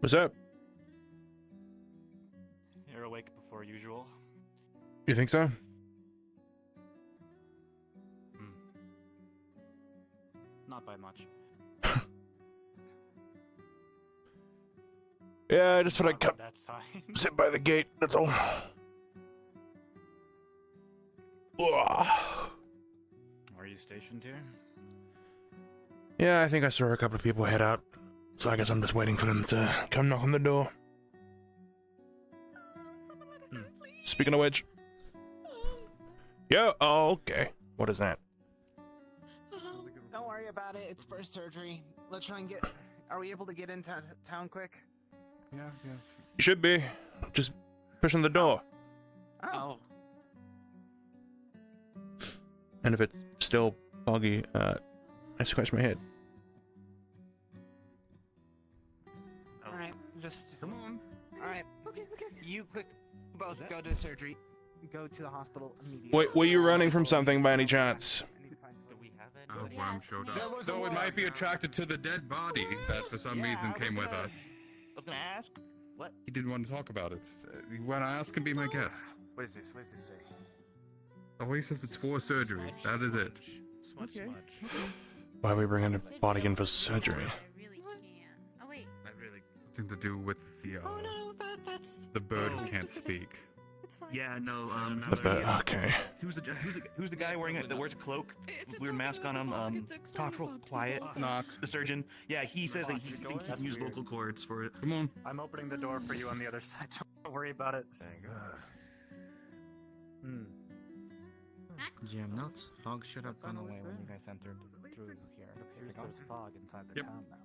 What's up? You're awake before usual. You think so? Not by much. Yeah, I just thought I'd come That sign. sit by the gate, that's all. Ugh. Are you stationed here? Yeah, I think I saw a couple of people head out, so I guess I'm just waiting for them to come knock on the door. Speaking of which... Yo, oh, okay. What is that? Don't worry about it. It's first surgery. Let's try and get... Are we able to get into town quick? Yeah. You should be. Just pushing the door. Oh. And if it's still foggy, I scratch my head. Alright, just... Come on. Alright. Okay. You quick both go to surgery. Go to the hospital immediately. Wait, were you running from something by any chance? Do we have it? Oh, Yeah, worm showed it's up. me. So it might be attracted to the dead body that for some reason came with us. I was gonna ask. What? He didn't want to talk about it. You want to ask and be my guest. What is this? What does this say? Oh, he says it's for surgery. That is it. Smudge. Why are we bringing a body in for surgery? I really can't. Oh wait. Nothing to do with the Oh no, that's the bird who that's can't specific. speak. It's fine. Yeah, no, Okay. who's the guy wearing it that wears a cloak? It's just Weird mask on him. Talk real quiet. Knox. The surgeon. Yeah, he says that he thinks he can use vocal cords for it. Come on. I'm opening the door for you on the other side. Don't worry about it. Thank God. Jim, notes. Fog should have gone away when you guys entered through here. It appears there's fog inside the Yep. town now.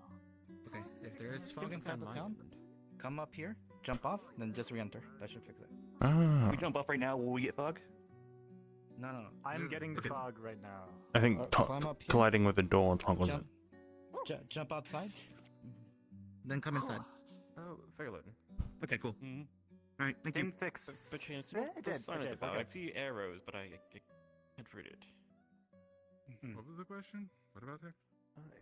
Okay, if there is fog inside the town, come up here, jump off, then just re-enter. That should fix it. Ah. We jump off right now. Will we get fog? No. I'm getting the Okay. fog right now. I think climb up here. colliding with the door toggles it. Jump outside. Then come inside. Oh, fair loading. Okay, cool. Mm-hmm. All right, thank you. Game fix. But chance. Yeah, What's I the did, sign I at the did, back? okay. I see arrows, but I can't read it. What was the question? What about that?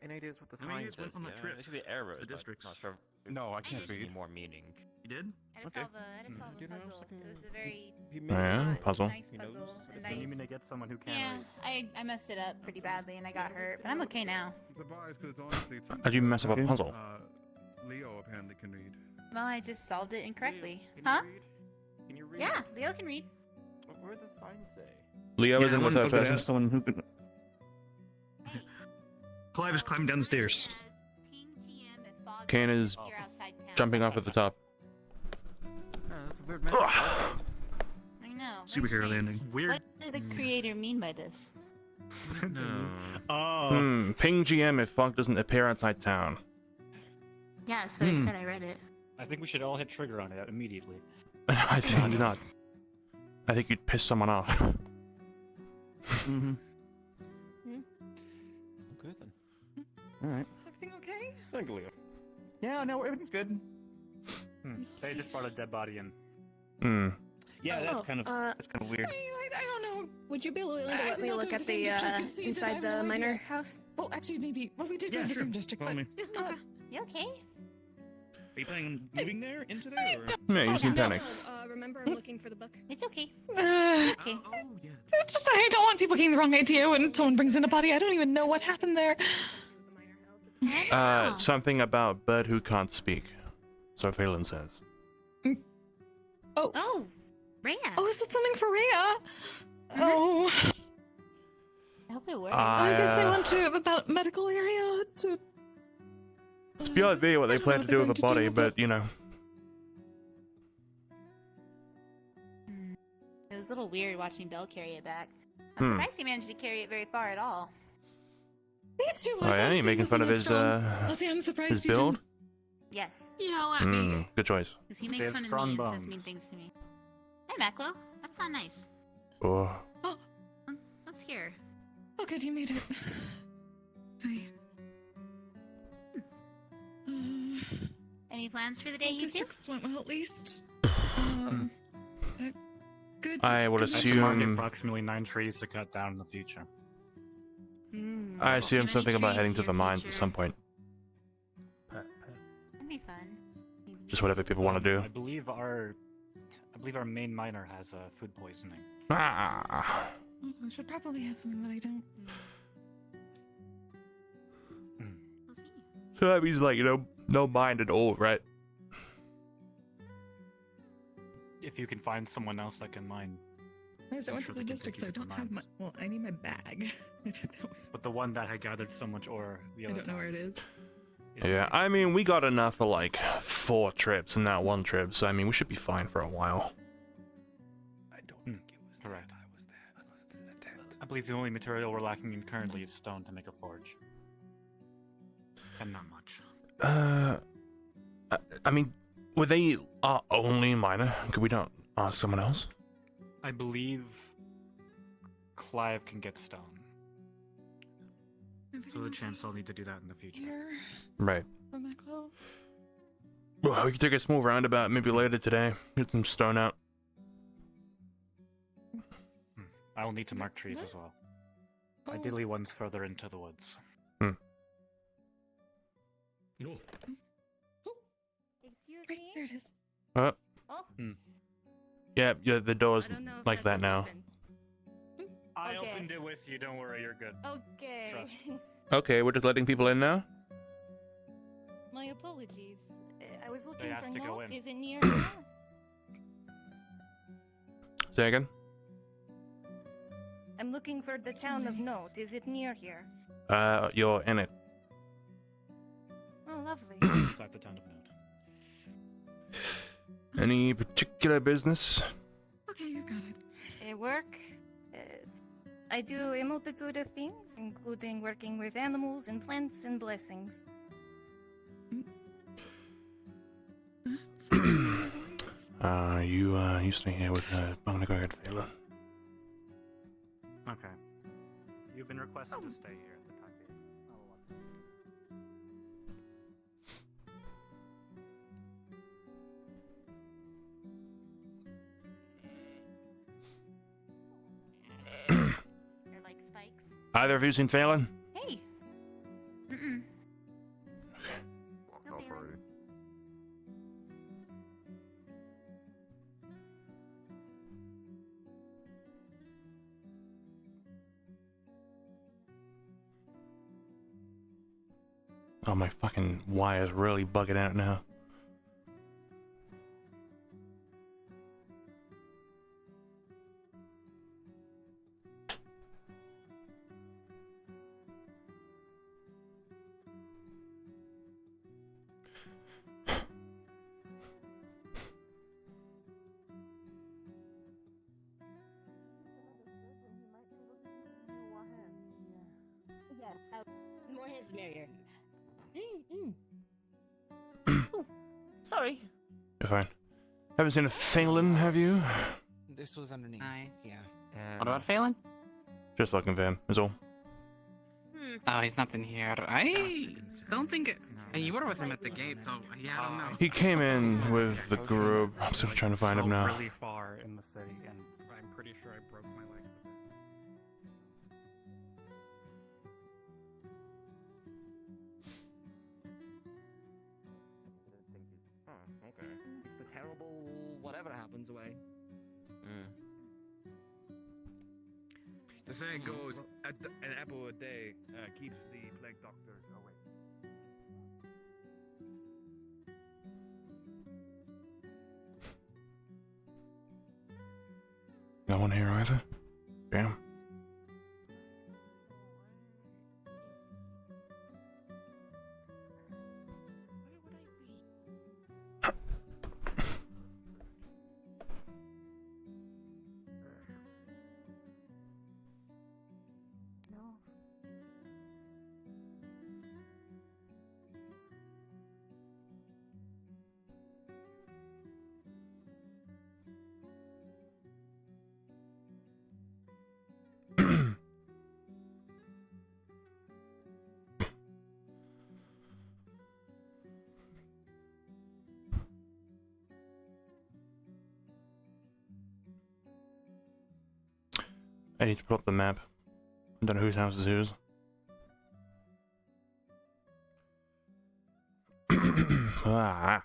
Any ideas what the How many sign years went says? on that Yeah, trip I see the arrows. to the but districts? Not sure. No, I can't If there's any read. more meaning. You did? I had to Okay. solve a Do you know puzzle. something? It was a very He Oh, yeah? Puzzle. nice He knows. puzzle. And You I, mean to get someone who can yeah, read. I messed it up pretty badly and I got hurt, but I'm okay now. The bias, because honestly, it's How'd you mess up a puzzle? Leo apparently can read. Well, I just solved it incorrectly. Can Huh? you read? Can you read? Yeah, Leo can read. Where does the sign say? Leo is in the third person. someone who could. Hey, Clive is climbing down the stairs. says, "Ping GM if fog Cain is if you're outside town." jumping off at the top. That's a weird message. Ugh. I know. very Superhero strange. landing. Weird. What did the creator mean by this? No. Oh. Ping GM if fog doesn't appear outside town. Yeah, that's what I said. I read it. I think we should all hit trigger on it immediately. I think not. I think you'd piss someone off. Mm-hmm. Okay then. All right. Everything okay? Thank you, Leo. Yeah, no, everything's good. They just brought a dead body in. Hmm. Yeah, Oh, that's kind of weird. I don't know. Would you be willing to I let did me not look go at to the the same district as you did, I inside have the no minor idea. house? Well, actually, maybe. Well, we did go Yeah, to the sure. same district. Follow But... me. Okay. You okay? Are you planning on moving there? Into there? Or? Yeah, you seem panicked. Remember, I'm looking for the book. It's okay. Uh, Okay. Oh, yeah. It's just I don't want people getting the wrong idea when someone brings in a body. I don't even know what happened there. I don't know. Something about bird who can't speak. So Phelan says. Oh, Rhea. Oh, is it something for Rhea? Oh, I hope it works. I guess they went to the medical area to. It's beyond me what I they don't plan know to what do they're with the going to body, do, but you know. It was a little weird watching Belle carry it back. I'm surprised he managed to carry it very far at all. Me too. Oh yeah, you making fun of his Honestly, I'm surprised his he build? didn't Yes, yell at me. Good choice. because he They makes have fun of strong me and says mean bones. things to me. Hey, Maclo. That's not nice. Oh. Let's hear. Oh, good, you made it. Any plans for the day, you two? Districts went well, at least. Good. I would good I've marked assume. approximately 9 trees to cut down in the future. I assume Too many something about trees heading in to your the mines at future. some point. That'd be fun. just whatever people want to do. I believe our main miner has food poisoning. Ah. Oh, I should probably have something that I don't. We'll see. So that means, like, no mind at all, right? If you can find someone else that can mine. I went sure to they the can district, so I take you don't for have my. mines. Well, I need my bag. I took that with. But the one that had gathered so much ore the I other don't know where it is. Yeah, I mean, we got enough for, like, 4 trips in that one trip, so, I mean, we should be fine for a while. I don't think it was correct. I was there, unless it's in a tent. I believe the only material we're lacking in currently is stone to make a forge. And not much. I mean, were they our only miner? Could we not ask someone else? I believe Clive can get stone. So the chance I'll need to do that in the future. Here Right. from that clove. Well, we could take a small roundabout maybe later today. Get some stone out. I will need to mark trees as well. Oh. Ideally ones further into the woods. No. Excuse Right, me? there it is. Oh, Oh, yeah, the door's I don't know if like that was now. open. I Okay. opened it with you, don't worry, you're good. Okay. Trust. Okay, we're just letting people in now? My apologies. I was looking asked for to go Note. in. Is it near here? Say again? I'm looking for the town of Note. Is it near here? You're in it. Oh, lovely. It's at the town of Note. Any particular business? Okay, you got it. Work. I do a multitude of things, including working with animals and plants and blessings. That's nice. You stay here with, I'm gonna go ahead, Phelan. Okay. You've been requested to stay here at the time being. I will let They're like spikes. Either of you seen Phelan? Hey. Mm-mm. No, Phelan. Oh, my fucking wire's really bugging out now. Yes, more hands the merrier. Sorry. You're fine. Haven't seen a Phelan, have you? This was underneath. Hi. Yeah. What about Phelan? Just looking for him, is all. Oh, he's not in here. I don't think it. You were with him at the gate, so yeah, I don't know. He came in with the group. I'm still trying to find him now. really far in the city, and I'm pretty sure I broke my leg. Okay. The terrible whatever happens away. The saying goes, an apple a day keeps the plague doctor away. No one here either? Damn. No. I need to pull up the map. I don't know whose house is whose. Ah.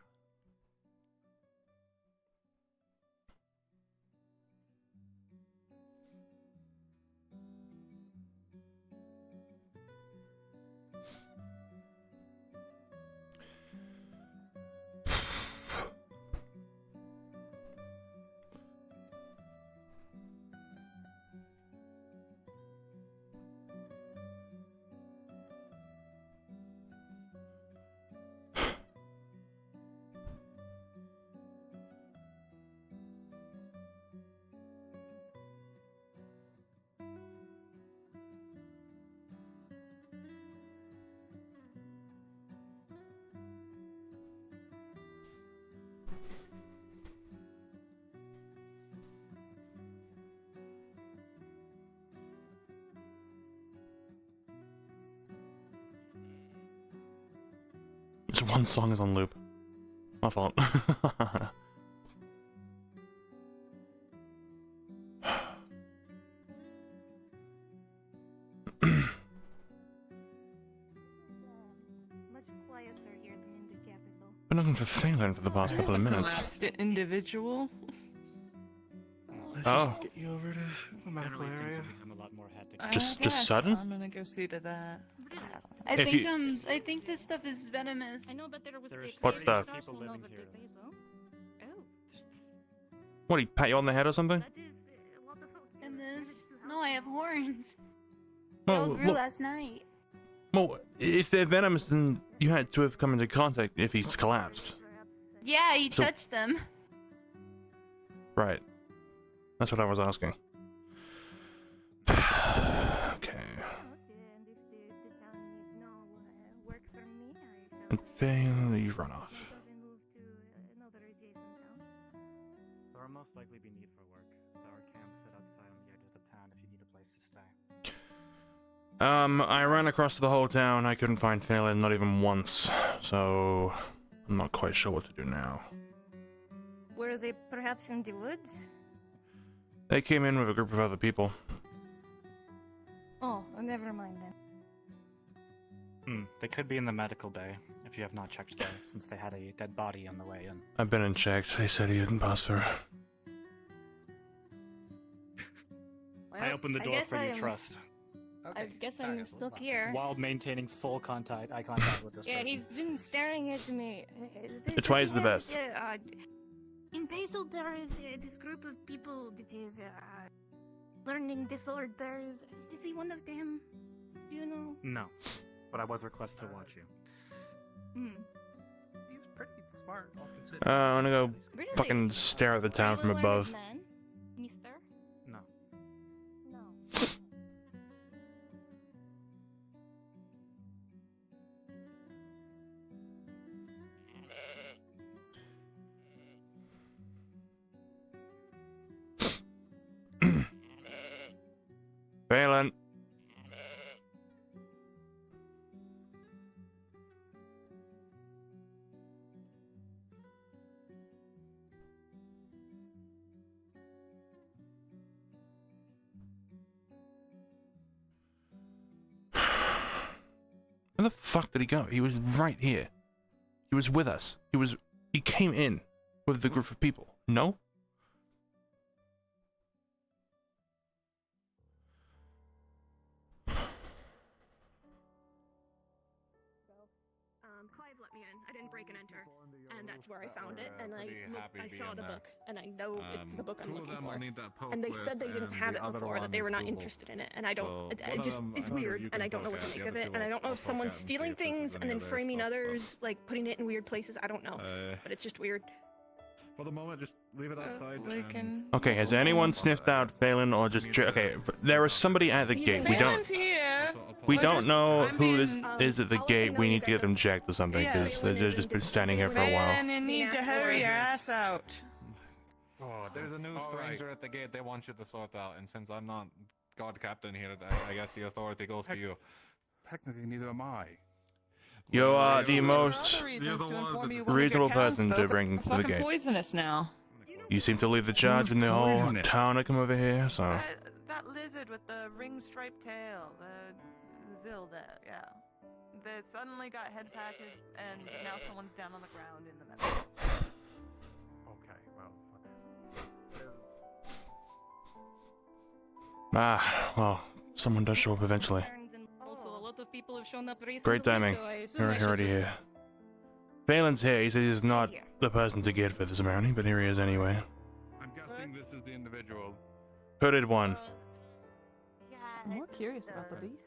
Just one song is on loop. My fault. Much quieter here than in the capital. Been looking for Phelan for the past couple of minutes. Collapsed individual. Oh. Get you over to the medical Generally, things area. have become a lot more hectic. Just sudden? I'm gonna go see to that. I If think you- I think this stuff is venomous. I know that there was There a is What's that? people all living over here. the place, oh. Oh. What, he pat you on the head or something? That is a lot of folks. And this. No, I have horns. Well, They all grew well, last night. well, if they're venomous, then you had to have come into contact if he's collapsed. Yeah, you So- touched them. Right. That's what I was asking. Okay. And if the town needs no work from me, I shall And then you run off. probably move to another adjacent town. There will most likely be need for work. There are camps set outside on the edge of the town if you need a place to stay. I ran across the whole town. I couldn't find Phelan, not even once. So, I'm not quite sure what to do now. Were they perhaps in the woods? They came in with a group of other people. Oh, never mind then. They could be in the medical bay if you have not checked there, since they had a dead body on the way in. I've been and checked. They said he didn't pass through. I opened the door guess for I you, am- trust. I guess I'm stuck here. While maintaining full eye contact with this Yeah, person. he's been staring at me. It's why he's the best. In Basil, there is this group of people that have learning disorders. Is he one of them? Do you know? No, but I was requested to watch you. He's pretty smart. All considered. I'm gonna go Really? fucking stare at the town Are from you a learned above. man, mister? No. No. Phelan. Where the fuck did he go? He was right here. He was with us. He came in with the group of people. No? Clive let me in. I didn't break and enter, and that's where I found it. And I saw the book, and I know it's the book I'm Two of looking them for. will need that poke And they with, said they didn't and have the it other before, that they one were is not doable. interested in it, and I don't. So It one of just them, it's I'm not sure weird, you and can I don't know poke what at, to the make of other it, two and I don't know I'll if poke someone's at and see stealing if this is things any and then other framing stuff, but- others, like putting it in weird places. I don't know, but it's just weird. For the moment, just leave it outside. we and can- Okay, has anyone sniffed out Phelan or just... Okay, there was somebody at the gate. We don't... Phelan's here. We We're don't just- know I'm who this being- is at the I'll let gate. them know We you need to guys get them are- checked or something, Yeah, because Phelan they've is just been in standing here for a discussion while. Man, you need to Yeah, hurry where your is it? ass out. Oh, there's a new stranger at the gate they want you to sort out, and since I'm not God Captain here, I guess the authority goes to you. Technically, neither am I. You are the You're most Reasons to inform you reasonable when your person to townsfolk bring are to the fucking gate. poisonous now. You seem to lead the charge when the whole poisonous? town to come over here, so... That lizard with the ring-striped tail, the Zilda, yeah. They suddenly got head patches, and now someone's down on the ground in the middle. Okay, well, Ah, well, someone does show up eventually. And also, a lot of people have shown up recently. Great timing. So I assume You're I should already just here. Phelan's here. He says he's not here. the person to get for this apparently, but here he is anyway. I'm guessing this is the individual. Hooded one. I'm more curious about the beastie.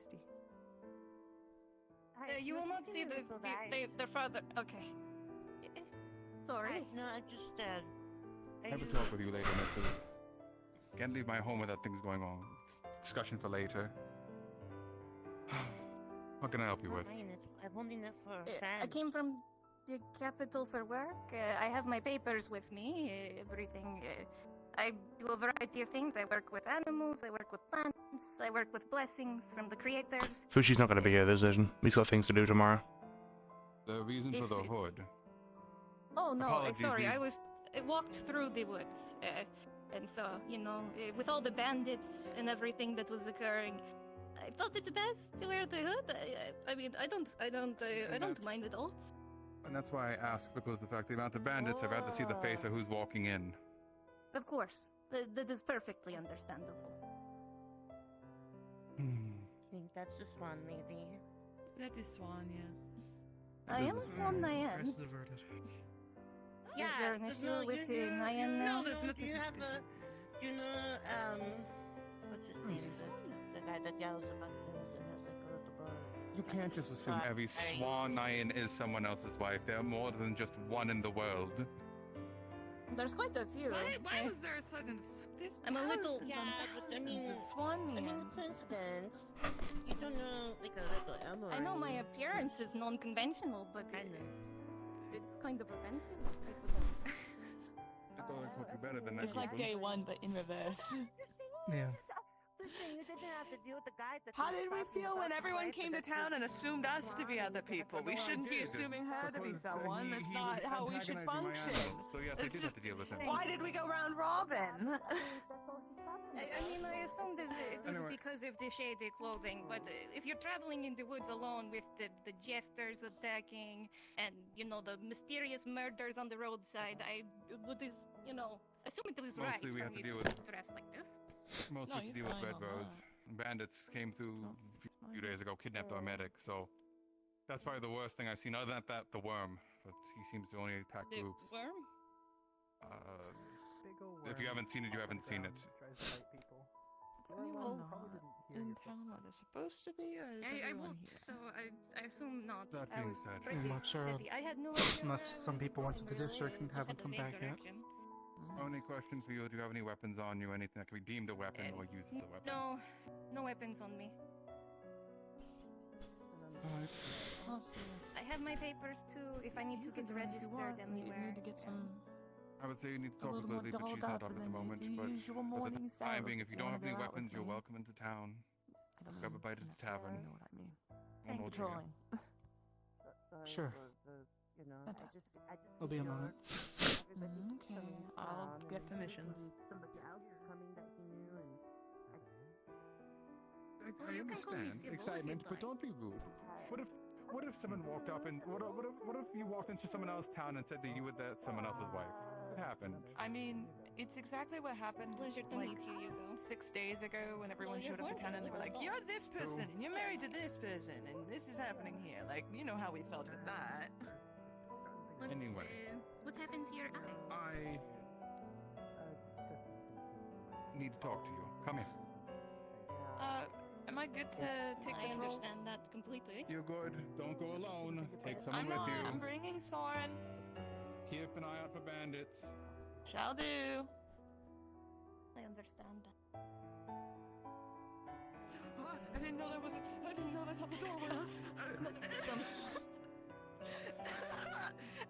You will not see the father. Okay. Sorry. No, I just I will talk with you later, Mrs. Can't leave my home without things going on. It's discussion for later. What can I help you with? I've only enough for I came from the capital for work. I have my papers with me. Everything. I do a variety of things. I work with animals. I work with plants. I work with blessings from the creators. Fushi's not going to be here this vision. He's got things to do tomorrow. The reason for If the it- hood. Oh no, Apologies, sorry. the- I walked through the woods, and so with all the bandits and everything that was occurring, I felt it best to wear the hood. I mean, I don't mind at all. And that's why I asked, because the fact the amount of bandits, I'd rather see the face of who's walking in. Of course, that is perfectly understandable. I think that's the Swan Lady. That is Swan, yeah. I am a Swan Nyan. Is Yeah, there an but issue no, with you're- the Nyan No, now? there's Do nothing. you have there's a, you know, what's his name? The guy that yells about things and has like a little bird. You can't just assume But every I- Swan Nyan is someone else's wife. There are more than just one in the world. There's quite a few. Why was there a sudden? This I'm a little. Yeah, but I mean, Swan I mean, Nyan. for instance, you don't know like a little Emma. I know my appearance is non-conventional, but it's kind of offensive, I suppose. I thought it's much better than that. It's like day one, but in reverse. Yeah. Listen, you didn't have to deal with the guy that. How did we feel when everyone came to town and assumed us to be other people? We shouldn't be did, assuming her to be because, someone. That's he not was how we should antagonizing my function. animals, so yes, I did have to deal with him. Why did we go round robin? I mean, I assumed it was Anyway. because of the shady clothing, but if you're traveling in the woods alone with the jesters attacking and, the mysterious murders on the roadside, I would, assume it was right Mostly we for have to me deal to with- dress like this. Mostly No, to you're deal with fine Red on Rose. that. Bandits came through a few days ago, kidnapped our medic, so that's probably the worst thing I've seen. Other than that, the worm, but he seems to only attack The groups. worm? If you haven't seen it, you haven't seen it. Is anyone not in town where they're supposed to be, or is I everyone will, here? so I assume not. That I being was said- pretty I'm not sure. steady. I had no idea Unless where I some was people wanted to going, do search and just haven't had a come vague back yet. direction. Only question for you: do you have any weapons on you? Anything that can be deemed a weapon or use the weapon? No weapons on me. Alright. I'll see. I have my papers too, if I need You to can get do it if you registered want. You anywhere. need to get some I would say you need to a talk with little more Lily, but dolled she's not up up at the than moment. your But usual for the morning time salad being, if you don't wanna have any go out with weapons, you're me. welcome into town. I don't Grab a mean bite at the tavern. You know what I mean. We'll know together. Patrolling. Sure. Fantastic. There'll be a moment. Okay, I'll get permissions. Somebody else coming that he knew, and Well, I you can call me understand Sybil if excitement, you'd but like. don't be rude. What if someone walked up and what if you walked into someone else's town and said that you were that someone else's wife? What happened? I mean, it's exactly what happened Pleasure to like meet you, Hugo. 6 days ago when everyone you're showed up to town and they were like, wonderful. "You're this person, and you're married to this person, and this is happening here." Like, you know how we felt with that. Anyway. What happened to your eye? I need to talk to you. Come here. Am I good to take I patrols? understand that completely. You're good. Don't go alone. Take someone I'm with not. you. I'm bringing Soren. Keep an eye out for bandits. Shall do. I understand that. I didn't know that was. I didn't know that's how the door works.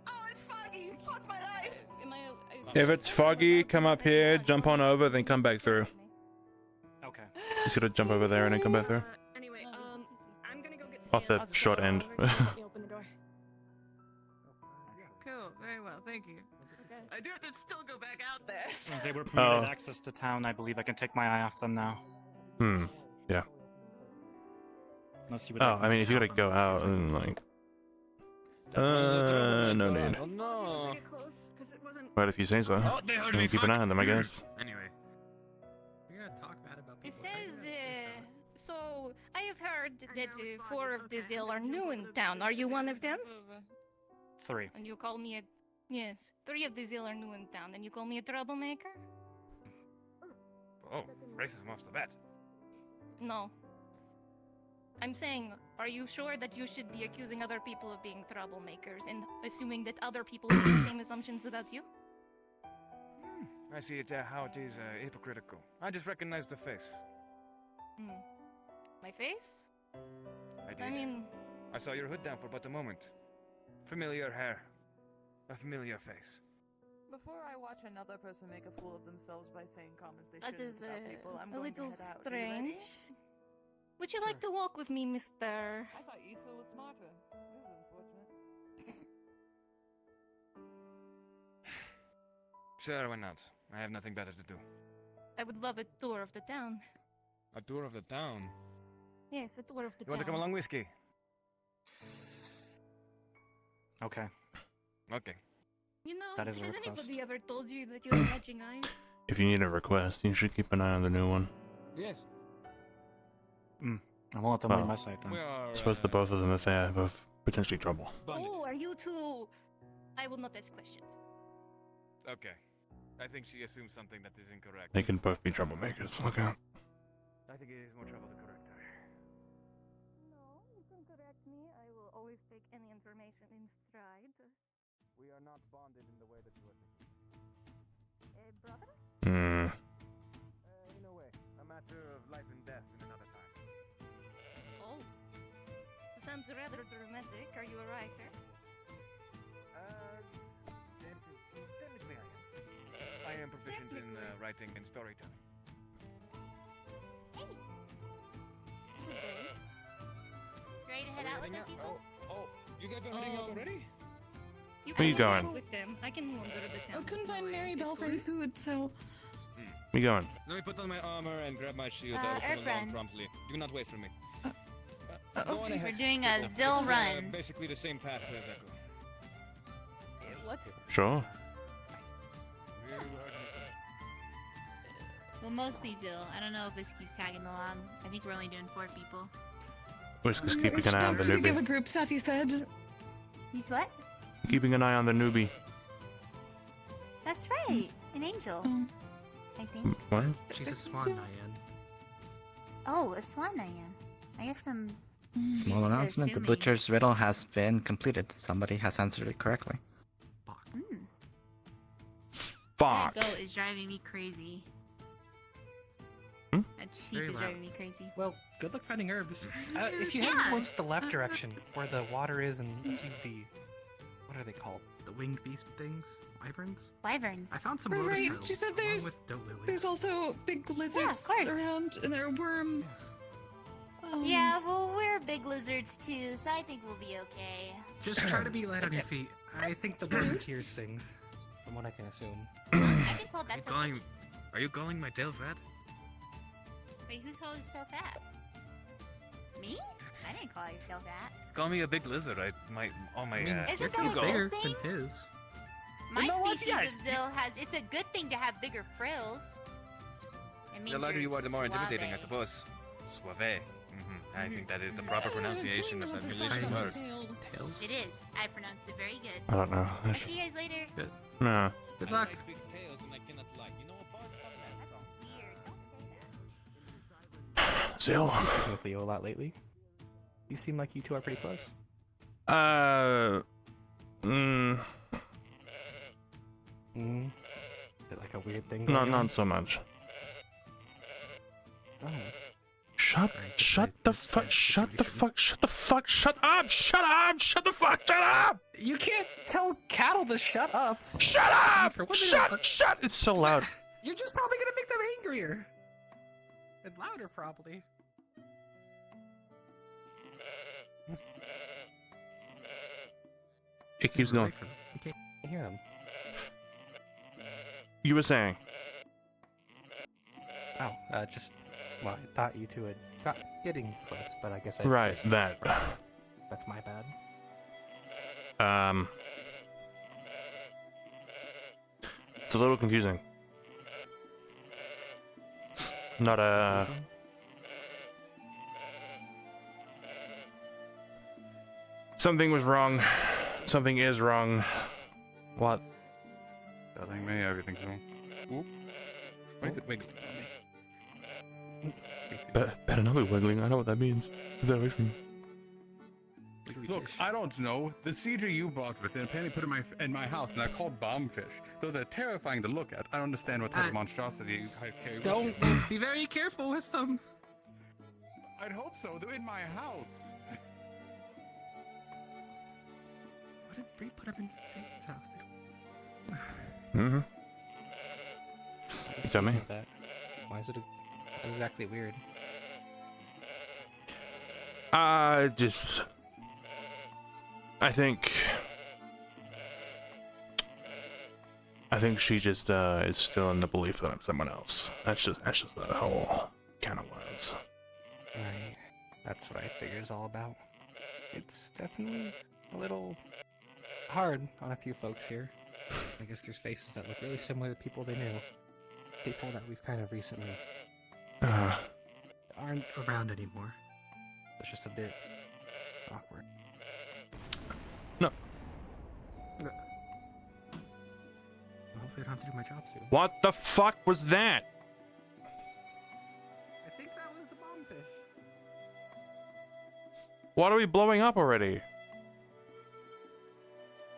Oh, it's foggy. Fuck my life. If it's foggy, come up here, jump on over, then come back through. Okay. Just gotta jump over there and then come back through. Anyway, I'm gonna go get Off Stan. the short end. Let me open the door. Cool, very well, thank you. I do have to still go back out there. Since they were permitted Oh. access to town, I believe I can take my eye off them now. Yeah. Unless you would Oh, like I me mean, to if you gotta tell go them. out and like. No need. Oh no. Get close, 'cause it wasn't. But if you say so, Oh, they heard you me. can keep an fuck. eye on them, I guess. Anyway. You're gonna talk bad about It people. says, so I have heard that 4 of the Zill are new in town. Are you one of them? 3. And you call me a... Yes, 3 of the Zill are new in town, and you call me a troublemaker? Oh, racism off the bat. No. I'm saying, are you sure that you should be accusing other people of being troublemakers and assuming that other people have the same assumptions about you? I see it how it is hypocritical. I just recognize the face. My face? I did. I mean, I saw your hood down for but a moment. Familiar hair. A familiar face. Before I watch another person make a fool of themselves by saying comments they that shouldn't is about people, I'm a going little to head out. Are you ready? strange. Would you like to walk with me, Mr. I thought Issa was smarter. This is unfortunate. Sure, why not? I have nothing better to do. I would love a tour of the town. A tour of the town. Yes, a tour of the You want to town. come along, Whiskey? Okay. Okay. You know, That is a has request. anybody ever told you that you have matching eyes? If you need a request, you should keep an eye on the new one. Yes. I won't let them Well, leave my site then. We are. I suppose the both of them, if they have potentially trouble. Oh, are you two? I will not ask questions. Okay. I think she assumes something that is incorrect. They can both be troublemakers. Look out. I think it is more trouble to correct her. No, you can correct me. I will always take any information in stride. We are not bonded in the way that you are thinking. Brother? In a way. A matter of life and death in another time. Oh. Sounds rather dramatic. Are you a writer? Technically I am. I am proficient in writing and storytelling. Ready to head out with us, Cecil? Oh, you guys are heading out already? Where you going? With them. I can wander the I town. couldn't find Mary Bell for any food, so. Where you going? Let me put on my armor and grab my shield. I will come along Earthbrand. promptly. Do not wait for me. Okay. Go on ahead. We're doing a It's, Zill run. Basically the same path as Echo. What? Sure. Well, mostly Zill. I don't know if Whiskey's tagging along. I think we're only doing 4 people. Whiskey's keeping an eye on the We give a newbie. group stuff, he said. He's what? Keeping an eye on the newbie. That's right. An angel. I think. What? She's a swan, Diane. Oh, a swan I am. I guess I'm. Small used to announcement: the assuming. butcher's riddle has been completed. Somebody has answered it correctly. Fuck. That goat is driving me crazy. Hmm? That sheep Very is loud. driving me crazy. Well, good luck finding herbs. If you Yeah. head towards the left direction, where the water is and the what are they called? The winged beast things? Wyverns? Wyverns. I found some Right, lotus right. petals She said along there's with dough lilies. there's also big lizards course. around, and there are worm. Yeah, well, we're big lizards too, so I think we'll be okay. Just try to be light on your feet. I think the worm tears things, from what I can assume. I've been told that's okay. Are you calling my tail fat? Wait, who called his tail fat? Me? I didn't call your tail fat. Call me a big lizard. I might. Oh my. Isn't your that a tail's good bigger thing? than his. My You know what? species Yeah, of Zill has. It's a good thing to have bigger frills. It means The larger you're you are, the more intimidating, I suave. suppose. Suave. I think that is the proper pronunciation of the Malaysian word. Tails? It is. I pronounced it very good. I don't know. I'll That's see just you guys later. good. No. Good luck. Zill. Been with Leo a lot lately. You seem like you two are pretty close. Is it like a weird thing? No, going on? not so much. Oh. Shut the fuck up! You can't tell cattle to shut up. Shut up! Shut! It's so loud. You're just probably gonna make them angrier. And louder, probably. It keeps going. You can't hear them. You were saying. Oh, just. Well, I thought you two had got getting close, but I guess I. Right, that. That's my bad. It's a little confusing. Not a. Something was wrong. Something is wrong. What? Telling me everything's wrong. Oop. Why is it wiggling? Better not be wiggling. I know what that means. Get that away from me. Look, I don't know. The cedar you bought with it apparently put in my house, and they're called bombfish. Though they're terrifying to look at, I don't understand what type of monstrosity you carry with Don't you. be very careful with them. I'd hope so. They're in my house. Why did Bree put them in Faith's house? Mm-hmm. You tell me. That. Why is it exactly weird? Just. I think. I think she just is still in the belief that I'm someone else. That's just the whole can of worms. Right. That's what I figure it's all about. It's definitely a little hard on a few folks here. I guess there's faces that look really similar to people they knew. People that we've kind of recently aren't around anymore. It's just a bit awkward. No. Hopefully I don't have to do my job soon. What the fuck was that? I think that was the bombfish. What are we blowing up already?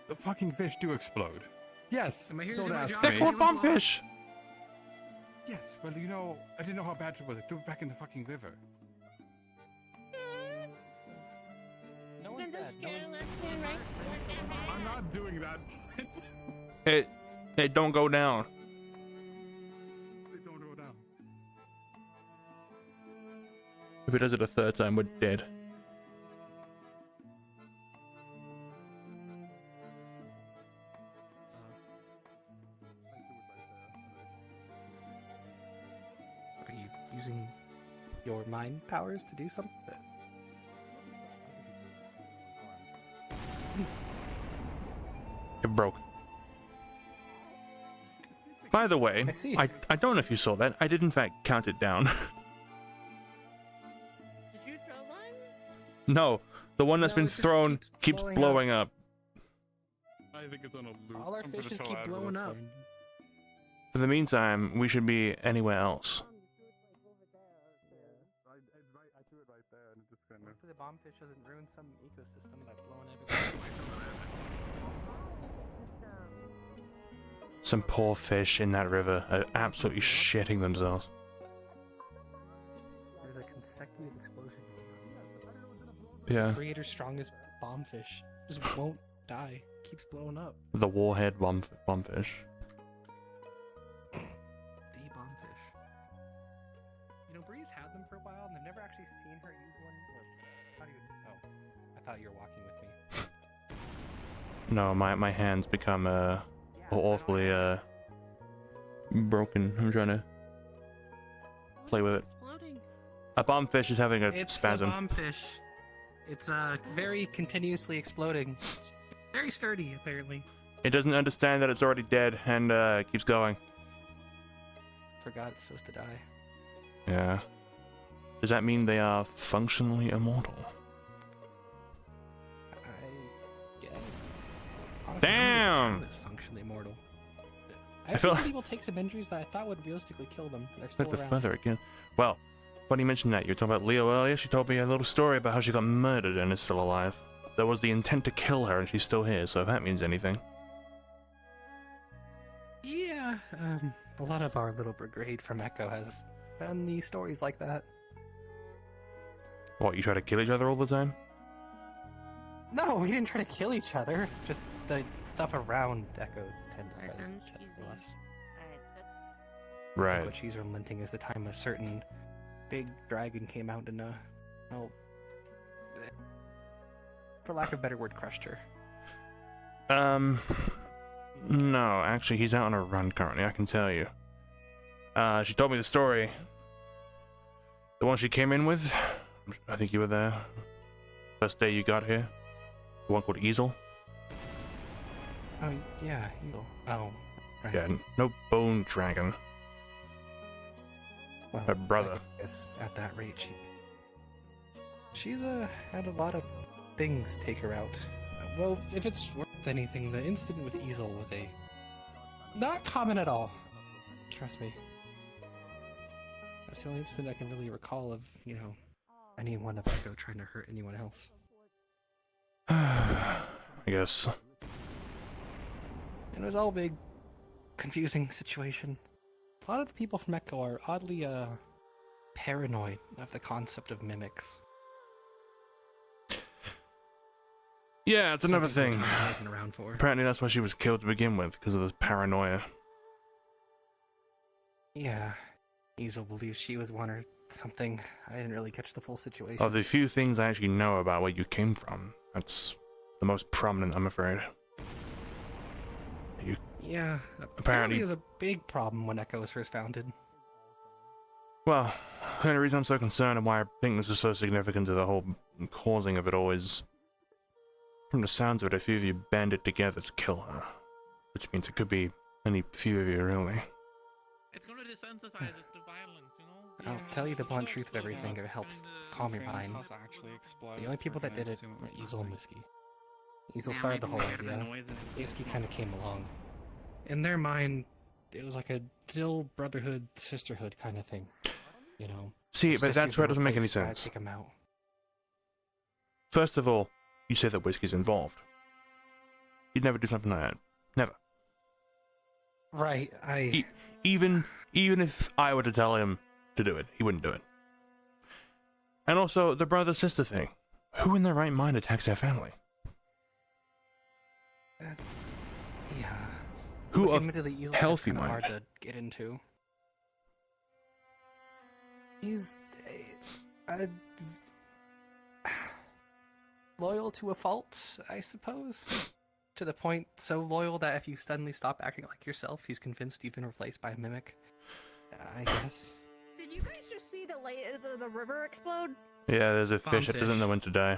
The fucking fish do explode. Yes. Am I here to Don't do my ask job? me. They're called bombfish. Yes, well, you know, I didn't know how bad it was. I threw it back in the fucking river. No one's dead. No one's right? I'm not doing that. It don't go down. It don't go down. If it does it a third time, we're dead. Are you using your mind powers to do something? It broke. By the way, I don't know if you saw that. I did in fact count it down. Did you throw one? No, the one that's No, been it just thrown keeps keeps blowing blowing up. I think it's on a loop. All our fishes keep blowing up. For the meantime, we should be anywhere else. I threw it right there, and it just kind of. Hopefully the bombfish doesn't ruin some ecosystem by blowing everything away. Some poor fish in that river are absolutely shitting themselves. There's a consecutive explosion going on. Yeah. The creator's strongest bombfish just won't die. Keeps blowing up. The warhead bombfish. The bombfish. You know, Bree's had them for a while, and I've never actually seen her use one. Or how do you? Oh, I thought you were walking with me. No, my hands become awfully broken. I'm trying to play with it. A bombfish is having a spasm. It's a bombfish. It's very continuously exploding. It's very sturdy, apparently. It doesn't understand that it's already dead and keeps going. Forgot it's supposed to die. Yeah. Does that mean they are functionally immortal? I guess. Honestly, Damn! it's functionally immortal. I I've feel seen like- people take some injuries that I thought would realistically kill them. They're still That's a around. feather again. Well, funny you mentioned that. You were talking about Leo earlier. She told me a little story about how she got murdered and is still alive. There was the intent to kill her and she's still here, so if that means anything. Yeah, a lot of our little brigade from Echo has done these stories like that. What, you try to kill each other all the time? No, we didn't try to kill each other. Just the stuff around Echo tend to try to kill us. Right. What she's lamenting is the time a certain big dragon came out and, well, for lack of a better word, crushed her. No, actually, he's out on a run currently, I can tell you. She told me the story. The one she came in with, I think you were there. First day you got here. The one called Easel. Oh, yeah, Eagle. Oh, right. Yeah, no bone dragon. Well, Her brother. I guess at that rate, she's had a lot of things take her out. Well, if it's worth anything, the incident with Easel was not common at all. Trust me. That's the only incident I can really recall of, anyone of Echo trying to hurt anyone else. I guess. It was all a big, confusing situation. A lot of the people from Echo are oddly, paranoid of the concept of mimics. Yeah, it's another Something thing. I wasn't around for. Apparently that's why she was killed to begin with, because of this paranoia. Yeah, Easel believes she was one or something. I didn't really catch the full situation. Of the few things I actually know about where you came from, that's the most prominent, I'm afraid. Yeah, Apparently- it was a big problem when Echo was first founded. Well, the only reason I'm so concerned and why I think this is so significant to the whole causing of it all is, from the sounds of it, a few of you banded together to kill her. Which means it could be any few of you, really. It's gonna desensitize us to violence, you know? I'll tell you the blunt truth of everything if it helps calm your mind. The only people that did it were Easel and Whiskey. Easel started the whole idea. Whiskey kind of came along. In their mind, it was like a still brotherhood, sisterhood kind of thing. You know? See, but that's sisters where it would doesn't make any replace guys, sense. take 'em out. First of all, you say that Whiskey's involved. You'd never do something like that. Never. Right, even if I were to tell him to do it, he wouldn't do it. And also, the brother-sister thing. Who in their right mind attacks their family? Yeah. Who of Admittedly, Easel's healthy kinda mind? hard to get into. He's loyal to a fault, I suppose. To the point so loyal that if you suddenly stop acting like yourself, he's convinced you've been replaced by a mimic. I guess. Did you guys just see the river explode? Yeah, there's a fish that Bombfish. doesn't know when to die.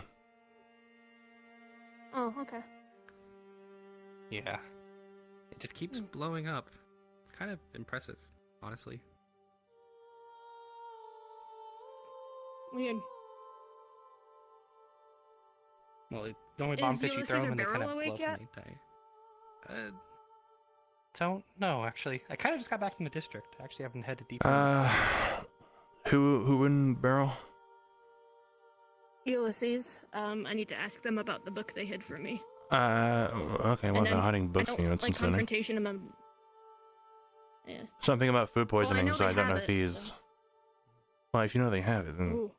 Oh, okay. Yeah. It just keeps blowing up. It's kind of impressive, honestly. Weird. Well, the only Is bombfish you Ulysses throw or them and they kind Beryl of blow awake up yet? and they die. Don't know, actually. I kind of just got back from the district. I actually haven't headed deep. Who in Barrel? Ulysses. I need to ask them about the book they hid from me. Okay, well, And they're then hiding books I from you, don't it's like concerning. confrontation among. Yeah. Something about food poisoning, know so they I don't know have if it, he's... Well, if you know they have it, then... Ooh.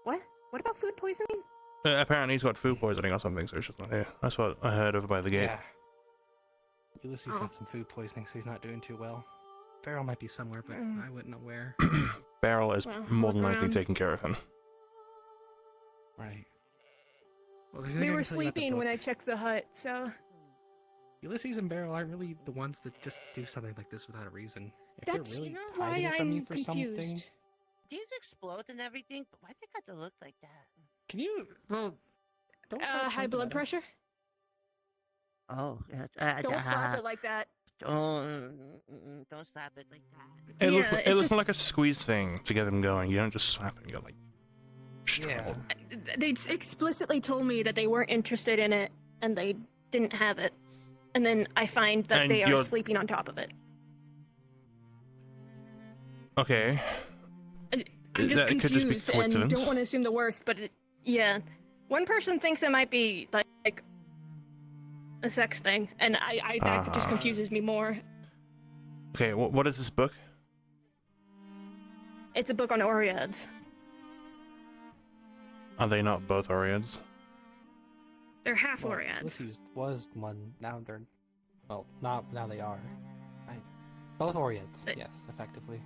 What? What about food poisoning? Apparently he's got food poisoning or something, so he's just not here. That's what I heard over by the gate. Yeah. Ulysses got some food poisoning, so he's not doing too well. Beryl might be somewhere, but I wouldn't know where. Barrel is Well, more than look likely around. taking care of him. Right. Well, there's They nothing I were can tell you about the sleeping when I book. checked the hut, so. Ulysses and Beryl aren't really the ones that just do something like this without a reason. If That's they're really why hiding it from I'm you for confused. something, These explode and everything, but why they got to look like that? can you? Well, don't High blood pressure? Oh, yeah. Don't slap it like that. Don't slap it like that. It looks, Yeah, it it's looks just- like a squeeze thing to get them going. You don't just slap it, you like... strangle. They explicitly told me that they weren't interested in it and they didn't have it. And then I find that And they are you're- sleeping on top of it. Okay. I'm just That could just be confused and coincidence. don't want to assume the worst, but yeah. One person thinks it might be like a sex thing, and I that just confuses me more. Okay, what is this book? It's a book on Oreads. Are they not both Oreads? They're half well, Oreads. Ulysses was one. Now they're, well, now they are. Both Oreads, yes, effectively.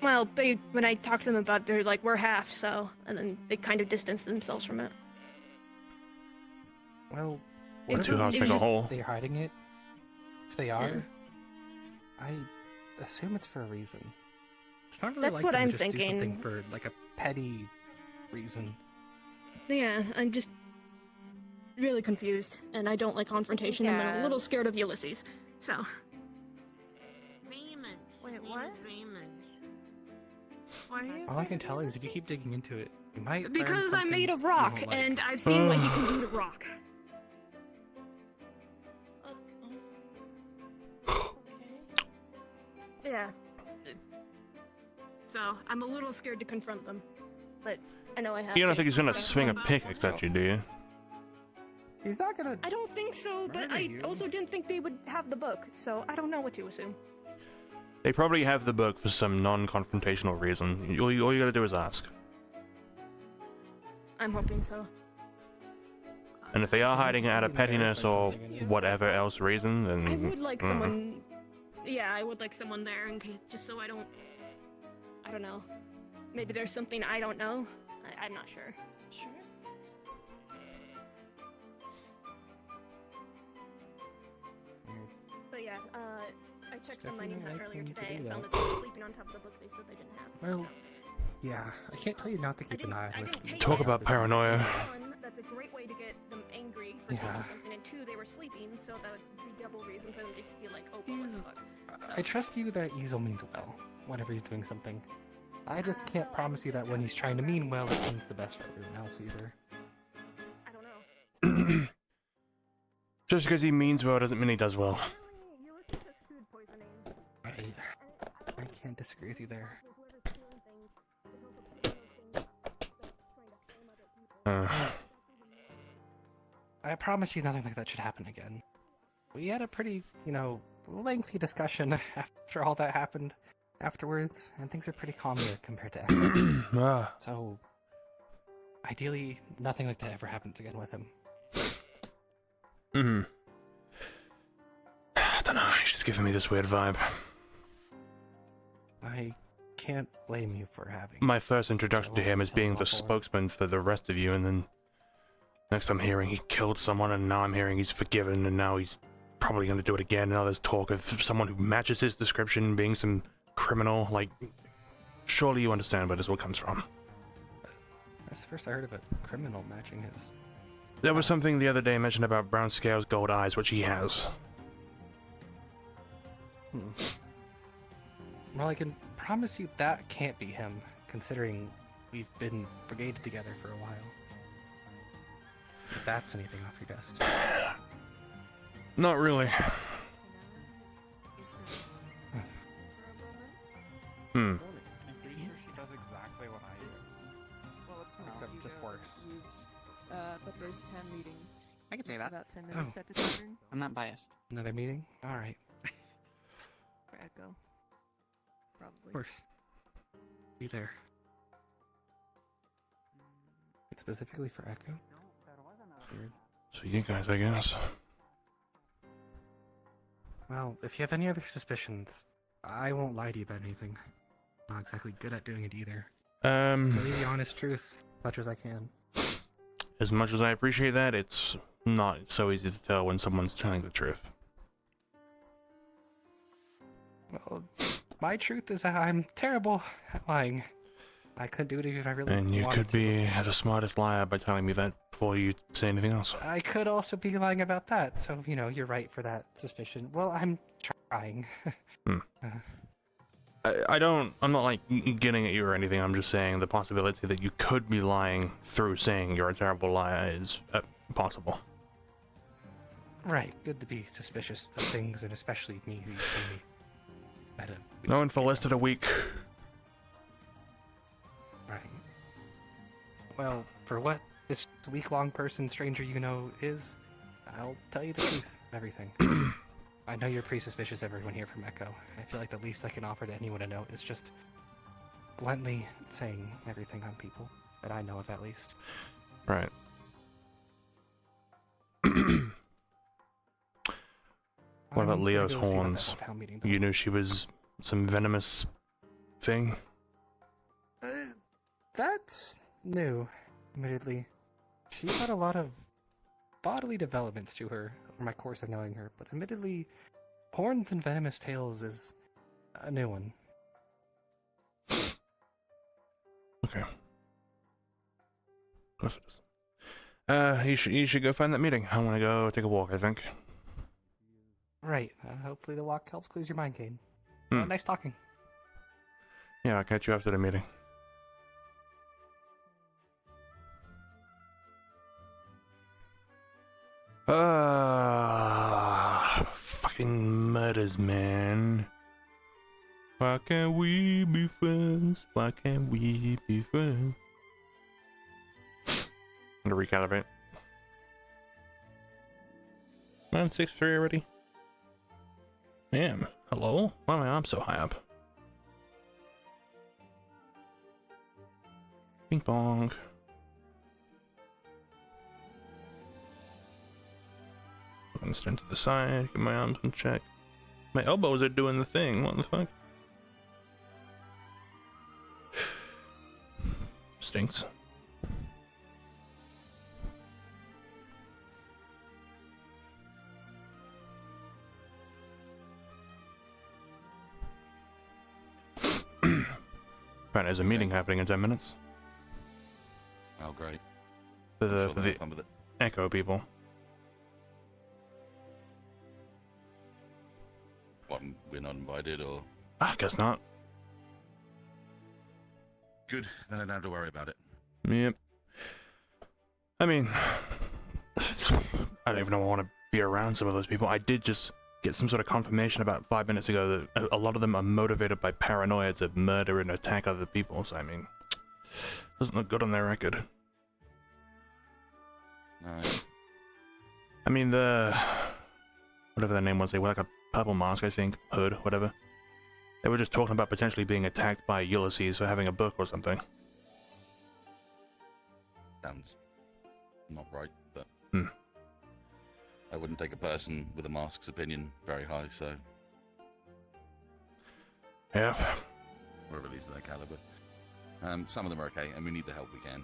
Well, when I talked to them about it, they're like, we're half, so, and then they kind of distanced themselves from it. Well, It's two halves make a whole. They're hiding it. If they are, Yeah. I assume it's for a reason. It's not really That's like what them I'm to just do something thinking. for like a petty reason. Yeah, I'm just really confused, and I don't like confrontation, and I'm a little scared of Ulysses, so. Raymond. Wait, what? Raymond. Why are you? All I can tell you is if you keep digging into it, you might learn Because I'm something made of you rock, won't like. and I've seen what he can do to rock. Yeah. So, I'm a little scared to confront them, but I know I have to. You don't think he's gonna so. swing a pickaxe at you, do you? He's not gonna. I don't think so, but murder I you. also didn't think they would have the book, so I don't know what to assume. They probably have the book for some non-confrontational reason. All you gotta do is ask. I'm hoping so. And if they are hiding it out of pettiness or whatever else reason, then... I would like mm. someone. Yeah, I would like someone there in case, just so I don't know. Maybe there's something I don't know. I'm not sure. Sure. yeah. I checked the mining hut earlier thing to today do and found that. that they were sleeping on top of the book they said they didn't have. Well, yeah, I can't tell you not to keep an eye on this. Talk about paranoia. One, that's a great way to get them angry for Yeah. doing something, and two, they were sleeping, so that would be double reason for them to feel like, oh, what the fuck. I trust you that Easel means well whenever he's doing something. I just can't promise you that when he's trying to mean well, it means the best for everyone else either. I don't know. Just because he means well doesn't mean he does well. I can't disagree with you there. I promise you nothing like that should happen again. We had a pretty, lengthy discussion after all that happened afterwards, and things are pretty calm here compared to Echo. So, ideally, nothing like that ever happens again with him. I don't know, he's just giving me this weird vibe. I can't blame you for having. My first introduction to him is being the spokesman for the rest of you, and then next I'm hearing he killed someone, and now I'm hearing he's forgiven, and now he's probably going to do it again. Now there's talk of someone who matches his description being some criminal. Like, surely you understand where this all comes from. That's the first I heard of a criminal matching his. There was something the other day mentioned about brown scales, gold eyes, which he has. Well, I can promise you that can't be him, considering we've been brigaded together for a while. If that's anything off your desk. Not really. I'm pretty sure she does exactly what I do. Well, it's not. Except just worse. But there's 10 meeting. I can say that. About 10 minutes at the tavern. I'm not biased. Another meeting? Alright. For Echo. Probably. Of course. Be there. Specifically for Echo? Weird. So you guys, I guess. Well, if you have any other suspicions, I won't lie to you about anything. I'm not exactly good at doing it either. So leave the honest truth as much as I can. As much as I appreciate that, it's not so easy to tell when someone's telling the truth. Well, my truth is that I'm terrible at lying. I couldn't do it if I really wanted to. And you could be the smartest liar by telling me that before you say anything else. I could also be lying about that, so, you're right for that suspicion. Well, I'm trying. I'm not like getting at you or anything, I'm just saying the possibility that you could be lying through saying you're a terrible liar is possible. Right, good to be suspicious of things, and especially me who you see at a... No one for less than a week. Right. Well, for what this week-long person stranger is, I'll tell you the truth of everything. I know you're pretty suspicious of everyone here from Echo. I feel like the least I can offer to anyone to know is just bluntly saying everything on people that I know of, at least. Right. What about Leo's horns? You knew she was some venomous thing? That's new, admittedly. She's had a lot of bodily developments to her over my course of knowing her, but admittedly, horns and venomous tails is a new one. Okay. Of course it is. You should go find that meeting. I want to go take a walk, I think. Right. Hopefully the walk helps clear your mind, Cain. Nice talking. Yeah, I'll catch you after the meeting. Fucking murders, man. Why can't we be friends? Why can't we be friends? I'm gonna recalibrate. I'm 6'3" already. Damn. Hello? Why am I so high up? Ping pong. I'm gonna stand to the side, get my arms in check. My elbows are doing the thing, what the fuck? Stinks. Apparently there's a meeting happening in 10 minutes. Oh, great. For Sure the they'll have fun with it. Echo people. What, we're not invited, or? I guess not. Good, then I don't have to worry about it. Yep. I mean, I don't even know I want to be around some of those people. I did just get some sort of confirmation about 5 minutes ago that a lot of them are motivated by paranoia to murder and attack other people, so I mean, doesn't look good on their record. No. I mean, whatever their name was, they wear like a purple mask, I think, hood, whatever. They were just talking about potentially being attacked by Ulysses for having a book or something. Sounds not right, but Hmm. I wouldn't take a person with a mask's opinion very high, so... Yeah. Or at least of their caliber. Some of them are okay, and we need the help we can.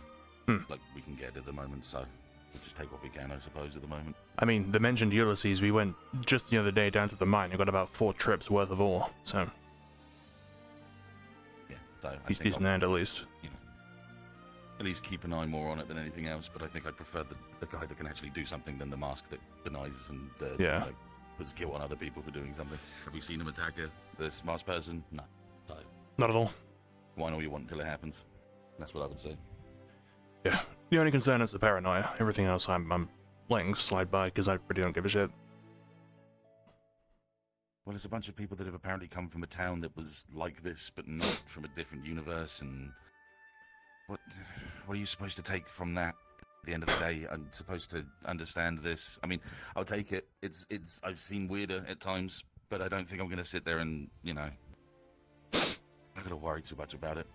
Like, we can get at the moment, so we'll just take what we can, I suppose, at the moment. I mean, the mentioned Ulysses, we went just the other day down to the mine and got about 4 trips worth of ore, so... Yeah, so he's decent hand, at least. You know, at least keep an eye more on it than anything else, but I think I'd prefer the guy that can actually do something than the mask that denies and Yeah. you know, puts guilt on other people for doing something. Have we seen him attack this masked person? No. So, Not at all. why all you want until it happens? That's what I would say. Yeah. The only concern is the paranoia. Everything else I'm letting slide by because I really don't give a shit. Well, there's a bunch of people that have apparently come from a town that was like this, but not from a different universe, and what are you supposed to take from that? At the end of the day, I'm supposed to understand this. I mean, I'll take it. It's I've seen weirder at times, but I don't think I'm going to sit there and, you know, I'm going to worry too much about it.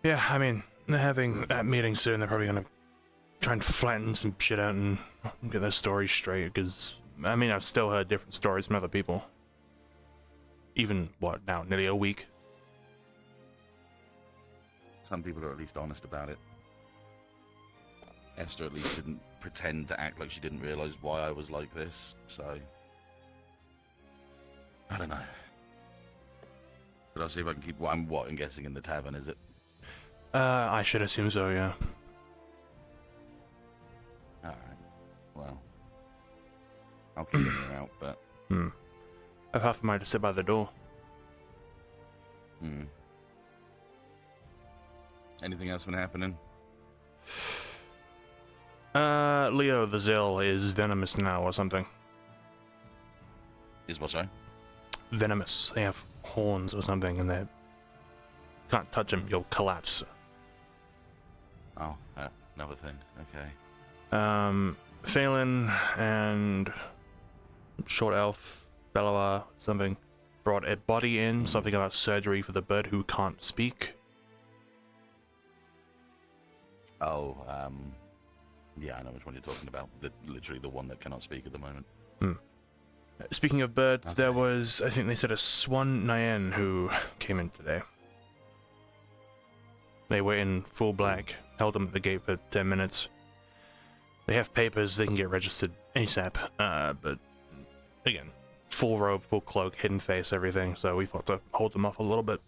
Yeah, I mean, they're having that meeting soon. They're probably gonna try and flatten some shit out and get their stories straight, because, I mean, I've still heard different stories from other people. Even, what, now, nearly a week? Some people are at least honest about it. Esther at least didn't pretend to act like she didn't realize why I was like this, so... I don't know. But I'll see if I can keep... I'm guessing in the tavern, is it? I should assume so, yeah. Alright. Well... I'll keep an ear out, but... I've half a mind to sit by the door. Anything else been happening? Leo the Zill is venomous now or something. Is what, sorry? Venomous. They have horns or something, and they can't touch them, you'll collapse. Oh, another thing. Okay. Phelan and Short Elf, Bellower, something, brought a body in, something about surgery for the bird who can't speak. Oh, yeah, I know which one you're talking about. Literally the one that cannot speak at the moment. Speaking of birds, there was, I think they said, a Swan Nyan who came in today. They were in full black, held them at the gate for 10 minutes. They have papers, they can get registered ASAP, but again, full robe, full cloak, hidden face, everything, so we thought to hold them off a little bit.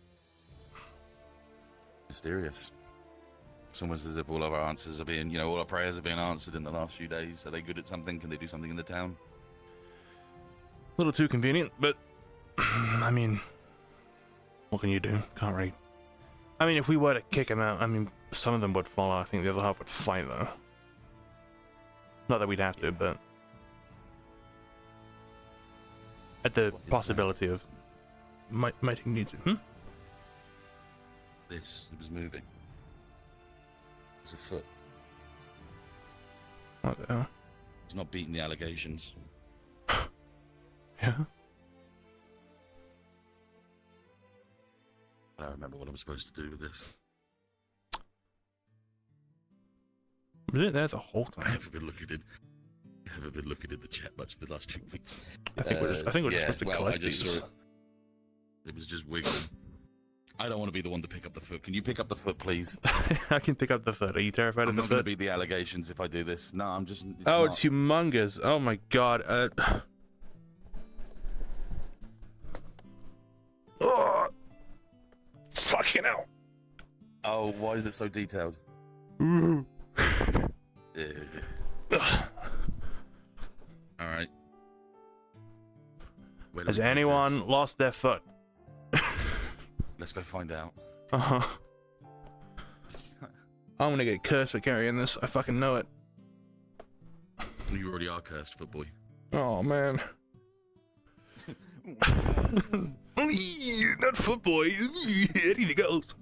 Mysterious. It's almost as if all of our answers are being, you know, all our prayers are being answered in the last few days. Are they good at something? Can they do something in the town? A little too convenient, but, I mean, what can you do? Can't really. I mean, if we were to kick them out, I mean, some of them would follow. I think the other half would fight, though. Not that we'd have to, but at the possibility of mighty need to. This, it was moving. It's a foot. What the hell? It's not beating the allegations. Yeah? I don't remember what I'm supposed to do with this. Was it there the whole time? I haven't been looking at the chat much the last 2 weeks. I think we're just supposed to collect these. Saw it. It was just wiggling. I don't want to be the one to pick up the foot. Can you pick up the foot, please? I can pick up the foot. Are you terrified of the I'm not going to foot? beat the allegations if I do this. No, I'm just... It's humongous. Oh my god. Fucking hell. Oh, why is it so detailed? Ooh. Alright. Has anyone lost their foot? Let's go find out. Uh-huh. I'm gonna get cursed for carrying this. I fucking know it. You already are cursed, foot boy. Oh, man. Not foot boy. Anything else.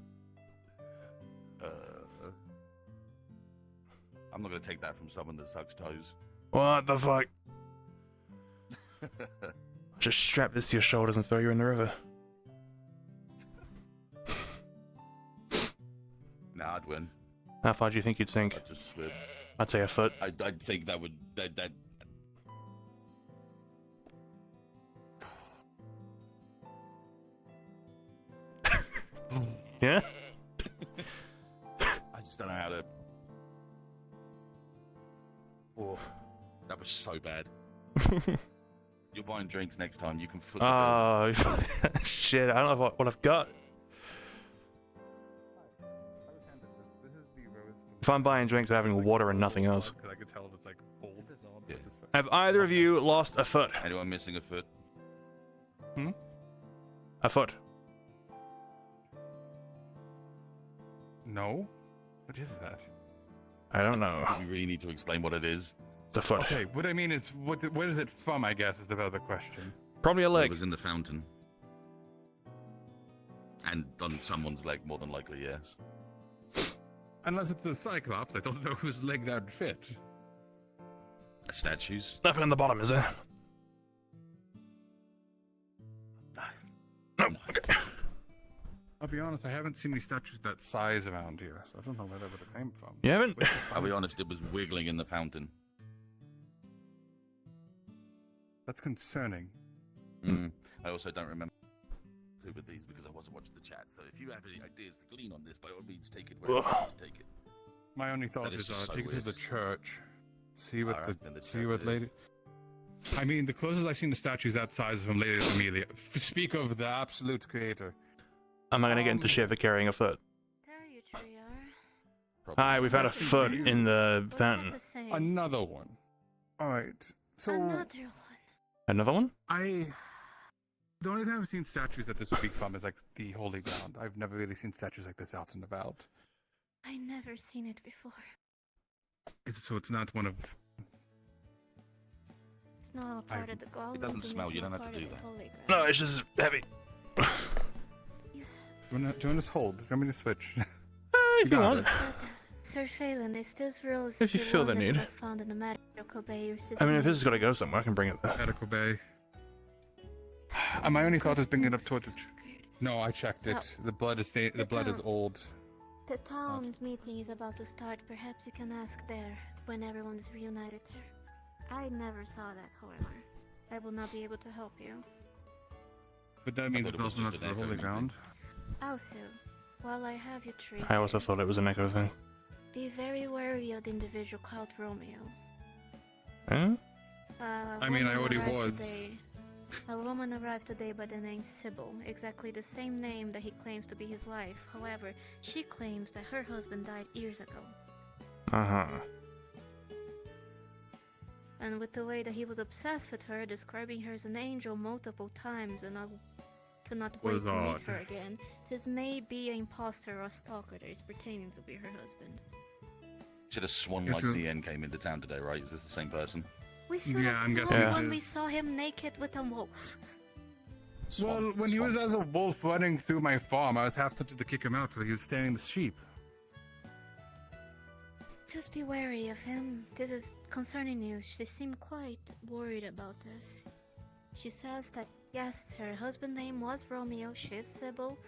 I'm not gonna take that from someone that sucks toes. What the fuck? Just strap this to your shoulders and throw you in the river. Nah, I'd win. How far do you think you'd sink? I'd just swim. I'd say a foot. I'd think that would... That... Yeah? I just don't know how to... Oh, that was so bad. You're buying drinks next time, you can foot the Oh, shit, I don't know what I've got. If I'm buying drinks, we're having water and nothing else. Because I could tell it's like old. Yeah. Have either of you lost a foot? Anyone missing a foot? Hmm? A foot. No? What is that? I don't know. We really need to explain what it is. It's a foot. Okay, what I mean is, what is it from, I guess, is the other question. Probably a Well, leg. it was in the fountain. And on someone's leg, more than likely, yes. Unless it's a Cyclops, I don't know whose leg that would fit. A statue's? Nothing on the bottom, is there? No. Okay. I'll be honest, I haven't seen any statues that size around here, so I don't know where that would have came from. You haven't? I'll be honest, it was wiggling in the fountain. That's concerning. I also don't remember with these because I wasn't watching the chat, so if you have any ideas to glean on this, by all means, take it wherever you need to take it. My only thought That is, is just so take it to weird. the church. See what Alright, then the see church what it lady... is. I mean, the closest I've seen to statues that size from Lady Amelia. Speak of the absolute creator. Am I gonna get into shit for carrying a foot? There you three are. Hi, we've had a foot in the fountain. Another one. Alright, so... Another one. Another one? The only time I've seen statues that this would be from is like the Holy Ground. I've never really seen statues like this out and about. I never seen it before. So it's not one of... It's not a part of the goblins. It doesn't smell, it's you not don't have to part do of the that. Holy Grail. No, it's just heavy. Do you want to just hold? Do you want me to switch? If you want. Sir Phelan, is this rose If you the feel one the that need. was found in the Medical Bay? Or I mean, if this has got to go somewhere, I can bring it there. Medical Bay. My only thought is bringing it up towards the... No, I checked it. The blood is the blood is old. The town's meeting is about to start. Perhaps you can ask there when everyone is reunited there. I never saw that, however. I will not be able to help you. But that means it's also not the Holy Ground. Also, while I have you three, I also thought it was an echo thing. be very wary of the individual called Romeo. Huh? I mean, I already was. A woman arrived today by the name Sybil, exactly the same name that he claims to be his wife. However, she claims that her husband died years ago. Uh-huh. And with the way that he was obsessed with her, describing her as an angel multiple times, and I could not wait Was to odd. meet her again. This may be an imposter or a stalker that is pretending to be her husband. Should have swan Yes, like sir. the end came into town today, right? Is this the same person? We should Yeah, have I'm sworn guessing it when we is. saw him naked with a wolf. Well, when he was as a wolf running through my farm, I was half tempted to kick him out because he was staring the sheep. Just be wary of him. This is concerning you. She seemed quite worried about this. She says that yes, her husband's name was Romeo. She is Sybil.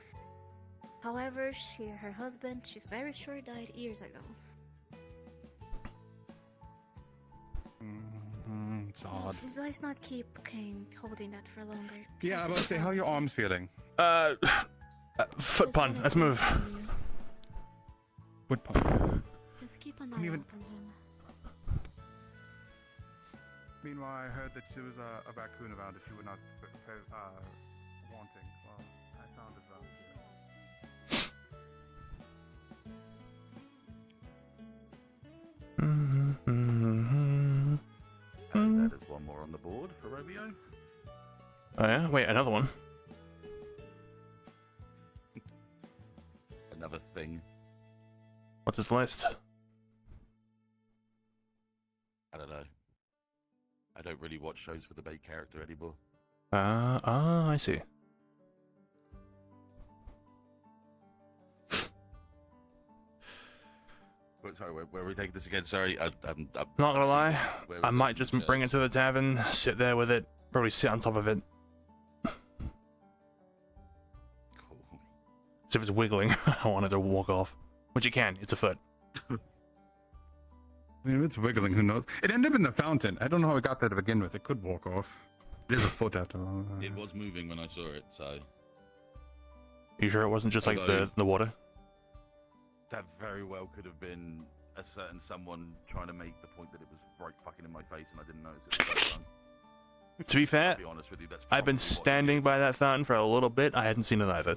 However, her husband, she's very sure died years ago. It's odd. Let's not keep Cain holding that for longer. Yeah, I was about to say, how are your arms feeling? Foot pun. Let's move. Foot pun. Just keep an Can eye you even- out on him. Meanwhile, I heard that there was a raccoon around that you were not wanting. Well, I found it around here. And that is one more on the board for Romeo. Oh yeah? Wait, another one? Another thing. What's his list? I don't know. I don't really watch shows for the main character anymore. I see. Sorry, where are we taking this again? Sorry, I'm Not gonna lie, where I was might it? just bring it to the tavern, sit there with it, probably sit on top of it. Cool. So if it's wiggling, I want it to walk off. Which it can, it's a foot. I mean, if it's wiggling, who knows? It ended up in the fountain. I don't know how it got there to begin with. It could walk off. It is a foot after all. It was moving when I saw it, so... You sure it wasn't just like the water? That very well could have been a certain someone trying to make the point that it was right fucking in my face and I didn't notice it the first time. To be fair, I'll be honest with you, that's I've been probably what it standing by that fountain for a little bit. I hadn't seen it either.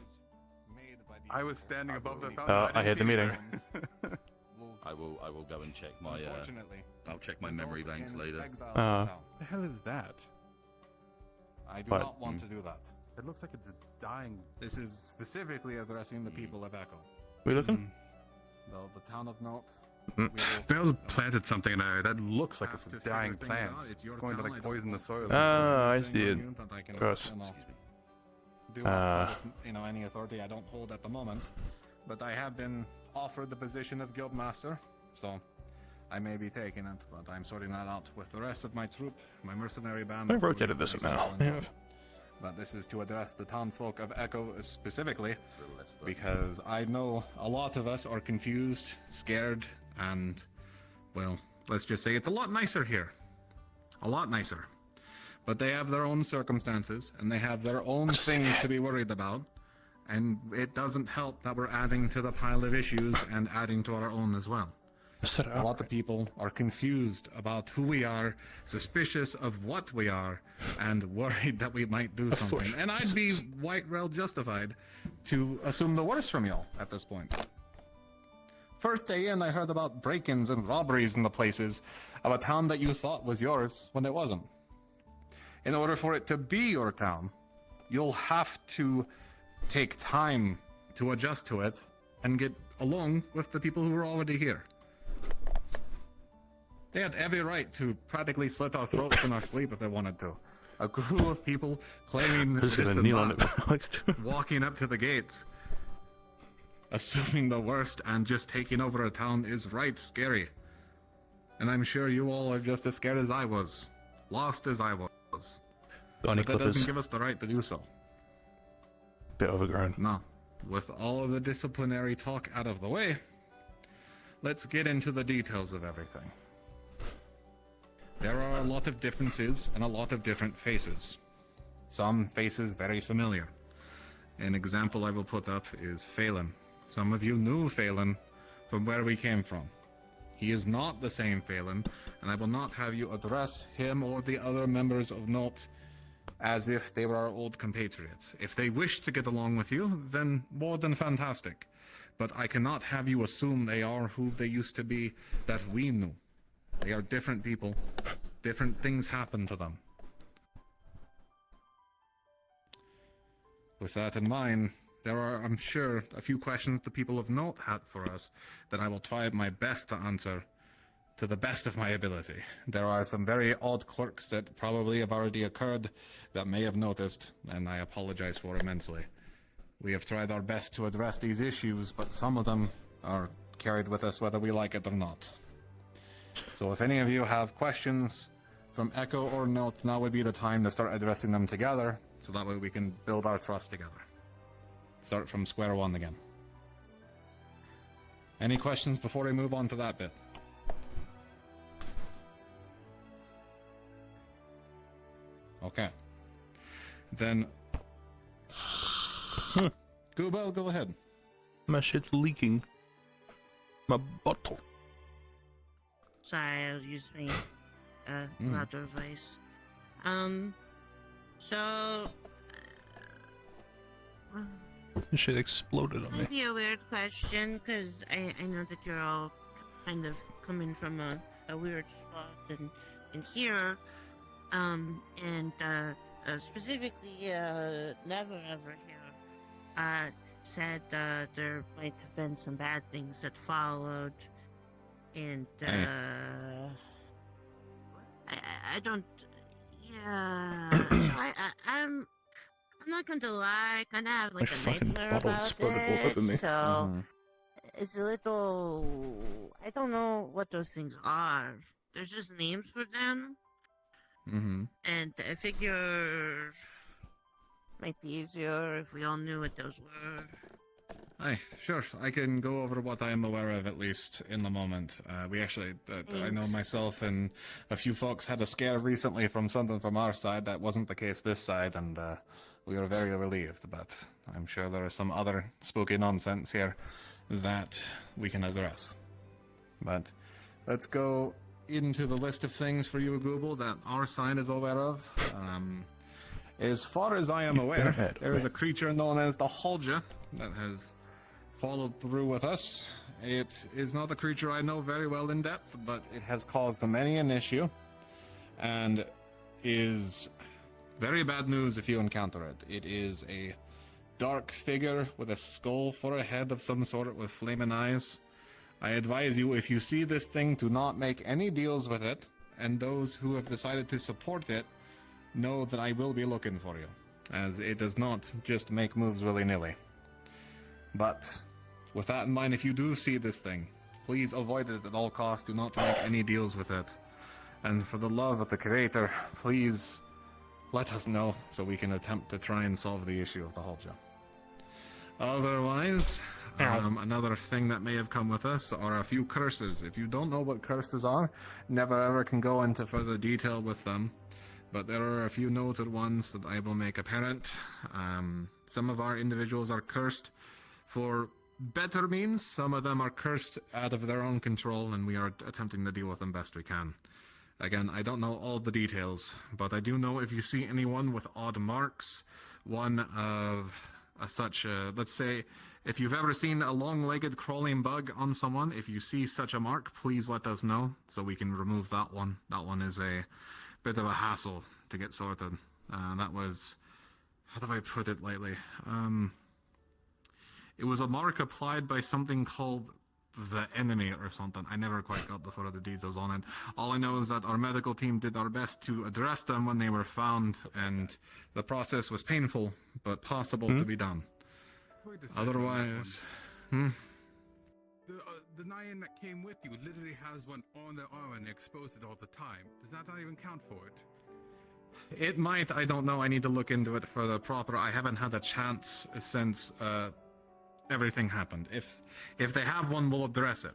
I was standing above the fountain. Oh, I hit the meeting. I will go and check my Unfortunately, I'll check my memory banks later. The hell is that? I do What? not want to do that. It looks like it's dying. This is specifically addressing the people of Echo. We looking? The town of Note. Bell planted something in there that looks like it's a dying plant. It's going to like poison the soil. Oh, I see it. Gross. Do outside of, any authority I don't hold at the moment, but I have been offered the position of guildmaster, so I may be taking it. But I'm sorting that out with the rest of my troop, my mercenary band. I've rotated this now. Yeah. But this is to address the townsfolk of Echo specifically, because I know a lot of us are confused, scared, and, well, let's just say it's a lot nicer here. A lot nicer. But they have their own circumstances, and they have their own things to be worried about, and it doesn't help that we're adding to the pile of issues and adding to our own as well. A lot of people are confused about who we are, suspicious of what we are, and worried that we might do something. And I'd be quite well justified to assume the worst from y'all at this point. First day in, I heard about break-ins and robberies in the places of a town that you thought was yours when it wasn't. In order for it to be your town, you'll have to take time to adjust to it and get along with the people who are already here. They had every right to practically slit our throats in our sleep if they wanted to. A crew of people claiming this and that, walking up to the gates, assuming the worst and just taking over a town is right scary. And I'm sure you all are just as scared as I was, lost as I was. But that doesn't give us the right to do so. Bit overgrown. No. With all of the disciplinary talk out of the way, let's get into the details of everything. There are a lot of differences and a lot of different faces. Some faces very familiar. An example I will put up is Phelan. Some of you knew Phelan from where we came from. He is not the same Phelan, and I will not have you address him or the other members of Note as if they were our old compatriots. If they wish to get along with you, then more than fantastic. But I cannot have you assume they are who they used to be that we knew. They are different people. Different things happen to them. With that in mind, there are, I'm sure, a few questions the people of Note had for us that I will try my best to answer to the best of my ability. There are some very odd quirks that probably have already occurred that may have noticed, and I apologize for immensely. We have tried our best to address these issues, but some of them are carried with us whether we like it or not. So if any of you have questions from Echo or Note, now would be the time to start addressing them together, so that way we can build our trust together. Start from square one again. Any questions before we move on to that bit? Okay. Then... Goobel, go ahead. My shit's leaking. My bottle. Sorry, I'll use me louder voice. So This shit exploded on me. might be a weird question because I know that you're all kind of coming from a weird spot in here. Specifically, Never Ever here, said there might have been some bad things that followed, and I don't, yeah. So I'm not going to lie, I kind of have like a nightmare about it. So it's a little, I don't know what those things are. There's just names for them. And I figure might be easier if we all knew what those were. Aye, sure. I can go over what I am aware of, at least, in the moment. We actually, I know myself and a few folks had a scare recently from something from our side. That wasn't the case this side, and we were very relieved. But I'm sure there is some other spooky nonsense here that we can address. But let's go into the list of things for you, Google, that our side is aware of. As far as I am aware, there is a creature known as the Holja that has followed through with us. It is not a creature I know very well in depth, but it has caused many an issue, and is very bad news if you encounter it. It is a dark figure with a skull for a head of some sort with flaming eyes. I advise you, if you see this thing, to not make any deals with it, and those who have decided to support it, know that I will be looking for you, as it does not just make moves willy-nilly. But with that in mind, if you do see this thing, please avoid it at all costs. Do not make any deals with it. And for the love of the Creator, please let us know so we can attempt to try and solve the issue of the Holja. Otherwise, another thing that may have come with us are a few curses. If you don't know what curses are, Never Ever can go into further detail with them. But there are a few noted ones that I will make apparent. Some of our individuals are cursed for better means. Some of them are cursed out of their own control, and we are attempting to deal with them best we can. Again, I don't know all the details, but I do know if you see anyone with odd marks, one of let's say, if you've ever seen a long-legged crawling bug on someone, if you see such a mark, please let us know so we can remove that one. That one is a bit of a hassle to get sorted. That was, how do I put it lightly? It was a mark applied by something called the enemy or something. I never quite got the further details on it. All I know is that our medical team did our best to address them when they were found, and the process was painful, but possible to be done. Otherwise, The Nyan that came with you literally has one on their arm and exposed it all the time. Does that not even count for it? it might, I don't know. I need to look into it further proper. I haven't had a chance since everything happened. If they have one, we'll address it.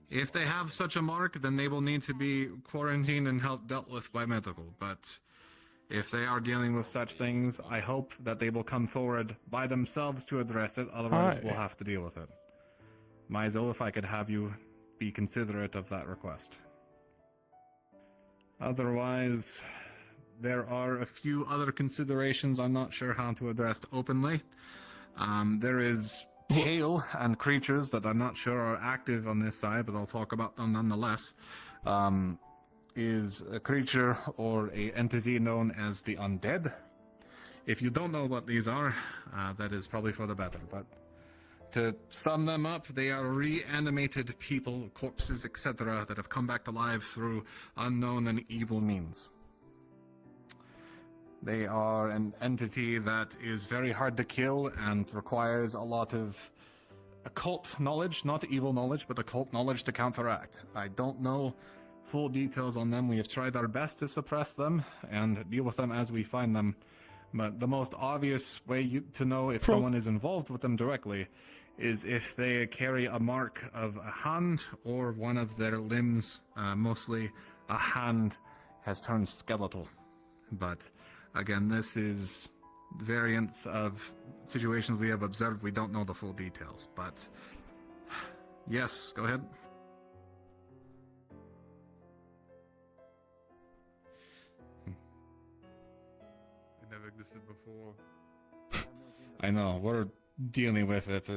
If they have such a mark, then they will need to be quarantined and help dealt with by medical. But if they are dealing with such things, I hope that they will come forward by themselves to address it. Otherwise, we'll have to deal with it. Mizo, if I could have you be considerate of that request. Otherwise, there are a few other considerations I'm not sure how to address openly. There is hail and creatures that I'm not sure are active on this side, but I'll talk about them nonetheless. Is a creature or a entity known as the undead. If you don't know what these are, that is probably for the better, but to sum them up, they are reanimated people, corpses, etc., that have come back to life through unknown and evil means. They are an entity that is very hard to kill and requires a lot of occult knowledge, not evil knowledge, but occult knowledge to counteract. I don't know full details on them. We have tried our best to suppress them and deal with them as we find them. But the most obvious way to know if someone is involved with them directly is if they carry a mark of a hand or one of their limbs, mostly a hand, has turned skeletal. But again, this is variants of situations we have observed. We don't know the full details, but yes, go ahead. It never existed before. I know, we're dealing with it.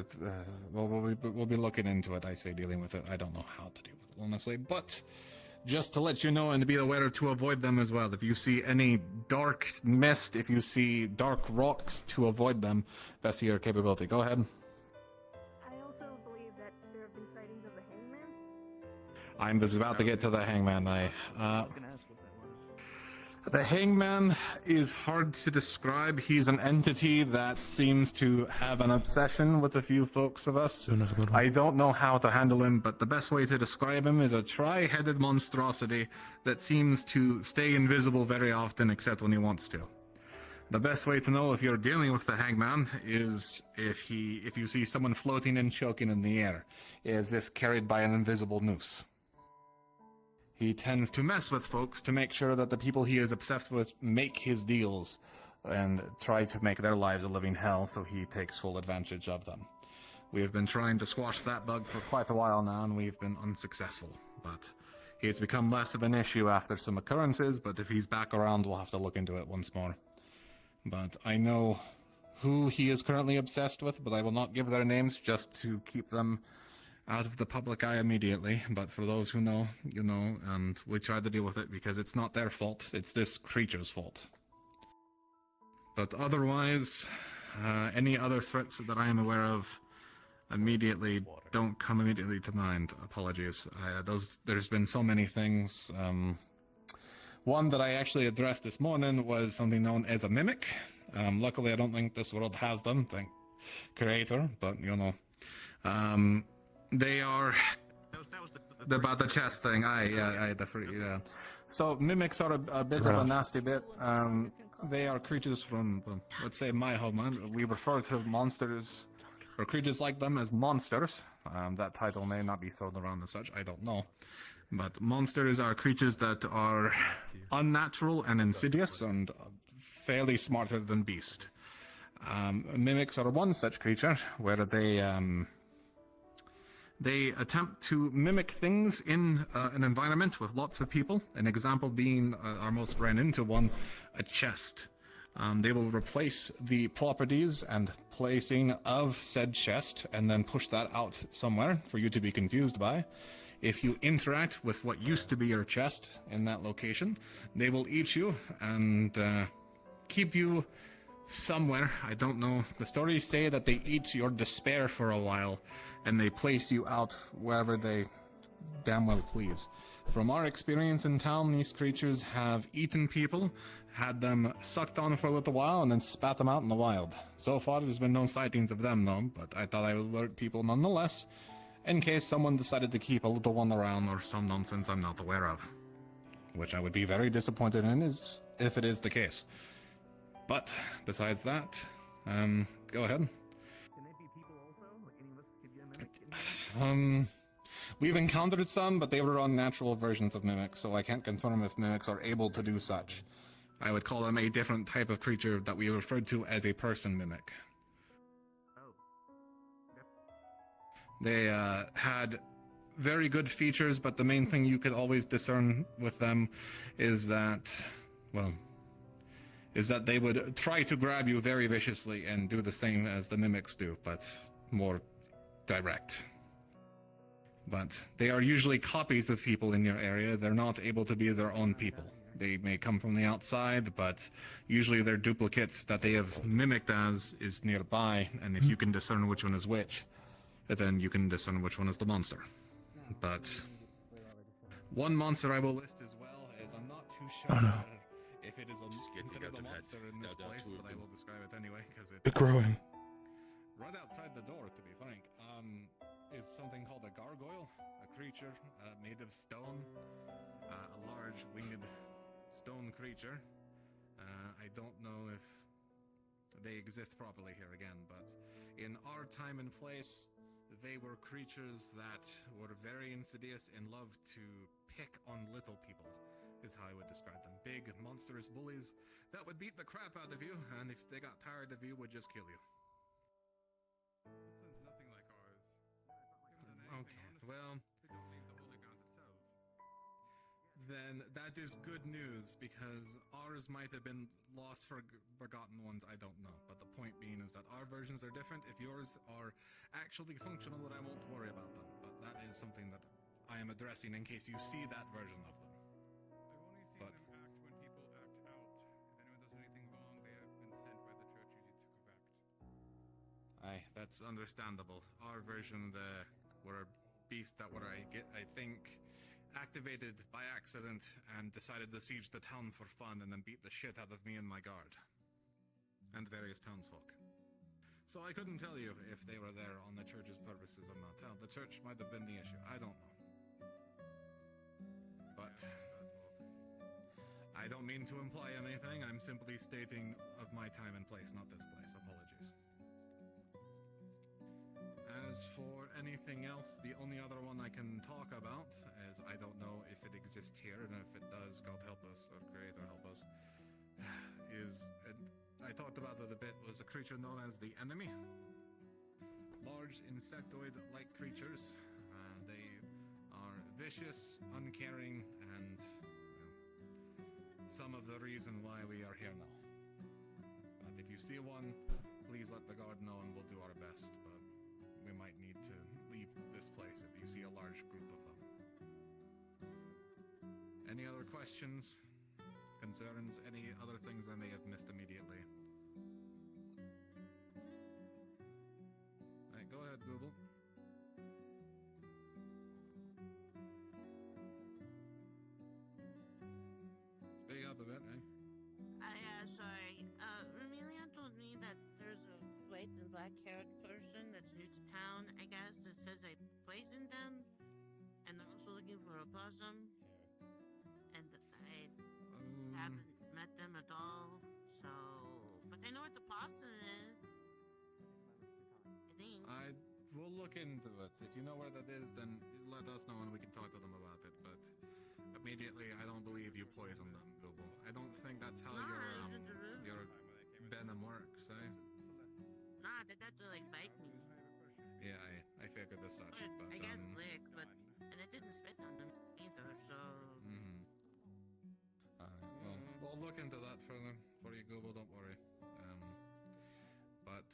We'll be looking into it. I say dealing with it. I don't know how to deal with it, honestly. But just to let you know and to be aware to avoid them as well. If you see any dark mist, if you see dark rocks, to avoid them, best of your capability. Go ahead. I also believe that there have been sightings of the hangman. I'm just about to get to the hangman. The hangman is hard to describe. He's an entity that seems to have an obsession with a few folks of us. I don't know how to handle him, but the best way to describe him is a tri-headed monstrosity that seems to stay invisible very often except when he wants to. The best way to know if you're dealing with the hangman is if you see someone floating and choking in the air, as if carried by an invisible noose. He tends to mess with folks to make sure that the people he is obsessed with make his deals and try to make their lives a living hell, so he takes full advantage of them. We have been trying to squash that bug for quite a while now, and we've been unsuccessful. But he's become less of an issue after some occurrences, but if he's back around, we'll have to look into it once more. But I know who he is currently obsessed with, but I will not give their names just to keep them out of the public eye immediately. But for those who know, you know, and we try to deal with it because it's not their fault, it's this creature's fault. But otherwise, any other threats that I am aware of immediately don't come immediately to mind. Apologies. There's been so many things. One that I actually addressed this morning was something known as a mimic. Luckily, I don't think this world has them, thank Creator, but you know. They are about the chest thing. Yeah. So mimics are a bit of a nasty bit. They are creatures from, let's say, my homeland. We refer to monsters or creatures like them as monsters. That title may not be thrown around as such. I don't know. But monsters are creatures that are unnatural and insidious and fairly smarter than beast. Mimics are one such creature where they attempt to mimic things in an environment with lots of people. An example being, our most ran into one, a chest. They will replace the properties and placing of said chest and then push that out somewhere for you to be confused by. If you interact with what used to be your chest in that location, they will eat you and keep you somewhere. I don't know. The stories say that they eat your despair for a while and they place you out wherever they damn well please. From our experience in town, these creatures have eaten people, had them sucked on for a little while, and then spat them out in the wild. So far, there's been no sightings of them, though, but I thought I would alert people nonetheless, in case someone decided to keep a little one around or some nonsense I'm not aware of. Which I would be very disappointed in if it is the case. But, besides that, go ahead. We've encountered some, but they were unnatural versions of mimics, so I can't confirm if mimics are able to do such. I would call them a different type of creature that we referred to as a person mimic. They had very good features, but the main thing you could always discern with them is that, well, they would try to grab you very viciously and do the same as the mimics do, but more direct. But they are usually copies of people in your area. They're not able to be their own people. They may come from the outside, but usually their duplicate that they have mimicked as is nearby, and if you can discern which one is which, then you can discern which one is the monster. But one monster I will list as well, as I'm not too sure if it is considered a monster in this place, but I will describe it anyway, because it's growing. Right outside the door, to be frank, is something called a gargoyle, a creature made of stone, a large winged stone creature. I don't know if they exist properly here again, but in our time and place, they were creatures that were very insidious and loved to pick on little people, is how I would describe them. Big, monstrous bullies that would beat the crap out of you, and if they got tired of you, would just kill you. That sounds nothing like ours. Okay, well, then that is good news, because ours might have been lost for forgotten ones, I don't know. But the point being is that our versions are different. If yours are actually functional, then I won't worry about them. But that is something that I am addressing in case you see that version of them. I've only seen them act when people act out. If anyone does anything wrong, they have been sent by the church usually to correct. Aye, that's understandable. Our version, were beasts that were, I think, activated by accident and decided to siege the town for fun and then beat the shit out of me and my guard. And various townsfolk. So I couldn't tell you if they were there on the church's purposes or not. Hell, the church might have been the issue. I don't know. But I don't mean to imply anything. I'm simply stating of my time and place, not this place. Apologies. As for anything else, the only other one I can talk about is I don't know if it exists here, and if it does, God help us, or Creator help us, I talked about it a bit, was a creature known as the Enemy. Large insectoid-like creatures. They are vicious, uncaring, and some of the reason why we are here now. But if you see one, please let the guard know and we'll do our best. But we might need to leave this place if you see a large group of them. Any other questions, concerns, any other things I may have missed immediately? Alright, go ahead, Google. Speak up a bit, eh? Sorry. Romelia told me that there's a white and black-haired person that's new to town, I guess, that says I poisoned them, and they're also looking for a possum, and that I haven't met them at all, so... But I know what the possum is. I think. We'll look into it. If you know where that is, then let us know and we can talk to them about it, but... Immediately, I don't believe you poisoned them, Google. I don't think that's how your venom works, eh? Nah, they had to, like, bite me. Yeah, I figured as such, but... I guess lick, but... And I didn't spit on them either, so... Alright, well, we'll look into that further for you, Google, don't worry. But...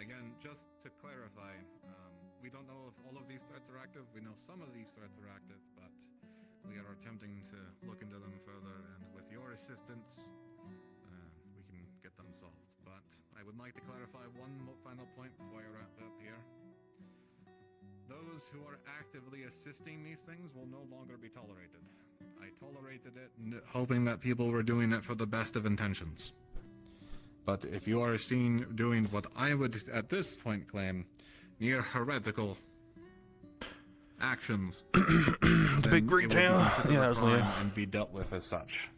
Again, just to clarify, we don't know if all of these threats are active. We know some of these threats are active, but we are attempting to look into them further, and with your assistance, we can get them solved. But I would like to clarify one final point before I wrap up here. Those who are actively assisting these things will no longer be tolerated. I tolerated it, hoping that people were doing it for the best of intentions. But if you are seen doing what I would at this point claim near heretical actions, the big retail, yeah, that was Leah, and be dealt with as such.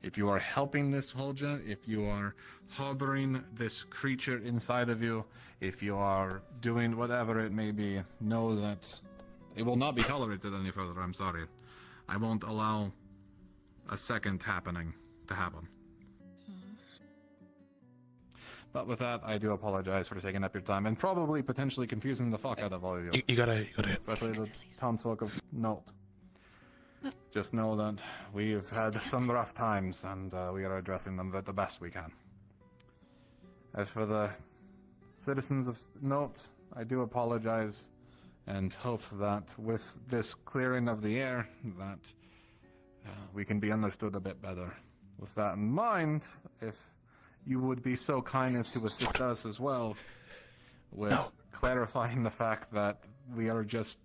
If you are helping this Holja, if you are harboring this creature inside of you, if you are doing whatever it may be, know that it will not be tolerated any further. I'm sorry. I won't allow a second happening to happen. But with that, I do apologize for taking up your time and probably potentially confusing the fuck out of all of you. You gotta especially the townsfolk of note. Just know that we've had some rough times and we are addressing them the best we can. As for the citizens of note, I do apologize and hope that with this clearing of the air that we can be understood a bit better. With that in mind, if you would be so kind as to assist us as well with clarifying the fact that we are just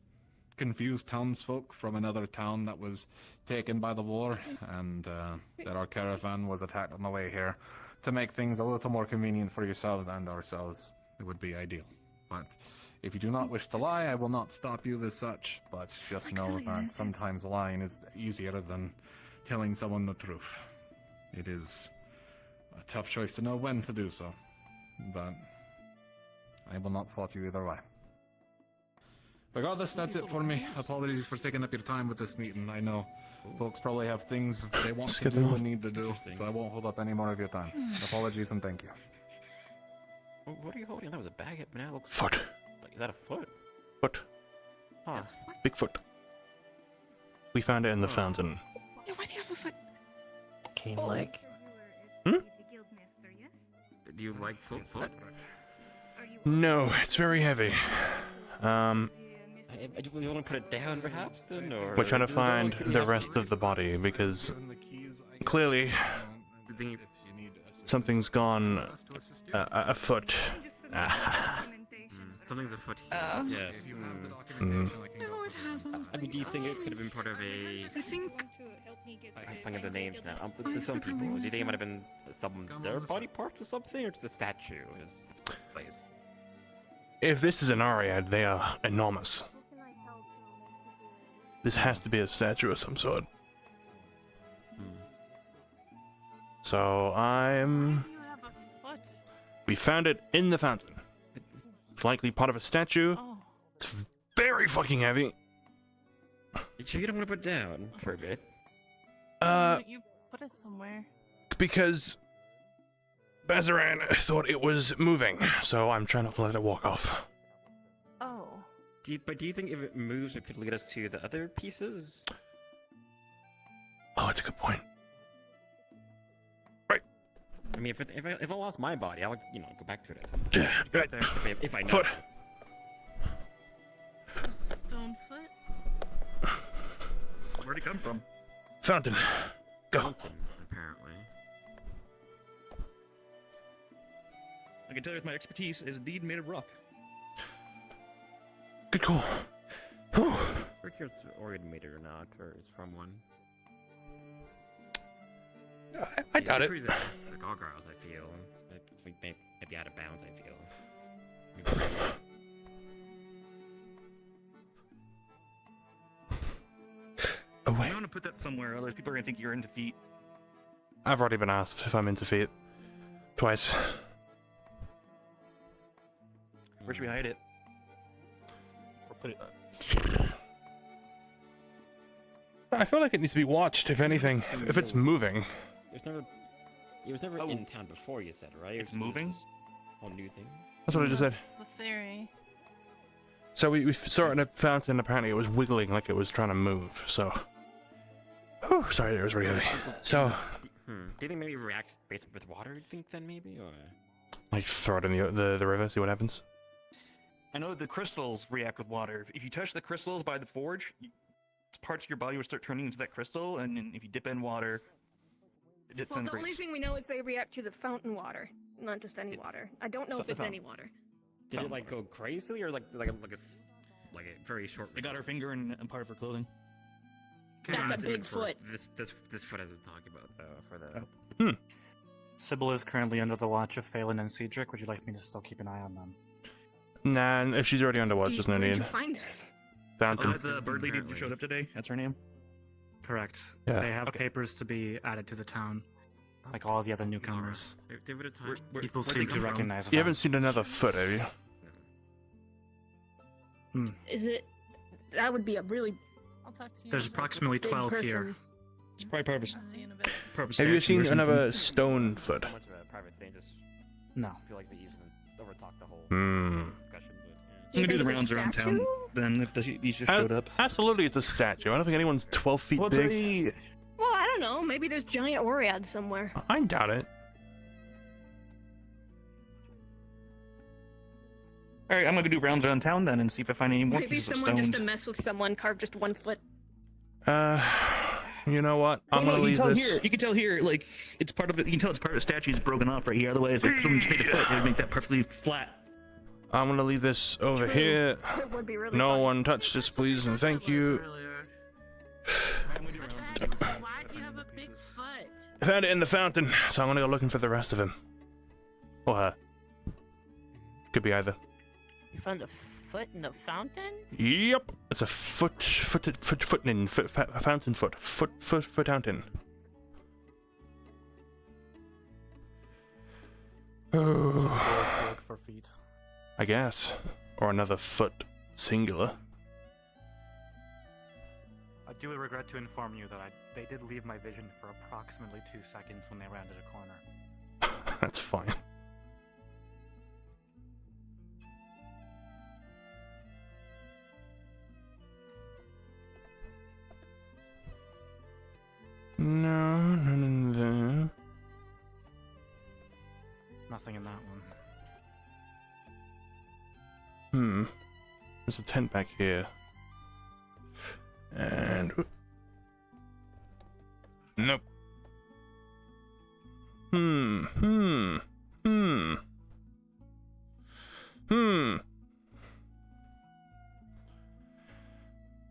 confused townsfolk from another town that was taken by the war, and that our caravan was attacked on the way here, to make things a little more convenient for yourselves and ourselves, it would be ideal. But if you do not wish to lie, I will not stop you as such, but just know that sometimes lying is easier than telling someone the truth. It is a tough choice to know when to do so, but I will not fault you either way. Regardless, that's it for me. Apologies for taking up your time with this meeting. I know folks probably have things they want to do and need to do, so I won't hold up any more of your time. Apologies and thank you. What are you holding? That was a bag. Now it looks foot. Like, is that a foot? Foot. Huh. Bigfoot. We found it in the fountain. Yeah, why do you have a foot? Cain like. Hmm? Do you like foot? No, it's very heavy. Do you want to put it down, perhaps, then, or? We're trying to find the rest of the body because clearly something's gone afoot. Something's afoot Oh. here. Yes. Mm. No, it hasn't. I mean, do you think it could have been part of a? I think. I'm thinking of the names now. There's some people. Do you think it might have been their body part or something, or just a statue? Place? If this is an Ariad, they are enormous. This has to be a statue of some sort. So we found it in the fountain. It's likely part of a statue. Oh. It's very fucking heavy. You don't want to put it down for a bit. You put it somewhere. Because Bazaran thought it was moving, so I'm trying not to let it walk off. Oh. But do you think if it moves, it could lead us to the other pieces? Oh, that's a good point. I mean, if I lost my body, I'll go back to it at some point. If I know. Foot. A stone foot? Where'd it come from? Fountain. Go. Fountain, apparently. I can tell you with my expertise is indeed made of rock. Good call. I'm pretty sure it's already made it or not, or it's from one. I doubt it. The gargoyles, I feel. Maybe out of bounds, I feel. Oh, wait. I'm gonna put that somewhere, otherwise people are gonna think you're into feet. I've already been asked if I'm into feet. Twice. Where should we hide it? Or put it? I feel like it needs to be watched, if anything. If it's moving. It was never in town before, you said, right? It's moving? Whole new thing? That's what I just said. The theory. So we saw it in a fountain, apparently it was wiggling like it was trying to move, so... Oh, sorry, it was really heavy. So... Do you think maybe it reacts based with water, you think, then, maybe, or...? Like, throw it in the river, see what happens? I know the crystals react with water. If you touch the crystals by the forge, parts of your body will start turning into that crystal, and then if you dip in water, it Well, the disintegrates. only thing we know is they react to the fountain water, not just any water. I don't know if it's any water. Did it, like, go crazily, or like a very short... They got her finger in part of her clothing. That's a big foot. This foot I was talking about, though, for the... Sybil is currently under the watch of Phelan and Cedric. Would you like me to still keep an eye on them? Nah, and if she's already under watch, there's no Where'd need. you find this? Fountain. That's the bird lady who showed up today. That's her name. Correct. Yeah. They have papers to be added to the town, like all the other newcomers. Give it a time. People seem to recognize You them. haven't seen another foot, have you? Is it? That would be a really. I'll talk to you. There's approximately big 12 here. person. It's probably part of a See you in a bit. Have you seen another stone foot? Much of a private thing, just... No. I feel like they even overtalk the whole Hmm. discussion, but... I'm gonna do the rounds around town. Then if these just showed up. Absolutely, it's a statue. I don't think anyone's 12 feet big. Well, I don't know. Maybe there's giant Oread somewhere. I doubt it. Alright, I'm gonna do rounds around town then and see if I find any more Maybe pieces of someone stone. just to mess with someone carved just one foot. You know what? I'm gonna you leave can tell this. here. You can tell here, like it's part of it. You can tell it's part of the statue. It's broken off right here. Otherwise, like someone just made a foot. They would make that perfectly flat. I'm gonna leave this over here. It would be really No fun. one touch this, please, and thank you. Why do you have a big foot? I found it in the fountain, so I'm gonna go looking for the rest of him. Or her. Could be either. You found a foot in the fountain? Yep, it's a fountain foot. Fountain. Oh, for feet. I guess. Or another foot, singular. I do regret to inform you that they did leave my vision for approximately 2 seconds when they rounded a corner. That's fine. Nothing in that one. There's a tent back here. And... Nope.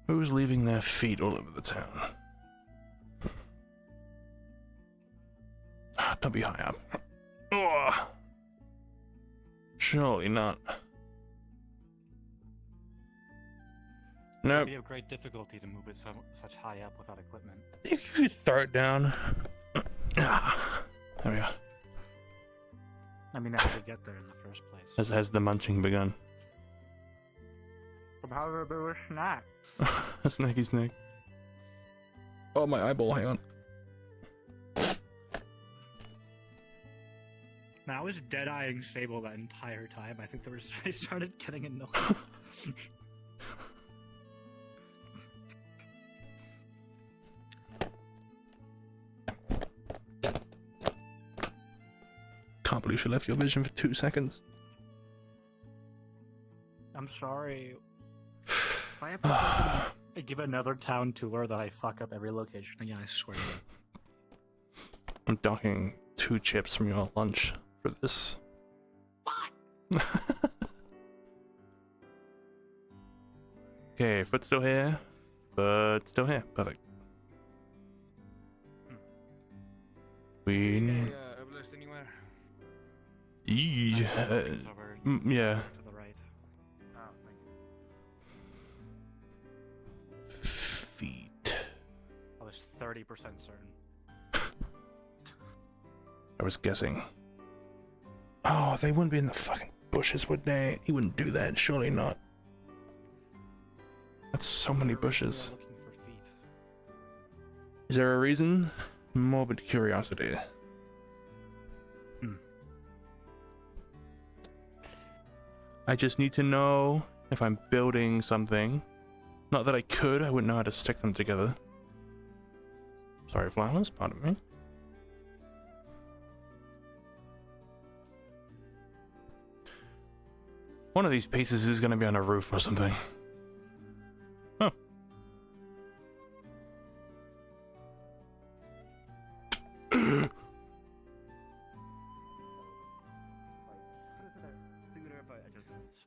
Who's leaving their feet all over the town? Don't be high up. Ugh. Surely not. Nope. It'd be of great difficulty to move it such high up without equipment. You could throw it down. There we go. I mean, how did it get there in the first place? Has the munching begun? From how did a snack? A snacky snack. Oh, my eyeball, hang on. Now, I was dead-eyeing Sable that entire time. I think I started getting annoyed. Can't believe you left your vision for 2 seconds. I'm sorry. If I ever give another town tour that I fuck up every location again, I swear to you. I'm docking 2 chips from your lunch for this. What? Okay, foot still here. Foot still here. Perfect. We need... Obelisk anywhere? Yeah. Yeah. To the right. Oh, thank you. Feet. I was 30% certain. I was guessing. Oh, they wouldn't be in the fucking bushes, would they? He wouldn't do that, surely not. That's so many bushes. Is there a reason? Morbid curiosity. I just need to know if I'm building something. Not that I could, I wouldn't know how to stick them together. Sorry, flowers, pardon me. One of these pieces is going to be on a roof or something. Huh.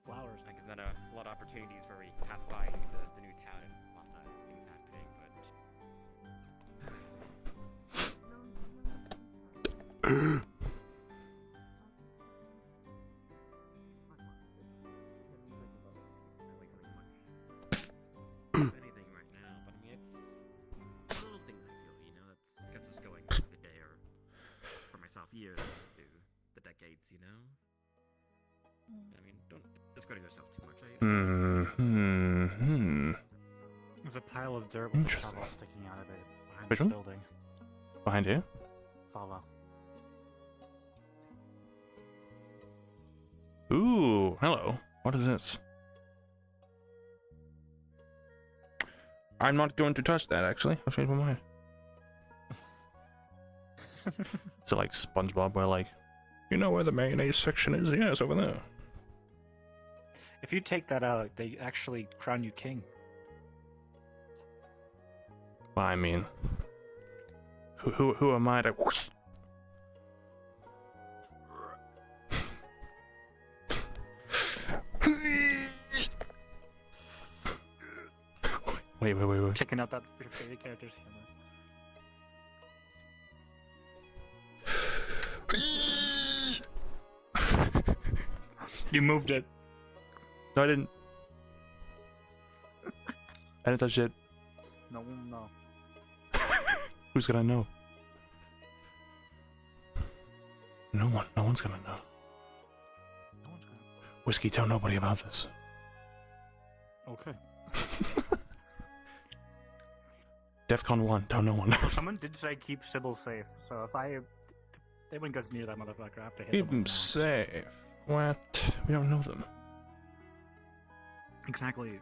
Flowers. Like, there's not a lot of opportunities where we pass by the new town and lots of things happening, but... anything right now, but I mean, it's little things I feel, you know, that gets us going for the day, or for myself, years to the decades, you know? I mean, don't discredit yourself too much. There's a pile of dirt with a shovel sticking out of it behind Which this one? building. Behind here? Follow. Ooh, hello. What is this? I'm not going to touch that, actually. I've changed my mind. So like SpongeBob, where like, you know where the mayonnaise section is? Yeah, it's over there. If you take that out, they actually crown you king. Well, I mean, who am I to? Wait. Kicking out that your favorite character's hammer. You moved it. No, I didn't. I didn't touch it. No. Who's gonna know? No one's gonna know. Whiskey, tell nobody about this. Okay. DEFCON 1, tell no one. Someone did say keep Sybil safe, so if anyone goes near that motherfucker, I have to hit Keep them. them safe. What? We don't know them. Exactly.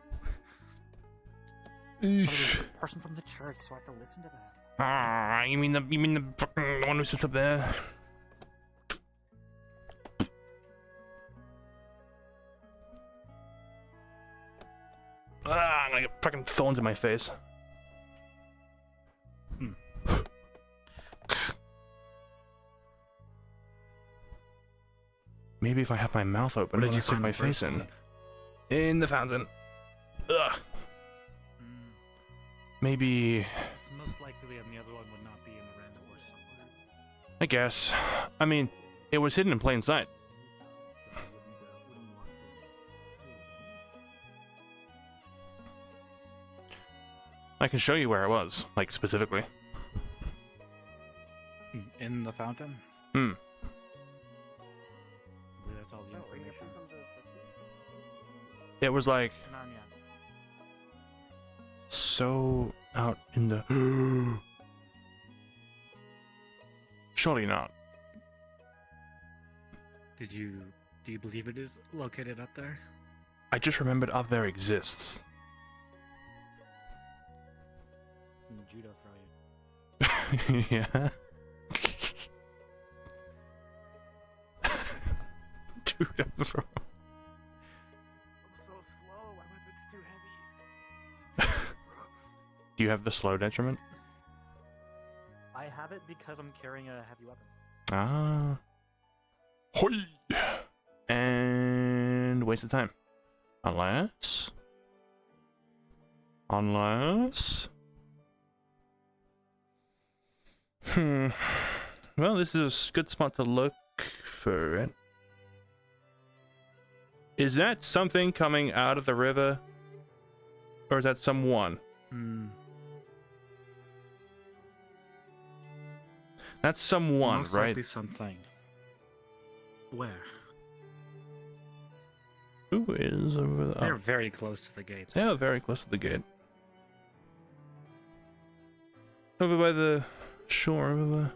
Eesh. Person from the church, so I have to listen to that. Ah, you mean the fucking one who sits up there? gonna get fucking thorns in my face. Maybe if I have my mouth open, Where I'll did you stick find my the first face in. one? In the fountain. Ugh. Maybe. It's most likely, and the other one would not be in the random or somewhere. I guess. I mean, it was hidden in plain sight. I can show you where it was, like specifically. In the fountain? Hmm. That's all the information. It was like Not yet. so out in the. Surely not. Do you believe it is located up there? I just remembered up there exists. Judo throw you. Yeah. Dude, I'm throw. So slow. My weapon's too heavy. Do you have the slow detriment? I have it because I'm carrying a heavy weapon. Ah. Hoi! And waste of time. Unless. Well, this is a good spot to look for it. Is that something coming out of the river? Or is that someone? That's someone, Most right? likely something. Where? Who is over there? They're very close to the gates. Yeah, very close to the gate. Over by the shore, over there.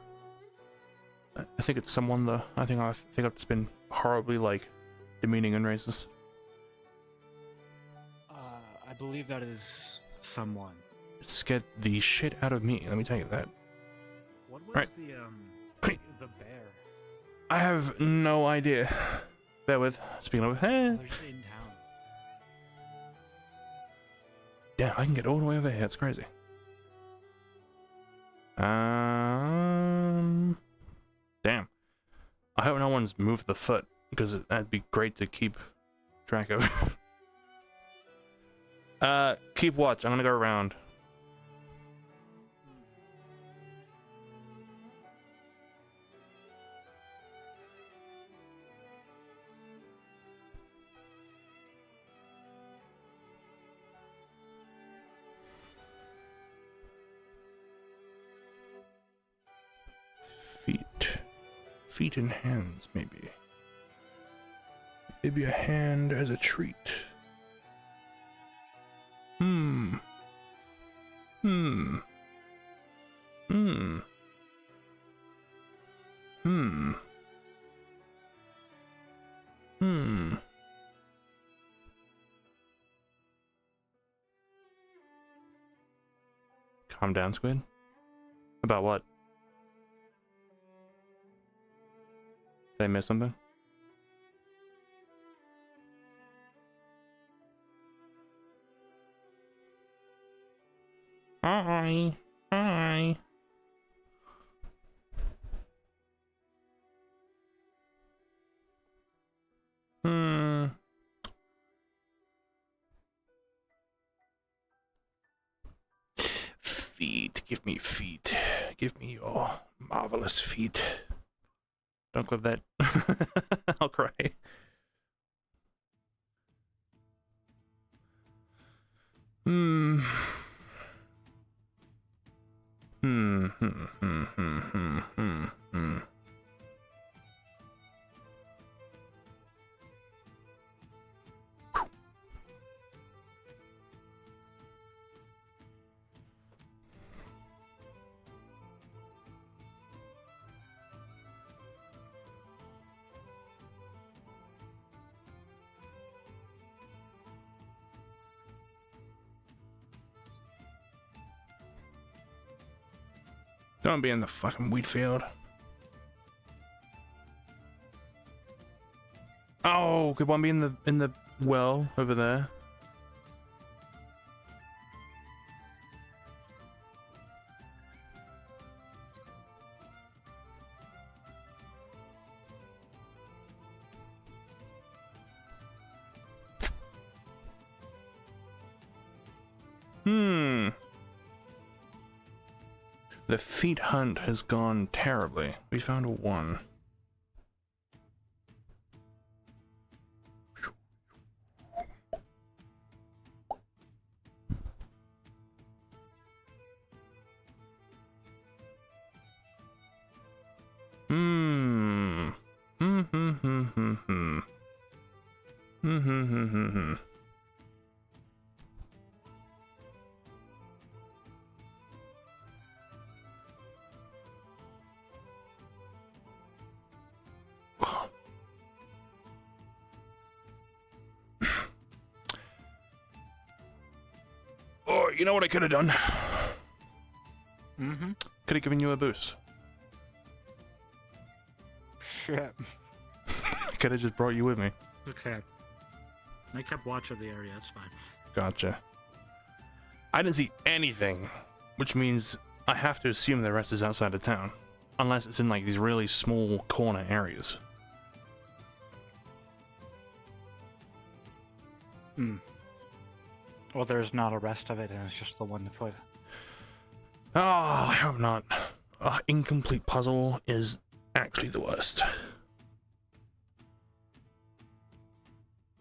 I think it's someone though. I think it's been horribly like demeaning and racist. I believe that is someone. It scared the shit out of me. Let me tell you that. What was Right. the bear? I have no idea. Bear with. Speaking of, They're just in town. yeah, I can get all the way over here. It's crazy. Damn. I hope no one's moved the foot because that'd be great to keep track of. Keep watch. I'm gonna go around. Feet and hands, maybe. Maybe a hand as a treat. Hmm. Calm down, Squid. About what? Did I miss something? Hi. Feet. Give me feet. Give me your marvelous feet. Don't clip that. I'll cry. Don't be in the fucking wheat field. Oh, could one be in the well over there? The feet hunt has gone terribly. We found a 1. Oh, you know what I could have done? Mm-hmm. Could have given you a boost. Shit. Could have just brought you with me. Okay. I kept watch of the area, that's fine. Gotcha. I didn't see anything, which means I have to assume the rest is outside of town. Unless it's in like these really small corner areas. Hmm. Well, there's not a rest of it, and it's just the 1 foot. Oh, I hope not. Incomplete puzzle is actually the worst.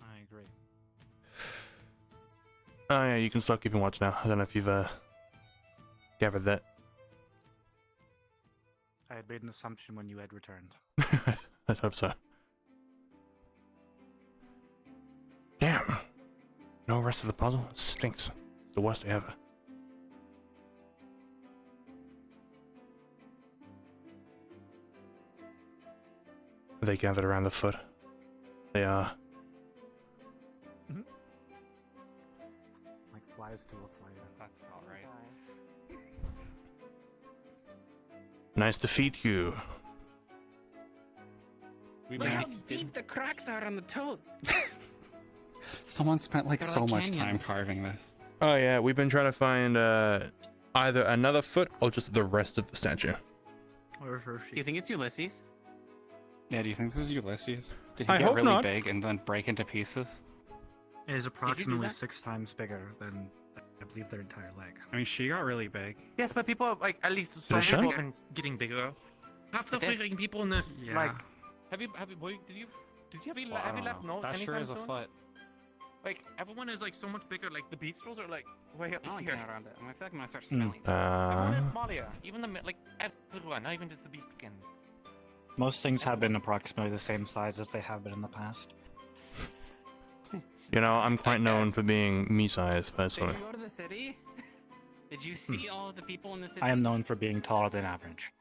I agree. Oh yeah, you can start keeping watch now. I don't know if you've gathered that. I had made an assumption when you had returned. I hope so. Damn. No rest of the puzzle? It stinks. It's the worst day ever. They gathered around the foot. They are. Like flies to a fire. That's alright. Nice to feed you. We Look how deep the cracks are on the toes. Someone spent like They're so like much time canyons. carving this. Oh yeah, we've been trying to find either another foot or just the rest of the statue. Where's Hershey? Do you think it's Ulysses? Yeah, do you think this is Ulysses? Did he I get hope really not. big and then break into pieces? It is approximately that? 6 times bigger than, I believe, their entire leg. I mean, she got really big. Yes, but people like at least some Is it people shark? are getting bigger. Half the But then- freaking people in this Yeah. like have you boy, did you left note That anytime sure is a soon? foot. Like everyone is like so much bigger. Like the beastrels are like way up I don't here. get around it. I feel like I'm gonna start smelling. Everyone is smaller. Even the like everyone, not even just the beast again. Most things have been approximately the same size as they have been in the past. You know, I'm quite known for being me-sized, Did personally. you go to the city? Did you see all of the people in the city? I am known for being taller than average.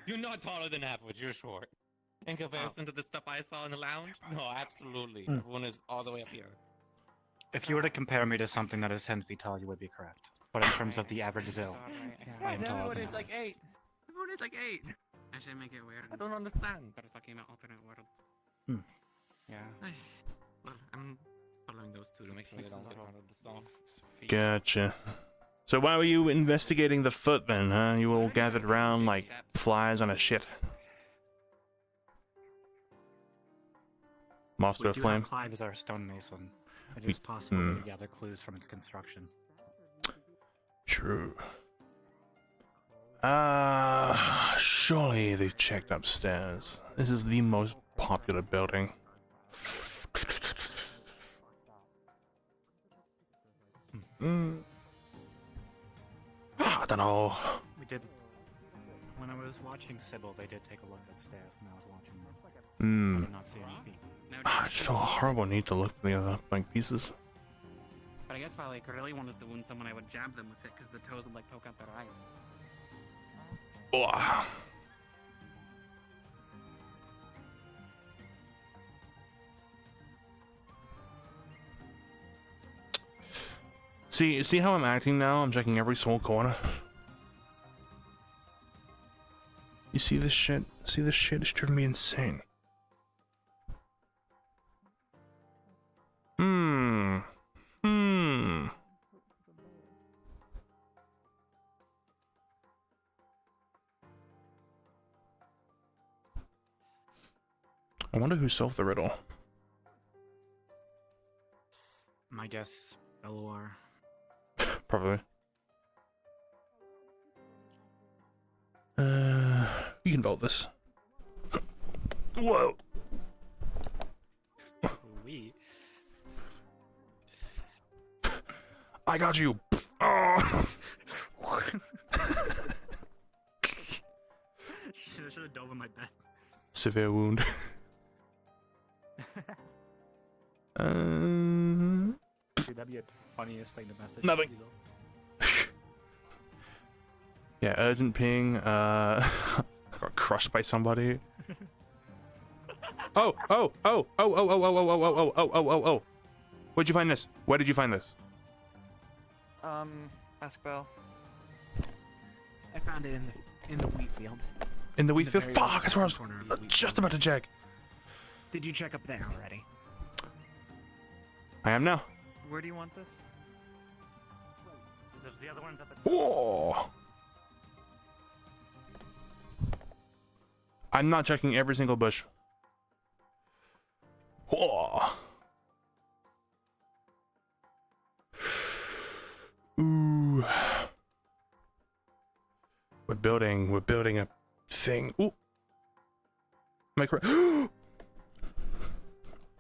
You're not taller than average. You're short. In comparison to the stuff I saw in the lounge, no, absolutely. Hmm. Everyone is all the way up here. If you were to compare me to something that is 10 feet tall, you would be correct. But in terms of the average Zill, I am taller Everyone than is like average. 8. Everyone is like 8. Actually, make it weird. I don't understand. Started talking about alternate worlds. Hmm. Yeah. Well, I'm following those two to make sure they don't get out of the song. Gotcha. So why were you investigating the foot then, huh? You all gathered around like flies on a shit. Master We of do Flame. have Clive as our stonemason. It We- is possible hmm. to gather clues from its construction. True. Surely they've checked upstairs. This is the most popular building. I don't know. We did. When I was watching Sybil, they did take a look upstairs when I was watching them. I did not see any feet. I just feel a horrible need to look for the other like pieces. But I guess if I like really wanted to wound someone, I would jab them with it because the toes would like poke out their eyes. Ugh. See how I'm acting now? I'm checking every small corner. You see this shit? See this shit? It's driven me insane. I wonder who solved the riddle. My guess, LOR. Probably. You can vote this. Whoa. We. I got you. Oh. Should have dove in my bed. Severe wound. Dude, that'd be the funniest thing to message. Nothing. Yeah, urgent ping. I got crushed by somebody. Oh. Where'd you find this? Where did you find this? Ask Belle. I found it in the wheat field. In the wheat field? very Fuck, that's where I was corner of the wheat just field. about to check. Did you check up there already? I am now. Where do you want this? The other one's at the Whoa. I'm not checking every single bush. Whoa. Ooh. We're building a thing. Ooh. Am I correct?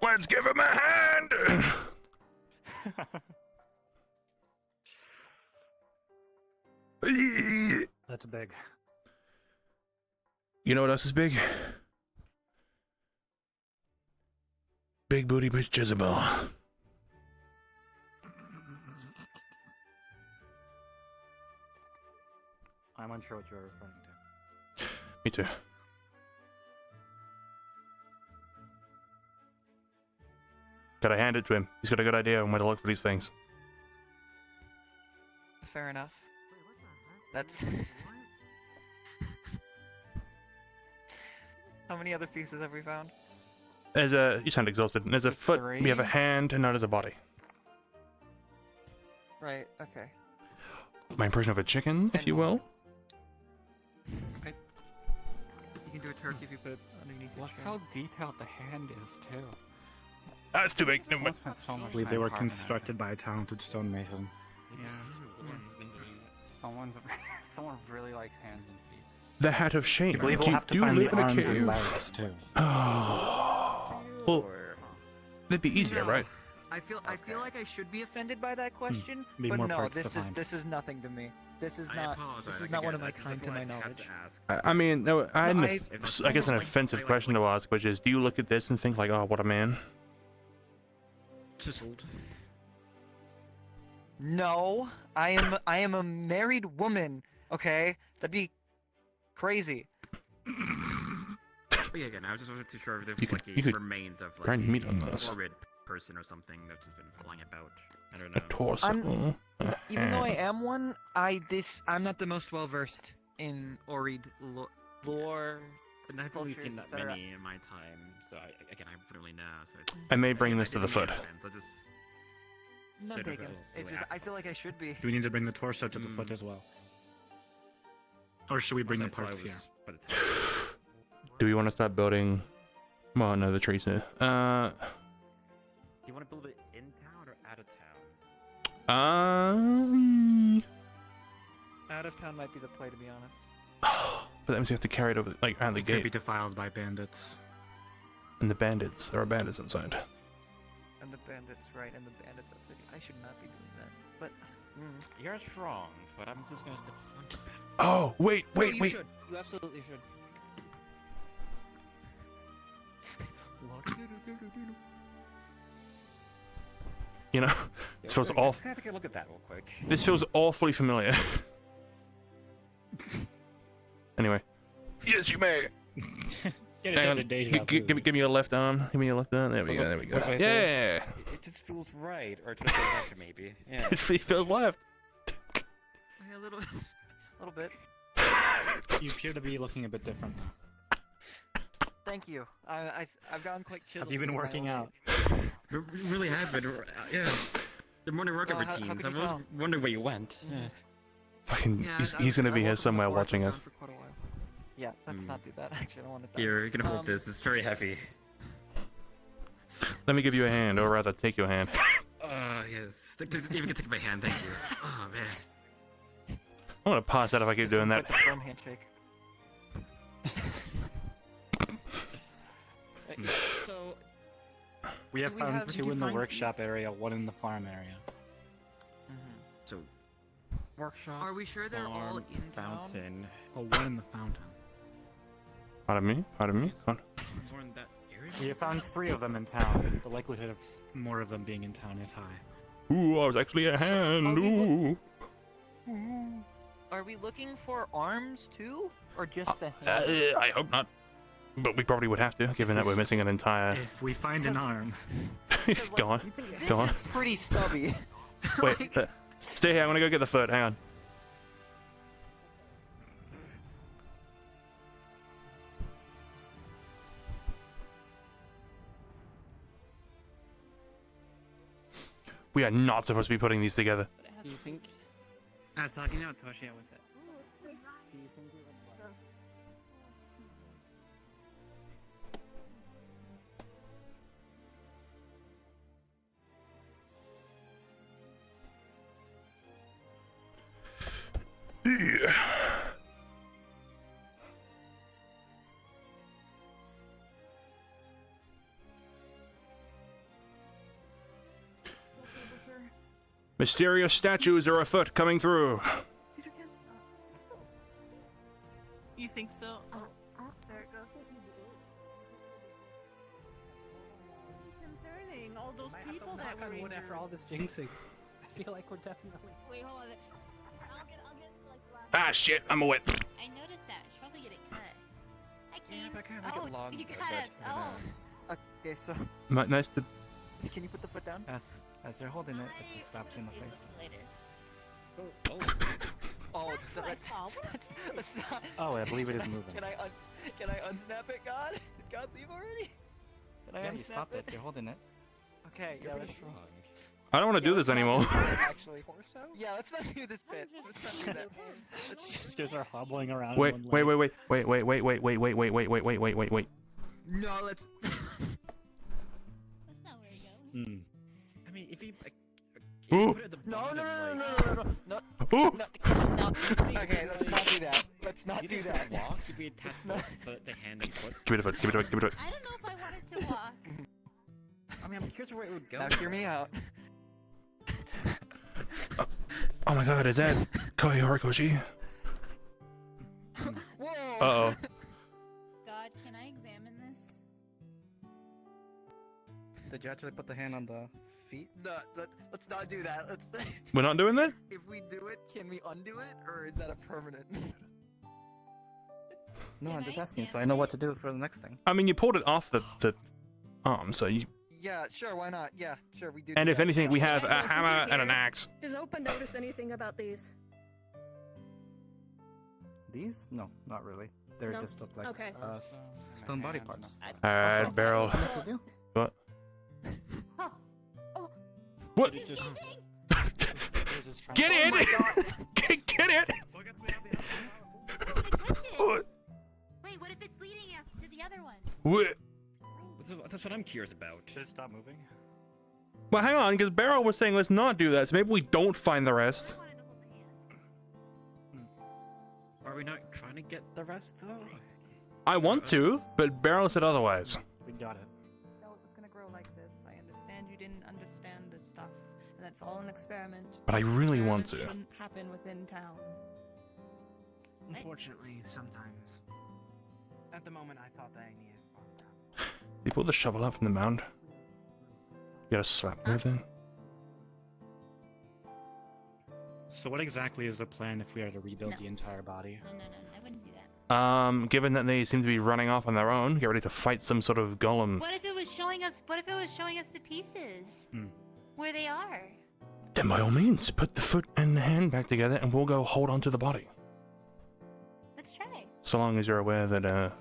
Let's give him a hand! That's big. You know what else is big? Big booty bitch Jezebel. I'm unsure what you're referring to. Me too. Gotta hand it to him. He's got a good idea on where to look for these things. Fair enough. That's. How many other pieces have we found? There's a. You sound exhausted. There's a foot. Three? We have a hand, and now there's a body. Right. Okay. My impression of a chicken, if you will. You can do a turkey if you put it underneath your Look chin. how detailed the hand is too. That's too big. Never mind. Spent so I much believe time they were carving constructed by a talented stonemason. Someone really likes hands and feet. The hat of shame. You believe Do we'll you, have to do you find live the in a arms and cave? legs, too. Oh. Well, that'd be easier, No. right? I feel like I should be offended by that question, Be but more no, parts to this find. is nothing to me. This is I not apologize, one of again, my I just kind to feel my like I have knowledge. to ask. I mean, no, I had No, I guess an offensive question to ask, which is, do you look at this and think like, oh, what a man? Chiseled. No, I am a married woman. Okay, that'd be crazy. But yeah, again, I was just wasn't too sure if there was You like could remains of like grind meat on a this. horrid person or something that's just been flying about. I don't know. A torso. A Even though I hand. am one, I'm not the most well versed in Orid lore. And I've only seen cultures, that etc. many in my time, so again, I wouldn't really know. So it's. I may bring again, this to the I didn't foot. get a chance, I just. None Should have taken. also It's just, asked. I feel like I should be. Do we need to bring the torso to the foot as well? Or should we bring the Once I saw parts it here? was by the time- Do we want to start building? Well, no, the trees here. Do you want to build it in town or out of town? Out of town might be the play, to be honest. But that means we have to carry it over, like, around the It could be gate. defiled by bandits. And the bandits. There are bandits inside. And the bandits, right? And the bandits outside. I should not be doing that. But You're strong, but I'm just gonna step on your back. Oh, wait. no, you should. You absolutely should. You know, this feels awful. Can I take a look at that real quick? This feels awfully familiar. Anyway. Yes, you may. Get us Hang into on. deja Give me your left arm. Give me your left arm. There we go. There we go. Wait, Yeah. It just feels right, or twisted left, maybe. Yeah. It feels left. Yeah, a little, little bit. You appear to be looking a bit different now. Thank you. I've gotten quite chiseled. Have you been with my working old out? age. We really have been. Yeah. The morning workout Well, how routines. could I you was tell? wondering where you went. Yeah. Fucking, Yeah, he's gonna be I here worked somewhere before, watching I've us. been for quite a while. Yeah, let's not do that. Actually, I don't want to. Here, you can hold this. It's very heavy. Let me give you a hand, or rather, take your hand. Yes. Even can take my hand. Thank you. Oh man. I'm gonna pass out if I keep doing that. Like a firm handshake. So We have Do we found have- did two you in the find workshop these? area, one in the farm area. So workshop. Are we sure they're all farm, in town? fountain. Oh, one in the fountain. Pardon me? Pardon me? What? More in that area. We have found 3 of them in town. The likelihood of more of them being in town is high. Ooh, I was actually a hand. Ooh. Are we looking for arms too, or just the hand? I hope not. But we probably would have to, given that we're missing an entire. If we find an arm. Go on. This Go on. is pretty stubby. Wait. Stay here. I'm gonna go get the foot. Hang on. We are not supposed to be putting these together. Do you think? I was talking about Toshia with it. Do you think it would Yeah. Mysterious statues are afoot coming through. You think so? Oh, there it goes. Concerning all those people that knock were on wood after all this jinxing. I feel like we're definitely. Wait, hold on. I'll get like Ah, shit, I'm a wit. I noticed that. I should probably get it cut. I can't. Yeah, but kind of like a long. You got it. Oh. Okay, so Nice to. can you put the foot down? As they're holding it, it just slaps you in the face. Later. Oh, let's not. Oh, I believe it is moving. Can I unsnap it, God? Did God leave already? Can I Yeah, unsnap you stopped it. it? You're holding it. Okay, yeah, that's wrong. I don't want to do this anymore. Actually, yeah, let's not do this bit. Let's not do that. Just guys are hobbling around. Wait, one wait, leg. wait. No, let's. That's not where it goes. Mm. I mean, if you. Ooh. Put it at the No, bottom, no. Ooh. Okay, let's not do that. Let's not You do think that. Walk? If we attach both the hand and foot. Give me the foot. Give me the foot. Give me the foot. I don't know if I wanted to walk. I mean, I'm curious where it would go. Now hear me out. Oh my God, is that Koi Horikoshi? Whoa. Uh-oh. God, can I examine this? Did you actually put the hand on the feet? No, let's not do that. Let's. We're not doing that? If we do it, can we undo it, or is that a permanent? No, I'm just asking so I know what to do for the next thing. I mean, you pulled it off the arm, so you. Yeah, sure. Why not? Yeah, sure. We do. And do if that. anything, we have a Since hammer you're and an here, axe. Does Open notice anything about these? These? No, not really. They No? just look like Okay. stone body parts. Alright, Barrel. What to do? What? Oh. What? They're just trying Get to- it! Get it! What? Wait, what if it's leading us to the other one? What? That's what I'm curious about. Should it stop moving? Well, hang on, because Barrel was saying let's not do that, so maybe we don't find the rest. Are we not trying to get the rest though? I want to, but Barrel said otherwise. We got it. No, it's gonna grow like this. I understand you didn't understand this stuff, and that's all an experiment. But I really want to. Experiments shouldn't happen within town. Unfortunately, sometimes. At the moment, I thought that I needed. You pull the shovel up from the mound. You gotta slap me with it. So what exactly is the plan if we are to rebuild No. the entire body? No, I wouldn't do that. Given that they seem to be running off on their own, get ready to fight some sort of golem. What if it was showing us? What if it was showing us the pieces? Where they are? Then by all means, put the foot and the hand back together and we'll go hold onto the body. Let's try. So long as you're aware that,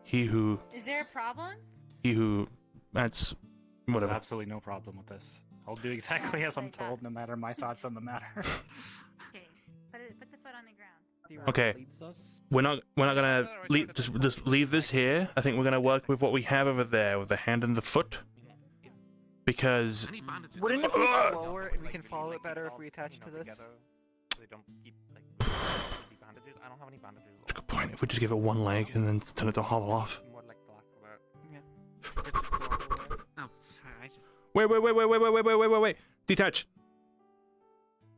he who, Is there a problem? that's, whatever. There's absolutely no problem with this. I'll do exactly as I'm told, no matter my thoughts on the matter. Okay, put the foot on the ground. Okay, we're not gonna just leave this here. I think we're gonna work with what we have over there, with the hand and the foot, because Wouldn't it be slower and we can follow it better if we attach it to this? So they don't keep like bandages? I don't have any bandages. That's a good point. If we just give it one leg and then turn it to hobble off. More like black for that. Oh, sorry, I just... Wait. Detach.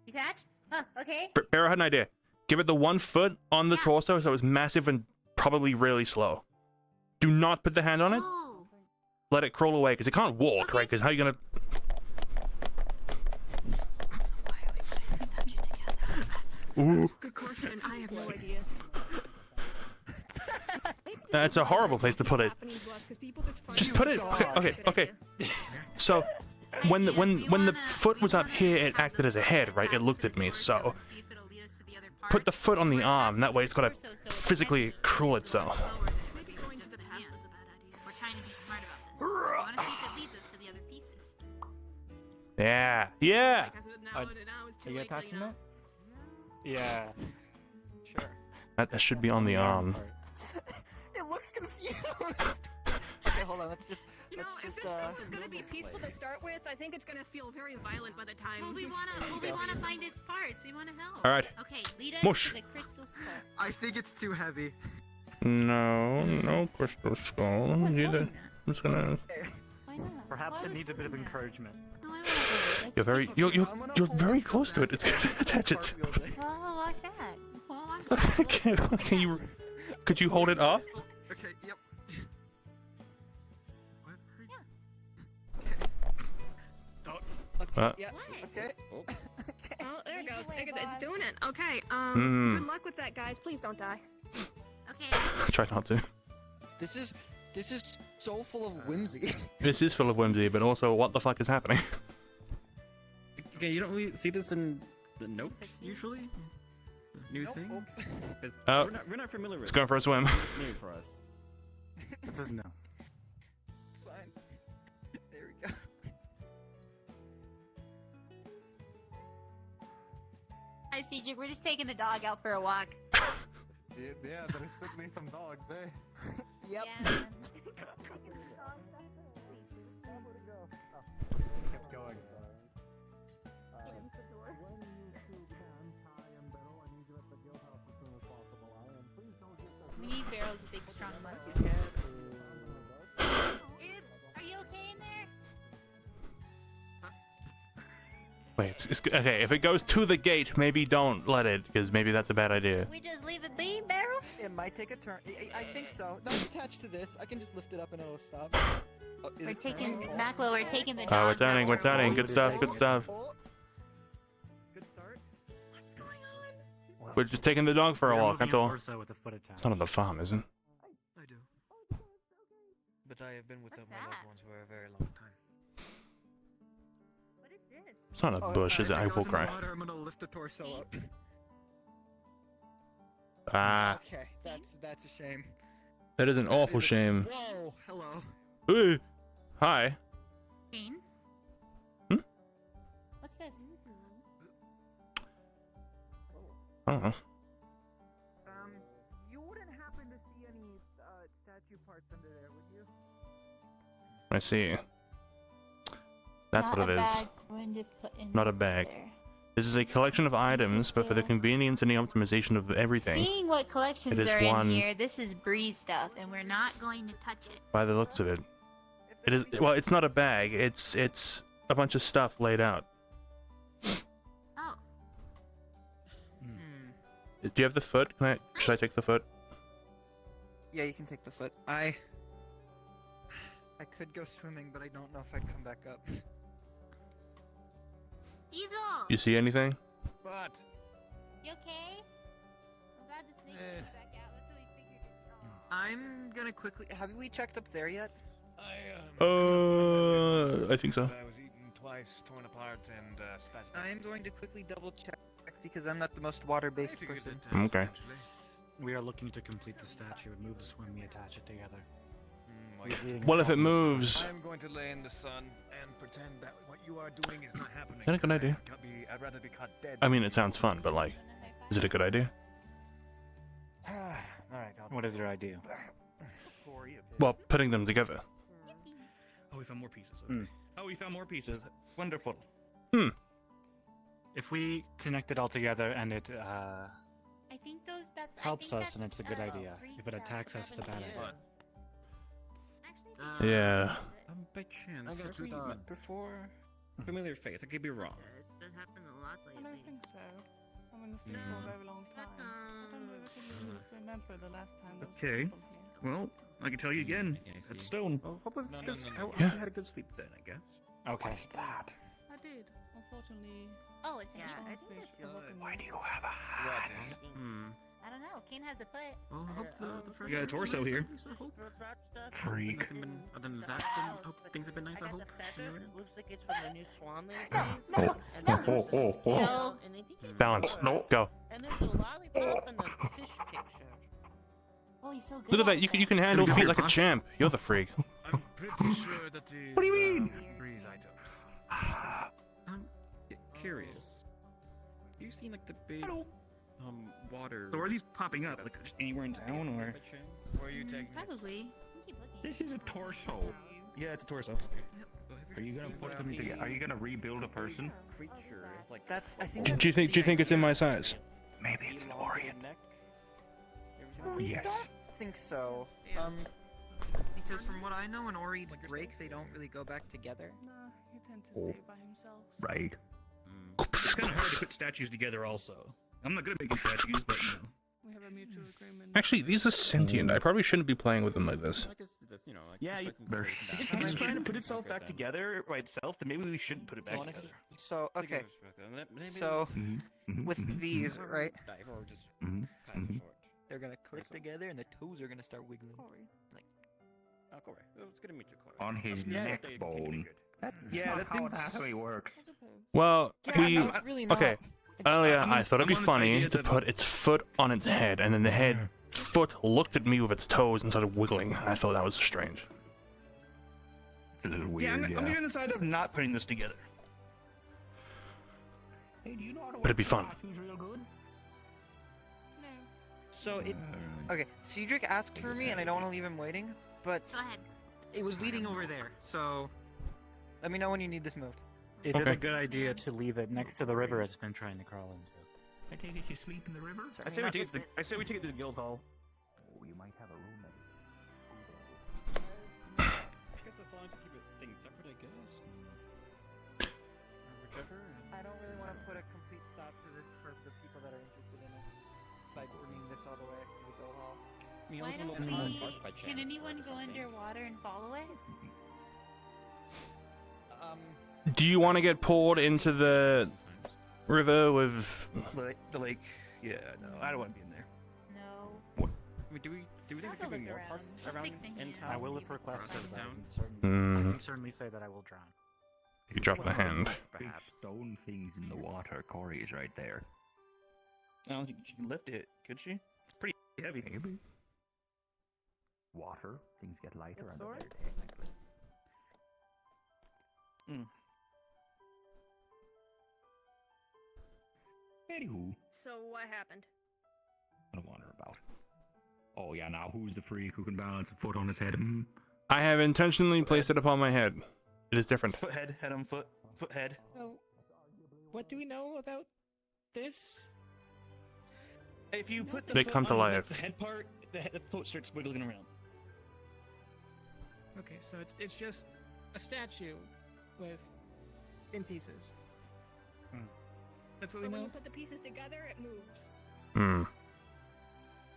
Detach? Huh, okay. Barrow had an idea. Give it the 1 foot on the torso so it's massive and probably really slow. Do not put the hand on it. Oh. Let it crawl away because it can't walk, right? Because how are you gonna... Ooh. Good question. I have no idea. That's a horrible place to put it. Just put it. Okay. So, when the foot was up here, it acted as a head, right? It looked at me. So, put the foot on the arm. That way, it's got to physically crawl itself. We're trying to be smart about this. I want to see if it leads us to the other pieces. Yeah. Are you attaching it? Yeah. Sure. That should be on the arm. It looks confused. Okay, hold on. Let's just. You know, if this stuff is gonna be peaceful to start with, I think it's gonna feel very violent by the time. Well, we wanna find its parts. We wanna help. All right. Okay, lead us Mush. to the crystal skull. I think it's too heavy. No crystal skull. I'm just gonna. Why not? Perhaps it needs a bit of encouragement. You're very close to it. It's gonna attach it. Oh, like that. Can you? Could you hold it off? Okay. Yep. Yeah. Okay. Oh, there it goes. It's doing it. Okay. Good luck with that, guys. Please don't die. Okay. Try not to. This is so full of whimsy. This is full of whimsy, but also, what the fuck is happening? Okay, you don't really see this in the note usually. New thing. 'Cause Oh. we're not familiar with. Let's go for a swim. It's new for us. This is no. It's fine. There we go. Hi, CJ. We're just taking the dog out for a walk. Yeah, there's certainly some dogs, eh? Yep. Kept going. We need Barrel's big, strong muscles. Are you okay in there? Wait, it's okay. If it goes to the gate, maybe don't let it, because maybe that's a bad idea. We just leave it be, Barrel? It might take a turn. I think so. No, it's attached to this. I can just lift it up and it'll stop. Oh, We're taking Maclo. We're taking the Oh, dogs we're turning. out. We're turning. Good stuff. Good stuff. Good start. We're just taking the dog for a walk. That's all. Torso with a foot attached. It's not on the farm, is it? I do. But I have been without my What's loved that? ones for a very long time. What is this? It's not a bush, is it? I will cry. I'm gonna lift the torso up. Ah, Okay, that's a shame. that is an awful shame. Whoa, hello. Ooh. Hi. Cain? Hmm? What's this? I don't know. You wouldn't happen to see any statue parts under there, would you? I see. That's Not what it a is. bag. We're going to put in Not a bag. there. This is a collection of items, but for the convenience and the optimization of everything, Seeing what collections It is are one- in here, this is Bree's stuff, and we're not going to touch it. by the looks of it, it is. Well, it's not a bag. It's a bunch of stuff laid out. Oh. Do you have the foot? Should I take the foot? Yeah, you can take the foot. I could go swimming, but I don't know if I'd come back up. Diesel! You see anything? But You okay? I'm glad the snake came back out. That's how we figured it out. I'm gonna quickly. Have we checked up there yet? I think so. I was eaten twice, torn apart, and spat. I'm going to quickly double check because I'm not the most water-based person. Okay. We are looking to complete the statue. It moves when we attach it together. Well, if it moves, I'm going to lay in the sun and pretend that what you are doing is not happening. is that a good idea? I'd rather be caught dead. I mean, it sounds fun, but like, is it a good idea? Alright, what is your idea? Well, putting them together. Oh, we found more pieces. Okay. Oh, we found more pieces. Wonderful. If we connect it all together and it I think those helps us, and it's a good idea. If it attacks us, it's a bad idea. Yeah. By chance, I got have we you. met before? Familiar face, I could be wrong. It's been happening a lot I lately. don't think so. I'm in this thing for a very long time. I don't really remember the last time there was Okay. people here. Well, I can tell you again. It's stone. Oh, hopefully it's good. I Yeah. had a good sleep then, I guess. Okay. That. I did. Unfortunately, Oh, it's yeah, an I evil. think Why do you have a hat? I don't know. Cain has a foot. Well, I hope the first You got a torso here. Freak. Nothing been, other than that, then hope things have been nice, I hope. Looks like it's from the new Swan movie. No. Balance. Go. And there's a lollipop in the fish picture. Oh, he's so good. Look at that. at You can handle go feet here, like a huh? champ. You're the freak. I'm pretty sure that is. What do you mean? Breeze items. I'm curious. You seen like the big water? So are these popping up like just anywhere in town, or? Where are you taking it? Probably. Keep looking. This is a torso. Yeah, it's a torso. Are you gonna put them together? Are you gonna rebuild a person? Creature, like That's. I think. Do that's you think? Do you the think it's in idea. my size? Maybe it's an Orient. Yes. I think so. Because from what I know, when Orients break, they don't really go back together. no, he tends to stay by himself. Right. It's kind of hard to put statues together, also. I'm not good at making statues, but you know. We have a mutual agreement. Actually, these are sentient. I probably shouldn't be playing with them like this. I guess that's, you know, like, Yeah, if it's trying to put itself back together by itself, then maybe we shouldn't put it back together. So okay. So with these, right? Dive or just They're gonna click together, and the toes are gonna start wiggling. Like. Oh, Corey. It's gonna meet you, Corey. On his neck bone. Yeah, that's how anatomy works. Well, we really not. okay. Earlier, I'm I on- thought it'd be I'm on the funny idea to that- put its foot on its head, and then the head foot looked at me with its toes and started wiggling. I thought that was strange. It's a little Yeah, weird. I'm on the side of not putting this together. Hey, do you know how to But it'd be fun. real good? So it. Okay, Cedric asked for me, and I don't want to leave him waiting, but Go ahead. it was leading over there. So let me know when you need this moved. Is it Okay. a good idea to leave it next to the river it's been trying to crawl into? I take it you sleep in the river? I say we take it to the guild hall. Oh, you might have a roommate. I guess as long as you keep things separate, I guess. Or whichever. I don't really want to put a complete stop to this for the people that are interested in it by bringing this all the way to the guild hall. Why don't we? Can anyone go underwater and follow it? Do you want to get pulled into the river with? The lake. Yeah, no, I don't want to be in there. No. What? I mean, do we think I'll there could be go more look parts around. I'll around take the in hand. town? I will if requested, Around but I town? can certainly say that I will drown. You drop the hand. Big stone things in the water. Corey is right there. I don't think she can lift it, could she? It's pretty heavy. Maybe. Water. Things get lighter under sword? there, technically. Anywho, So what happened? I don't wonder about. Oh yeah, now who's the freak who can balance a foot on his head? I have intentionally placed it upon my head. It is different. Foot head, head on foot, foot head. So, what do we know about this? If you put the They foot come to on life. the head part, the foot starts wiggling around. Okay, so it's just a statue with in pieces. That's what we But when know. you put the pieces together, it moves. Hmm.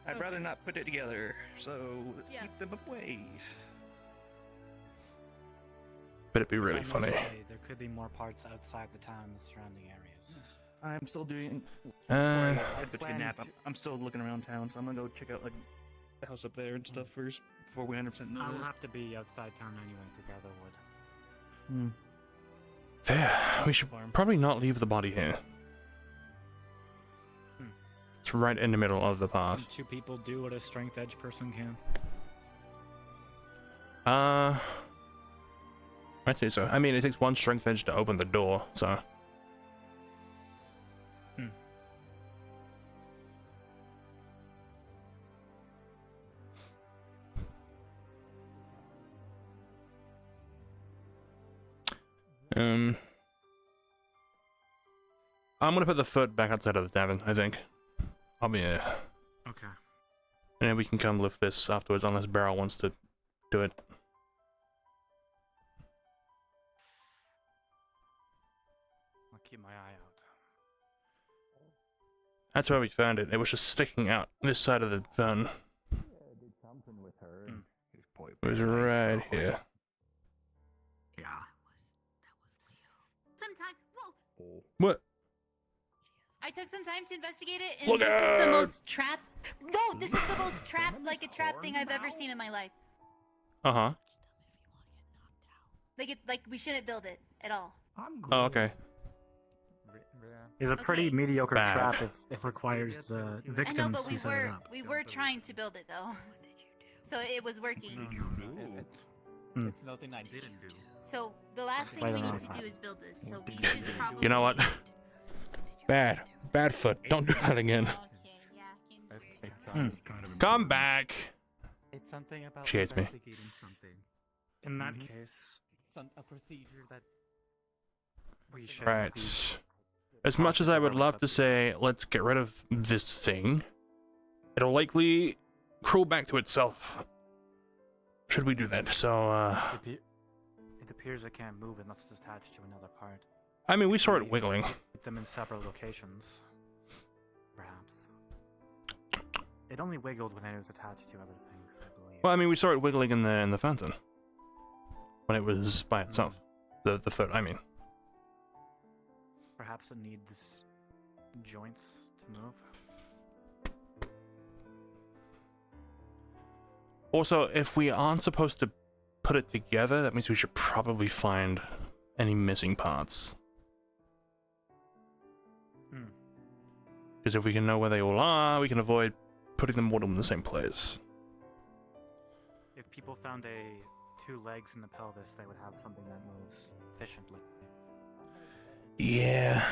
I'd rather not put it together, so Yeah. keep them away. But it'd be really I must funny. say, there could be more parts outside the town and surrounding areas. I'm still doing. Uh, I took a nap. I'm still looking around town, so I'm gonna go check out like the house up there and stuff first before we 100% know. I will that. have to be outside town anyway to gather wood. There. We should probably not leave the body here. It's right in the middle of the path. Can two people do what a strength edge person can? I'd say so. I mean, it takes one strength edge to open the door, so. I'm gonna put the foot back outside of the tavern, I think. I'll be Okay. Okay. And then we can come lift this afterwards, unless Beryl wants to do it. I'll keep my eye out. That's where we found it. It was just sticking out this side of the gun. It was right here. Yeah. Some time. Whoa. What? I took some time to investigate it, and Look this is the out! most trap. No, this is the most trap, like a trap thing I've ever seen in my life. Uh-huh. Like we shouldn't build it at all. Oh, okay. It's a pretty mediocre Bad. trap if it requires the I know, victims but to set it up. we were trying to build it though, so it was working. It's nothing I didn't do. So the last thing we need to do is build this. So we should probably. You know what? Bad. Bad foot. Don't do that again. Come back. It's something about She hates me. investigating something. In that case, A procedure that we should. Right. As much as I would love to say, let's get rid of this thing, it'll likely crawl back to itself. Should we do that? So, it appears it can't move unless it's attached to another part. I mean, we saw it wiggling. Put them in separate locations. Perhaps. It only wiggled when it was attached to other things, I believe. Well, I mean, we saw it wiggling in the fountain. When it was by itself. The foot, I mean. Perhaps it needs joints to move. Also, if we aren't supposed to put it together, that means we should probably find any missing parts. Because if we can know where they all are, we can avoid putting them all in the same place. If people found two legs in the pelvis, they would have something that moves efficiently. Yeah.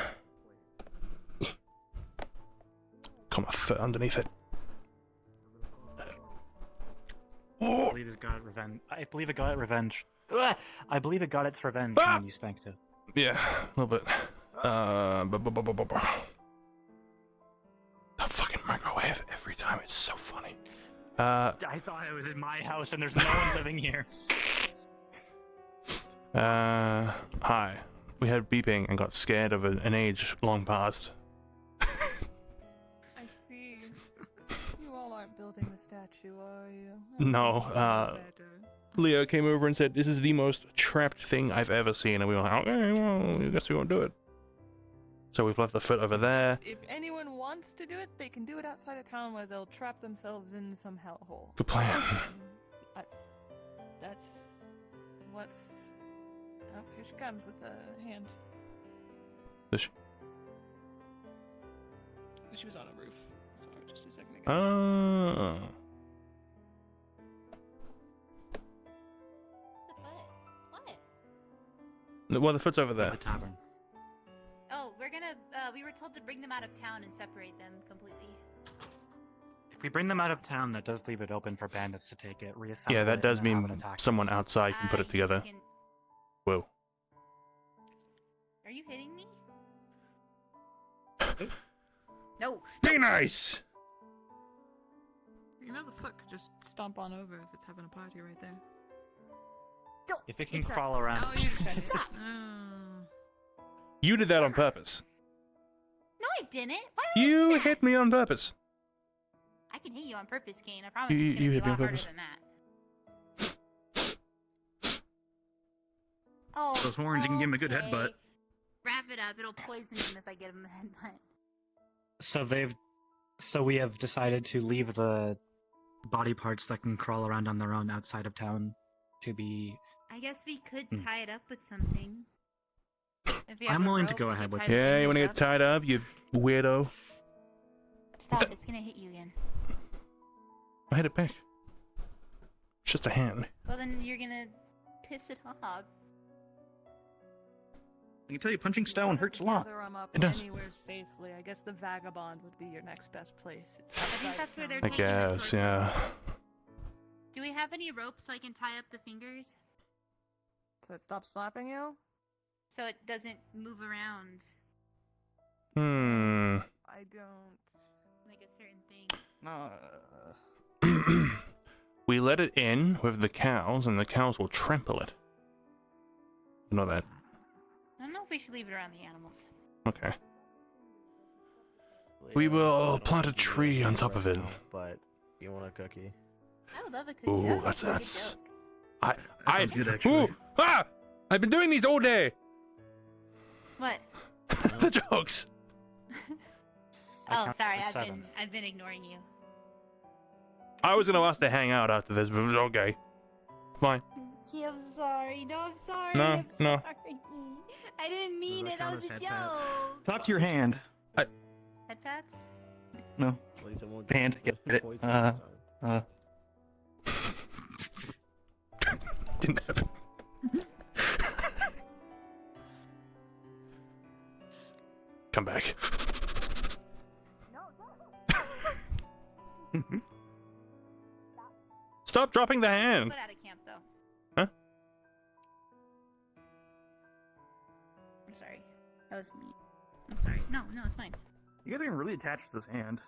Got my foot underneath it. I believe it got revenge. I believe it got revenge. Ugh! I believe it got its revenge when you spanked it. Yeah, a little bit. The fucking microwave every time, it's so funny. I thought it was in my house and there's no one living here. Hi. We had beeping and got scared of an age long past. I see. You all aren't building the statue, are you? No, Leo came over and said, this is the most trapped thing I've ever seen, and we were like, okay, well, I guess we won't do it. So we've left the foot over there. If anyone wants to do it, they can do it outside of town where they'll trap themselves in some hellhole. Good plan. That's what. Oh, here she comes with a hand. She was on a roof. Sorry, just a second ago. Oh. Well, the foot's over there. The tavern. Oh, we were told to bring them out of town and separate them completely. If we bring them out of town, that does leave it open for bandits to take it, reassemble Yeah, that it, does and then have mean it attack someone us. outside can put it together. Whoa. Are you hitting me? No. Be nice! You know the foot could just stomp on over if it's having a party right there. If it can crawl around. Oh, you just You did that on purpose. No, I didn't. Why would I do You that? hit me on purpose. I can hit you on purpose, Cain. I promise You- it's gonna you be hit a me lot on harder purpose. than that. Oh, Those horns, you can give him a good okay. headbutt. Wrap it up. It'll poison him if I get him a headbutt. So we have decided to leave the body parts that can crawl around on their own outside of town to be. I guess we could tie it up with something. If you I'm have a willing to rope, go we ahead could with tie the Yeah, you want to fingers get tied up, you weirdo? Stop, it's gonna hit you again. I hit it back. It's just a hand. Well, then you're gonna piss it off. I can tell you, punching stone hurts a lot. Gather 'em up It does. anywhere safely. I guess the vagabond would be your next best place. I think that's where they're I taking the guess, torso. yeah. Do we have any rope so I can tie up the fingers? So it stops slapping you? So it doesn't move around. Hmm. I don't like a certain thing. No. We let it in with the cows, and the cows will trample it. You know that. I don't know if we should leave it around the animals. Okay. We will plant a tree on top of it. But you want a cookie? I would love a cookie. Ooh, That sounds that's. like I. sounds good, actually. Ooh, ah! I've been doing these all day. a joke. What? The jokes. Oh, sorry. I've been ignoring you. I was gonna ask to hang out after this, but it was okay. Fine. Gee, I'm sorry. No, I'm sorry. No, I'm no. sorry. I didn't mean it. That was a joke. Talk to your hand. Head pats? No. Hand. Get it. Didn't happen. Come back. Stop dropping the hand. Put out of camp, though. Huh? I'm sorry. That was me. I'm sorry. No, it's fine. You guys are really attached to this hand.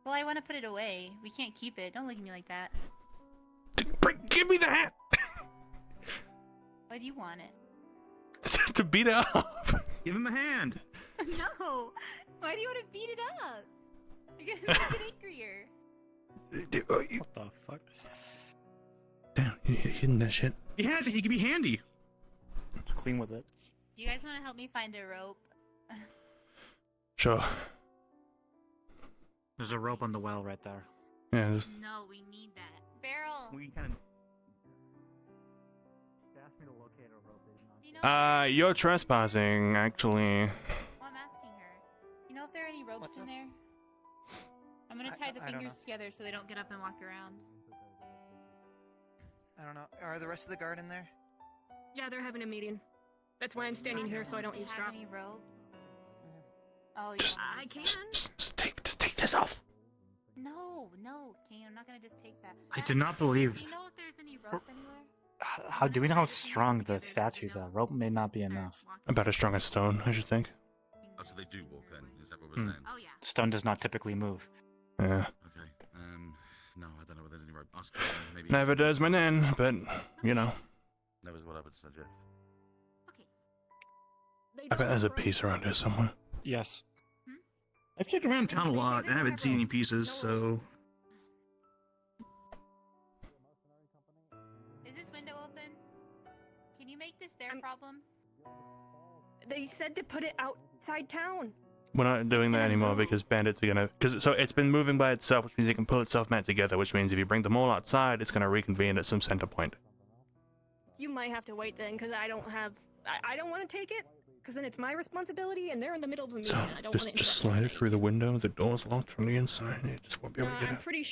Well, I want to put it away. We can't keep it. Don't look at me like that. Give me the hat. Why do you want it? To beat it up. Give him a hand. No. Why do you want to beat it up? You're gonna make it angrier. What the fuck? Damn, you hidden that shit. He has it. He can be handy. Clean with it. Do you guys want to help me find a rope? Sure. There's a rope on the well right there. Yeah, just. No, we need that. Barrel. We kind of. Asked me to locate a rope. You're trespassing, actually. Well, I'm asking her. You know if there are any ropes in there? I'm gonna tie the I don't fingers know. together so they don't get up and walk around. I don't know. Are the rest of the guard in there? Yeah, they're having a meeting. That's why I'm standing here so I don't eavesdrop. Have any rope? Oh, yeah. I can. Just take this off. No, Cain, I'm not gonna just take that. I do not believe. Do you know if there's any rope anywhere? How do we know how strong the statues are? Rope may not be enough. About as strong as stone, I should think. Oh, so they do walk then? Is that what we're saying? Oh yeah. Stone does not typically move. Yeah. Okay. No, I don't know whether there's any rope. Ask maybe. Never does my nan, but you know. That was what I would suggest. I bet there's a piece around here somewhere. Yes. I've checked around town a lot and I haven't seen any pieces, so. Is this window open? Can you make this their problem? They said to put it outside town. We're not doing that anymore because bandits are gonna. So it's been moving by itself, which means it can pull itself back together. Which means if you bring them all outside, it's gonna reconvene at some center point. You might have to wait then, because I don't have. I don't want to take it, because then it's my responsibility, and they're in the middle of a meeting. So And I don't want to. just slide it through the window. The door's locked from the inside. You just won't be able to get I'm out. pretty.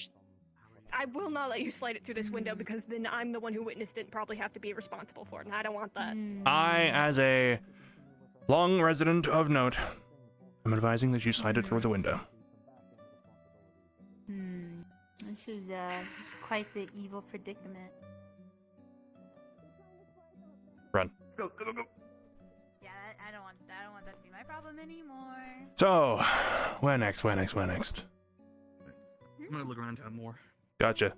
I will not let you slide it through this window because then I'm the one who witnessed it and probably have to be responsible for it, and I don't want that. I, as a long resident of note, am advising that you slide it through the window. This is quite the evil predicament. Run. Let's go. Go. Yeah, I don't want that to be my problem anymore. So, where next? I'm gonna look around town more. Gotcha.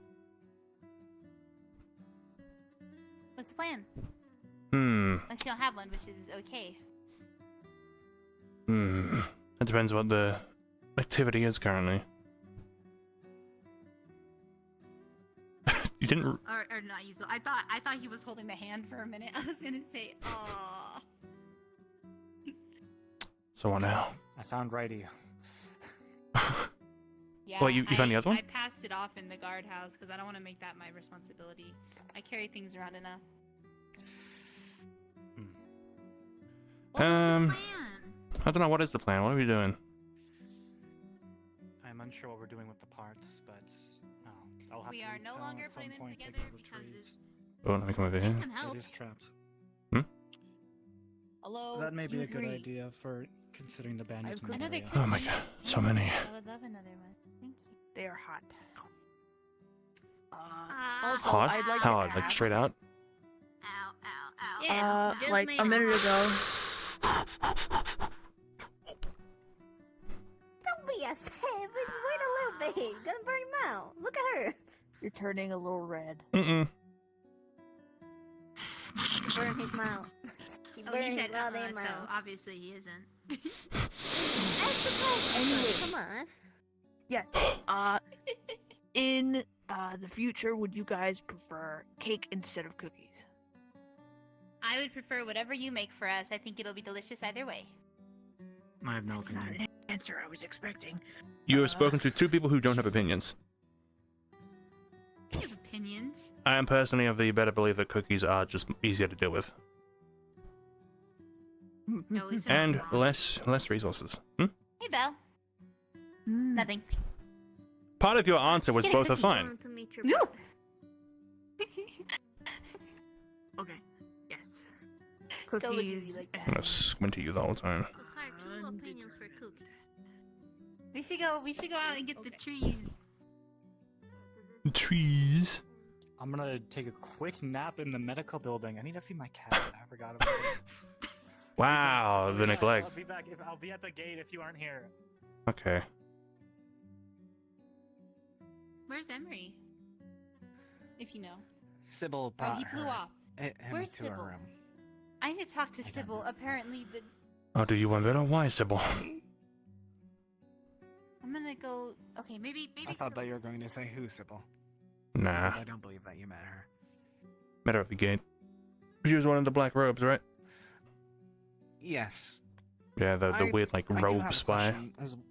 What's the plan? That Unless you don't have one, which is okay. depends what the activity is currently. You didn't. Or not Easel. I thought he was holding the hand for a minute. I was gonna say, oh. So what now? I found Righty. Yeah. Well, you found the other one? I passed it off in the guardhouse because I don't want to make that my responsibility. I carry things around enough. What was the plan? I don't know. What is the plan? What are we doing? I'm unsure what we're doing with the parts, but I'll have We to are leave no town longer at some putting them point, together take care of the because trees. it's Oh, let me come over here. can help. It is trapped. Hello. That may be you a good three. idea for considering the bandits. in the Another area. Oh my god, so many. I would love another one. Thank you. They are hot. Also, Hot? I'd like How to hard? Like ask- straight out? Ow, ow, ow. Yeah, just like made a minute ago. Don't be a savage. Hey, gonna burn him out. Look at her. You're turning a little red. Mm-mm. Burn his mouth. He Oh, he burned said while they so mouth. obviously he isn't. Anyway. Come on. Yes. In the future, would you guys prefer cake instead of cookies? I would prefer whatever you make for us. I think it'll be delicious either way. I have no That's not opinion. an answer I was expecting. You have spoken to two people who don't have opinions. I have opinions. I am personally of the better belief that cookies are just easier to deal with. No, Lisa, And less resources. Hmm? Hey, Belle. Nothing. Part of your answer was both are fine. No. Okay. Yes. Don't look at me Cookies. like I'm that. gonna squint at you the whole time. Fire, two opinions for cookies. We should go out and get the trees. Trees. I'm gonna take a quick nap in the medical building. I need to feed my cat. I forgot about it. Wow, the neglect. I'll be back. I'll be at the gate if you aren't here. Okay. Where's Emery? If you know. Sybil Oh, brought he flew her, off. him Where's to her Sybil? room. I need to talk to Sybil. Apparently, Oh, do you want better? Why, Sybil? I'm gonna go. Okay, maybe. I thought that you were going to say who, Sybil. Nah. I don't believe that you met her. Met her at the gate. She was one of the black robes, right? Yes. Yeah, the weird, like, I do robe have a spy. question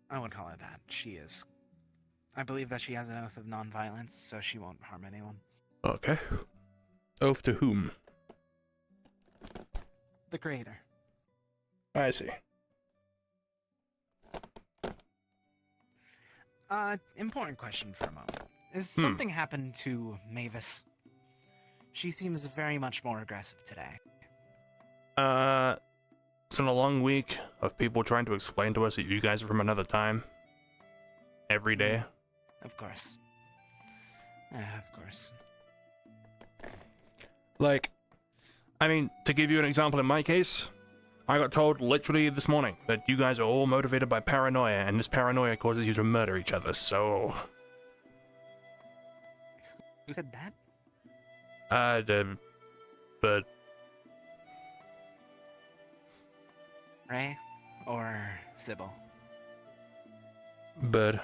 I would call her that. She is. I believe that she has an oath of non-violence, so she won't harm anyone. Okay. Oath to whom? The Creator. I see. Important question for a moment. Has something happened to Mavis? She seems very much more aggressive today. It's been a long week of people trying to explain to us that you guys are from another time. Every day. Of course. Of course. Like, I mean, to give you an example in my case, I got told literally this morning that you guys are all motivated by paranoia, and this paranoia causes you to murder each other, so... Who said that? But... Ray? Or Sybil? But...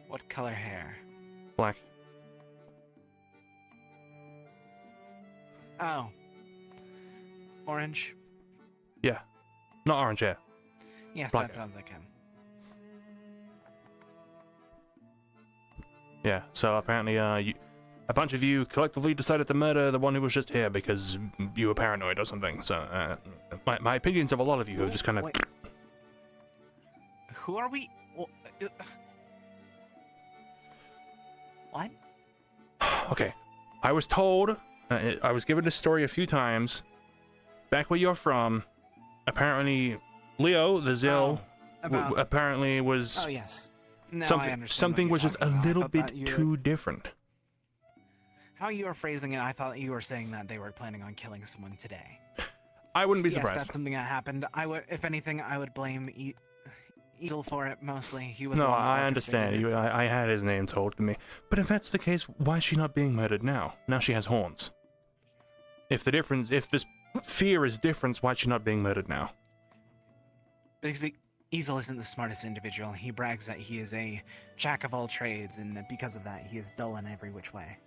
What color hair? Black. Oh. Orange? Yeah. Not orange, yeah. Yes, Black that hair. sounds like him. Yeah, so apparently, a bunch of you collectively decided to murder the one who was just here because you were paranoid or something, so, my opinions of a lot of you have just kind of... Wait. Who are we? What? Okay, I was told, I was given this story a few times, back where you're from, apparently Leo, the Zill, apparently was... Oh, yes. Now I understand something what was you're just a talking about. little I thought bit that you were- too different. How you were phrasing it, I thought you were saying that they were planning on killing someone today. I wouldn't be Yes, surprised. that's something that happened. I would, if anything, I would blame Easel for it mostly. He was No, the one that I orchestrated understand. it. I had his name told to me. But if that's the case, why is she not being murdered now? Now she has horns. If this fear is different, why is she not being murdered now? Because Easel isn't the smartest individual. He brags that he is a jack of all trades, and because of that, he is dull in every which way.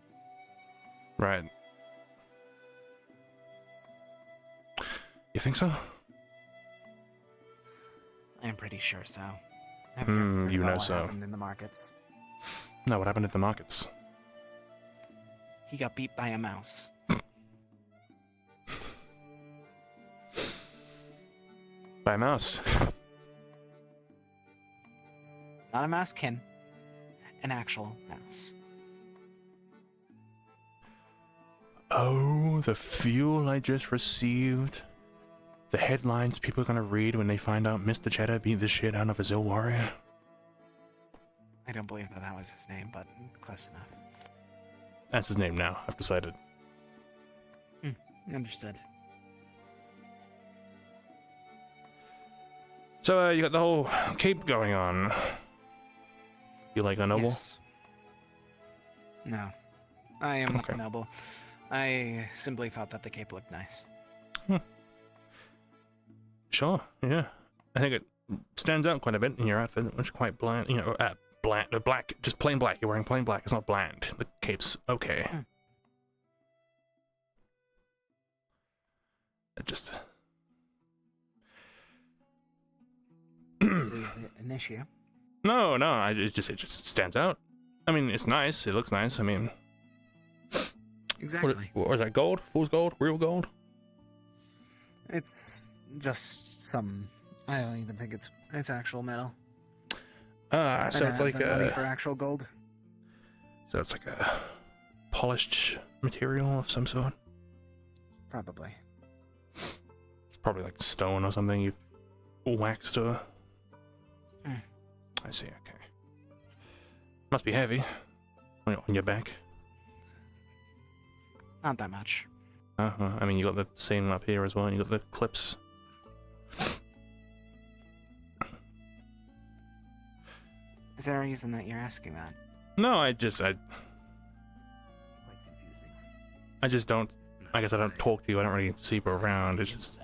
Right. You think so? I am pretty sure so. You know what so. happened in the markets? No, what happened at the markets? He got beat by a mouse. By a mouse. Not a mousekin. An actual mouse. Oh, the fuel I just received. The headlines people are gonna read when they find out Mr. Cheddar beat the shit out of a Zill warrior. I don't believe that was his name, but close enough. That's his name now, I've decided. Understood. So, you got the whole cape going on. You like a noble? Yes. No. I am not noble. I simply thought that the cape looked nice. Sure, yeah. I think it stands out quite a bit in your outfit, which is quite bland. You know, black, just plain black. You're wearing plain black. It's not bland. The cape's okay. It just... Is it an issue? No, it just stands out. I mean, it's nice. It looks nice. I mean... Exactly. What is that, gold? Fool's gold? Real gold? It's just some... I don't even think it's actual metal. So it's like money for actual gold. So it's like a polished material of some sort? Probably. It's probably like stone or something you've waxed or... I see, okay. Must be heavy on your back. Not that much. I mean, you got the same up here as well, and you got the clips. Is there a reason that you're asking that? No, I just don't. I guess I don't talk to you. I don't really see you around. It's just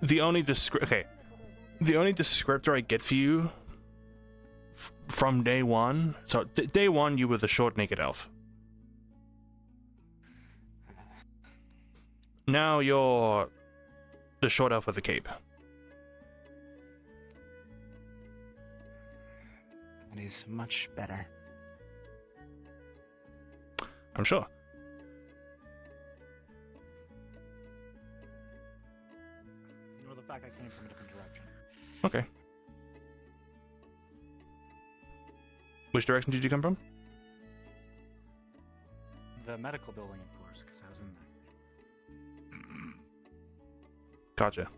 the only the only descriptor I get for you from day one. So day one, you were the short naked elf. Now you're the short elf with the cape. That is much better. I'm sure. Ignore the fact I came from a different direction. Okay. Which direction did you come from? The medical building, of course, because I was in there. Gotcha.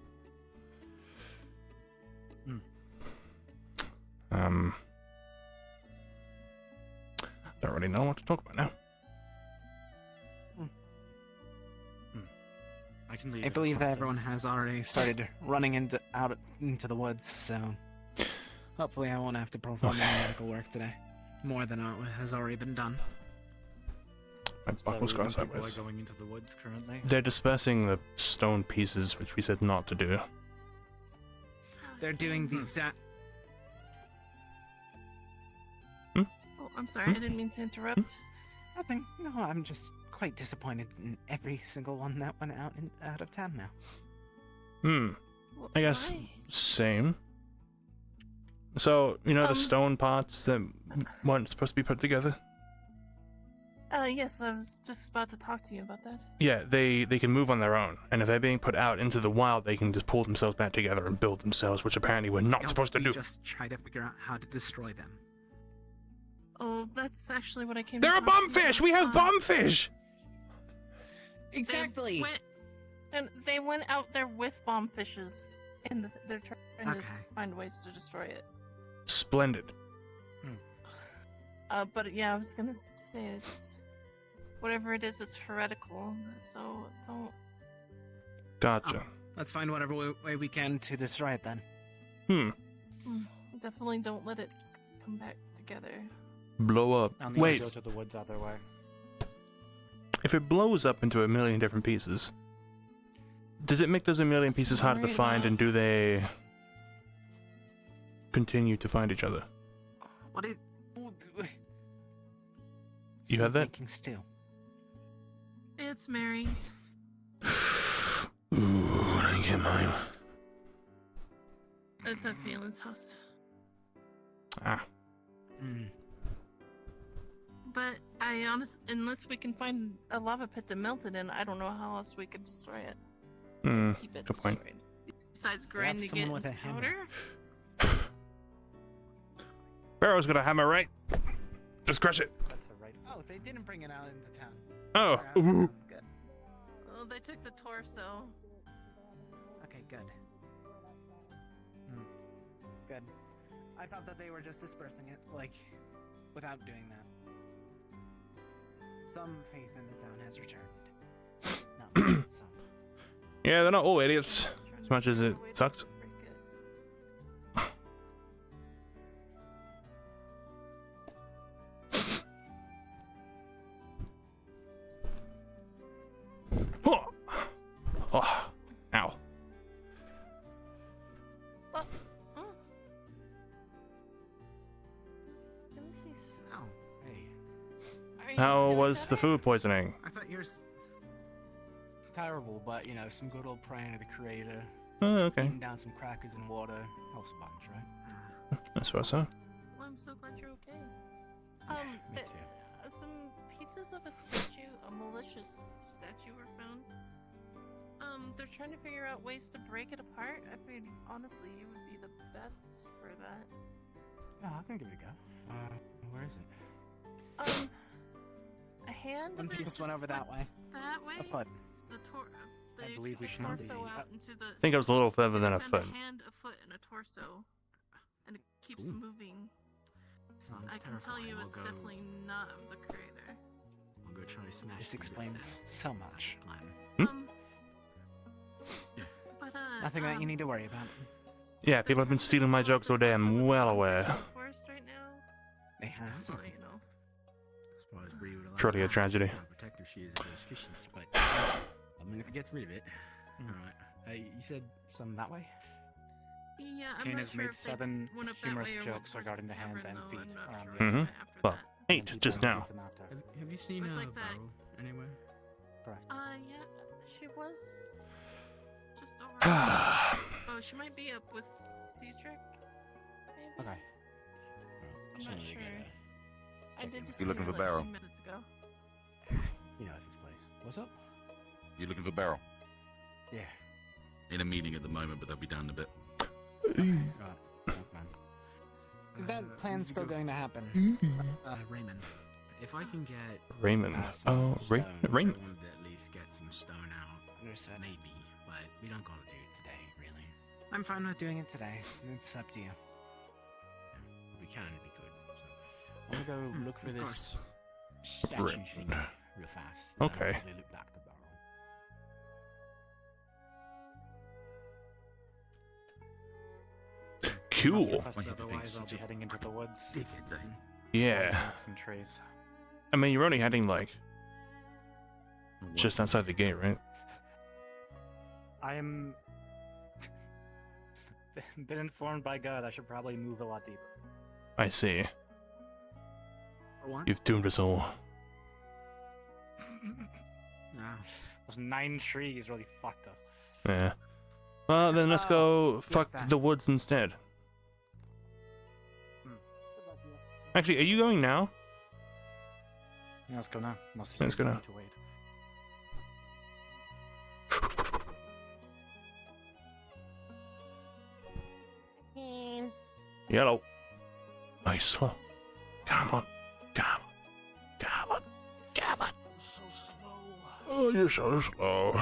Don't really know what to talk about now. I believe that everyone has already started running out into the woods, so hopefully I won't have to perform any medical work today. More than has already been done. My buckle's gone People are sideways. going into the woods currently. They're dispersing the stone pieces, which we said not to do. They're doing the exact... Oh, I'm sorry, I didn't mean to interrupt. Nothing. No, I'm just quite disappointed in every single one that went out of town now. I guess same. So, you know the stone parts that weren't supposed to be put together? Yes, I was just about to talk to you about that. Yeah, they can move on their own, and if they're being put out into the wild, they can just pull themselves back together and build themselves, which apparently we're not supposed to do. Just try to figure out how to destroy them. Oh, that's actually what I came. They're a bombfish! We have bombfish! Exactly. They went out there with bomb fishes, and they're trying to find ways to destroy it. Splendid. But yeah, I was gonna say it's whatever it is, it's heretical. So don't. Gotcha. Let's find whatever way we can to destroy it then. Definitely don't let it come back together. Blow up. I'll need Wait. to go to the woods other way. If it blows up into a million different pieces, does it make those a million pieces harder to find, and do they continue to find each other? What is... You have that? Making stew. It's Mary. Ooh, I get mine. It's at Phelan's house. Ah. But I honestly, unless we can find a lava pit to melt it in, I don't know how else we could destroy it. Keep it Good point. destroyed. Besides grinding it someone with into a hammer. powder. Barrow's got a hammer, right? Just crush it. Oh, they didn't bring it out into town. Oh. Ooh. Good. Oh, they took the torso. Okay, good. Good. I thought that they were just dispersing it, like, without doing that. Some faith in the town has returned. No, some. Yeah, they're not all idiots, as much as it sucks. How was the food poisoning? I thought yours. Terrible, but you know, some good old praying to the Creator. Oh, okay. Eating down some crackers and water helps a bunch, right? I suppose so. Well, I'm so glad you're okay. Me too. Some pieces of a statue, a malicious statue were found. They're trying to figure out ways to break it apart. I mean, honestly, you would be the best for that. No, I can give it a go. Where is it? A hand. One of it piece just went over that way. That way. A foot. The I believe we should torso be. out into the. I think it was a little further than they a found foot. A hand, a foot, and a torso, and it keeps Ooh. moving. Sounds I can tell you, terrifying. it's definitely not of the creator. We'll go try to smash. This explains so much. But Nothing that you need to worry about. Yeah, people have been stealing my jokes all day. I'm well aware. Forest right now. They have. So you know. Truly a tragedy. Protector she is against fishes, but I mean, if it gets rid of it, all right. You said some that way. Yeah, I'm Cain not has sure made if they 7 went up that humorous way or jokes went regarding the towards hands tavern, and though. feet I'm not around sure the what Mm-hmm. went after Well, that. 8 just now. Have you seen It was a like that. barrel anywhere? Correct. Yeah, she was just over. Oh, she might be up with Cedric. Maybe. Okay. I'm not sure. I did just You looking see for her, like, barrel? 10 minutes ago. You know this place. What's up? You looking for Beryl? Yeah. In a meeting at the moment, but they'll be down in a bit. Right. Thanks, man. Is that plan still going to happen? Raymond, if I can get Raymond. some Oh, stone, Raymond. I wanted to at least get some stone out. Maybe, but we don't gotta do it today, really. I'm fine with doing it today. It's up to you. If we can, it'd be good. So, I'm gonna go look for of this course. statue Raymond. thing real fast. Okay. Probably look back the barrel. Cool. Otherwise, I'll be heading into the woods. Yeah. Some trees. I mean, you're only heading like just outside the gate, right? I am been informed by God I should probably move a lot deeper. I see. For what? You've doomed us all. Those 9 trees really fucked us. Yeah. Well, then let's go yes, fuck that. the woods instead. Actually, are you going now? Yeah, let's go now. Most of Let's go you now. need to wait. Yellow. Nice, slow. Come on. Come on. Come on. Come on. So slow. Oh, you're so slow.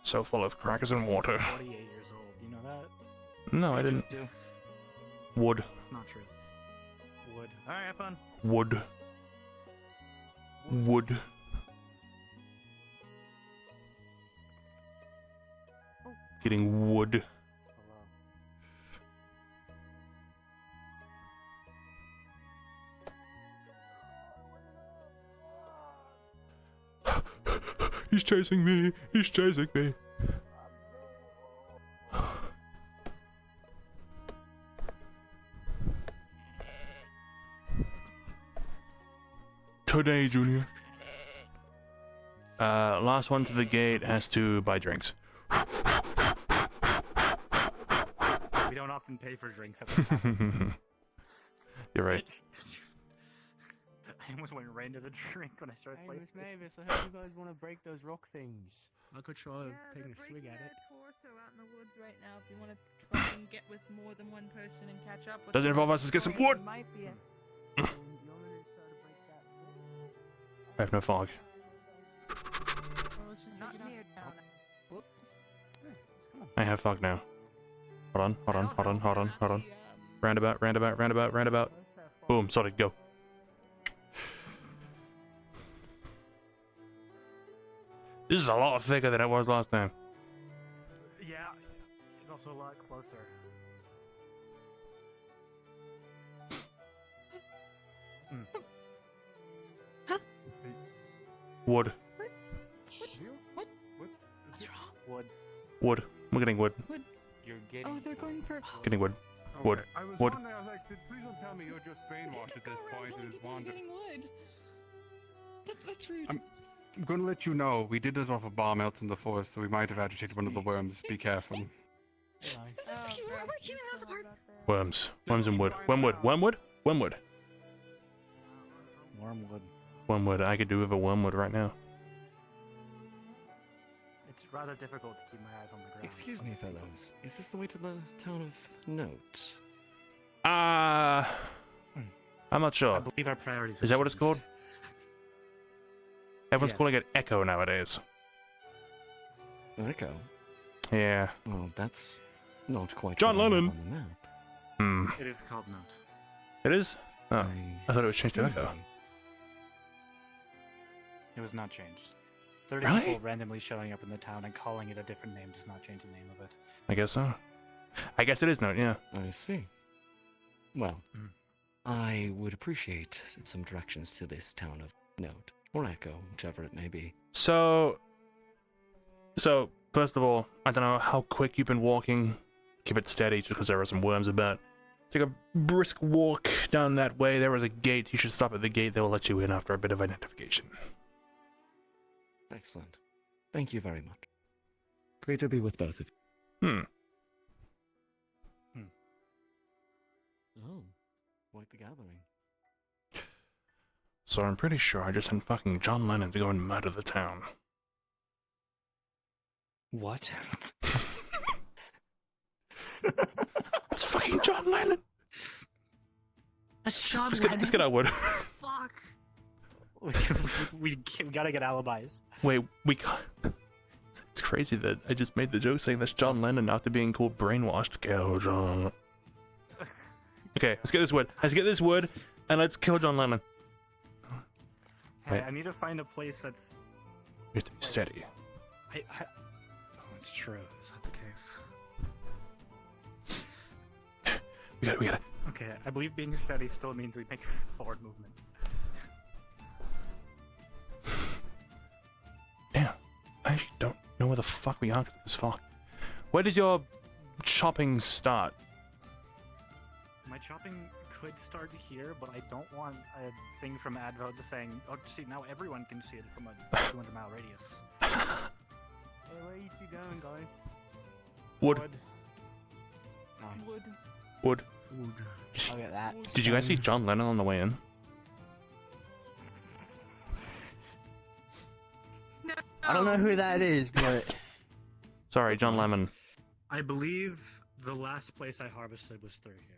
So full of crackers and water. 48 years old. Do you know that? No, I didn't. Wood. It's not true. Wood. Alright, have fun. Wood. Wood. Getting wood. He's chasing me. He's chasing me. Today, Junior. Last one to the gate has to buy drinks. We don't often pay for drinks at the tavern. You're right. I almost went right into the drink when I started Hey, playing. Miss Mavis, I hope you guys want to break those rock things. I could try taking a swig at it. Torso out in the woods right now. If you want to fucking get with more than one person and catch up with Doesn't them, involve us, let's get some wood. Might be a... I have no fog. Not near town. I have fog now. Hold on, hold on, hold on, hold on, hold on. Roundabout, roundabout, roundabout, roundabout. Boom, sorted, go. This is a lot thicker than it was last time. Yeah, it's also a lot closer. Wood. What? Wood. Wood. We're getting wood. Wood. You're getting. Oh, they're going for. Getting wood. Wood. I was Wood. wondering, I was like, please don't tell me you're just brainwashed at this point and just wander. Wood. That's rude. I'm going to let you know, we did it off a bomb out in the forest, so we might have agitated one of the worms. Be careful. That's okay, we're keeping those apart. Worms. Worms and wood. Wormwood. Wormwood? Wormwood. Wormwood. Wormwood. I could do with a wormwood right now. It's rather difficult to keep my eyes on the ground. Excuse me, fellows. Is this the way to the town of Note? I'm not sure. I believe our priorities. Is that what it's called? Everyone's Yes. calling it Echo nowadays. Echo? Yeah. Well, that's not quite John what I have Lennon. on the map. Hmm. It is called Note. It is? Oh. I thought it was changed to Echo. It was not changed. 30 Really? people randomly showing up in the town and calling it a different name does not change the name of it. I guess so. I guess it is Note, yeah. I see. Well, I would appreciate some directions to this town of Note, or Echo, whichever it may be. So, first of all, I don't know how quick you've been walking. Keep it steady, just because there are some worms about. Take a brisk walk down that way. There is a gate. You should stop at the gate. They will let you in after a bit of identification. Excellent. Thank you very much. Great to be with both of you. Oh, quite the gathering. So I'm pretty sure I just sent fucking John Lennon to go and murder the town. What? That's fucking John Lennon. That's John Let's Lennon. get out, Wood. Fuck. we gotta get alibis. Wait, we can't. It's crazy that I just made the joke saying that's John Lennon after being called brainwashed. Kill John. Okay, let's get this wood. Let's get this wood, and let's kill John Lennon. Hey, Wait. I need to find a place that's. You have to be steady. Oh, it's true. Is that the case? We gotta. Okay, I believe being steady still means we make forward movement. Damn, I actually don't know where the fuck we are 'cause it's this far. Where does your chopping start? My chopping could start here, but I don't want a thing from Advo saying, "Oh, see, now everyone can see it from a 200-mile radius." Hey, where are you two going, guys? Wood. Wood. Wood. I'll get that. Did you guys see John Lennon on the way in? I don't know who that is, but Sorry, John Lemon. I believe the last place I harvested was through here.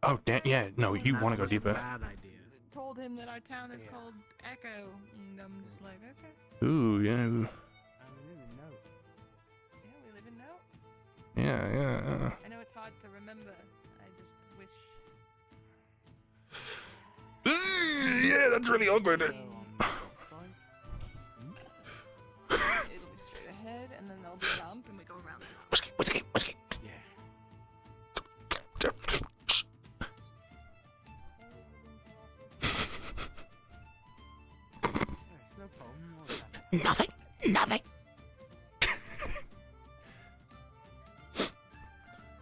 Oh, damn. Yeah, no, you want to go was deeper. A bad idea. Told him that our town is called Echo, and I'm just like, okay. Ooh, yeah. Yeah, we live in Note. Yeah. I know it's hard to remember. I just wish. Yeah, that's really awkward. It'll be straight ahead, and then there'll be a bump, and we go around. Whiskey. Yeah. Nothing.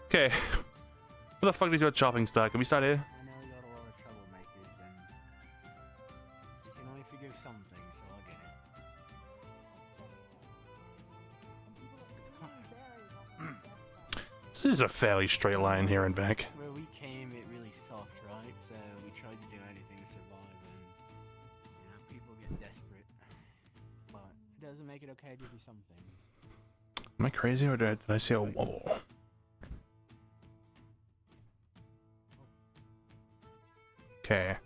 Okay. Where the fuck is your chopping start? Can we start here? I know you got a lot of troublemakers, and you can only figure something, so I'll get it. This is a fairly straight line here and back. Where we came, it really sucked, right? So we tried to do anything to survive, and people get desperate. But it doesn't make it okay to do something. Am I crazy or did I see a wobble? Okay.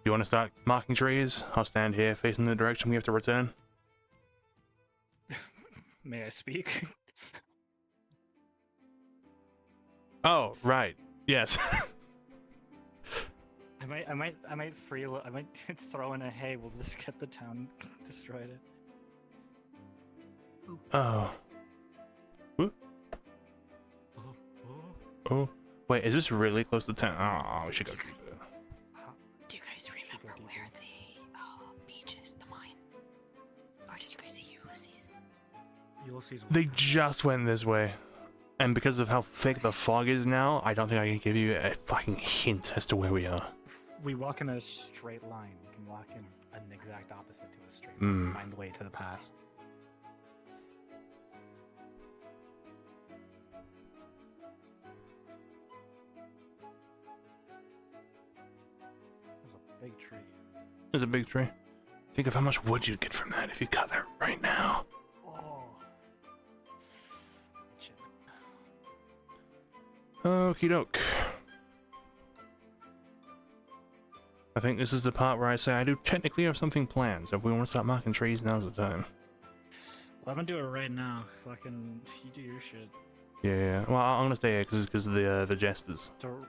You want to start marking trees? I'll stand here facing the direction we have to return. May I speak? Oh, right. Yes. I might throw in a hey. We'll just get the town destroyed. Oh. Whoop. Oh. Wait, is this really close to town? Oh, we should go deeper. Do you guys remember where the beach is, the mine? Or did you guys see Ulysses? Ulysses. They just went this way. And because of how thick the fog is now, I don't think I can give you a fucking hint as to where we are. If we walk in a straight line, we can walk in an exact opposite to a straight Mm. line, find the way to the path. There's a big tree. There's a big tree. Think of how much wood you'd get from that if you cut that right now. Oh. Okie doke. I think this is the part where I say I do technically have something planned, so if we want to start marking trees, now's the time. Well, I'm gonna do it right now. Fucking, you do your shit. Yeah, well, I'm gonna stay here because of the jesters. The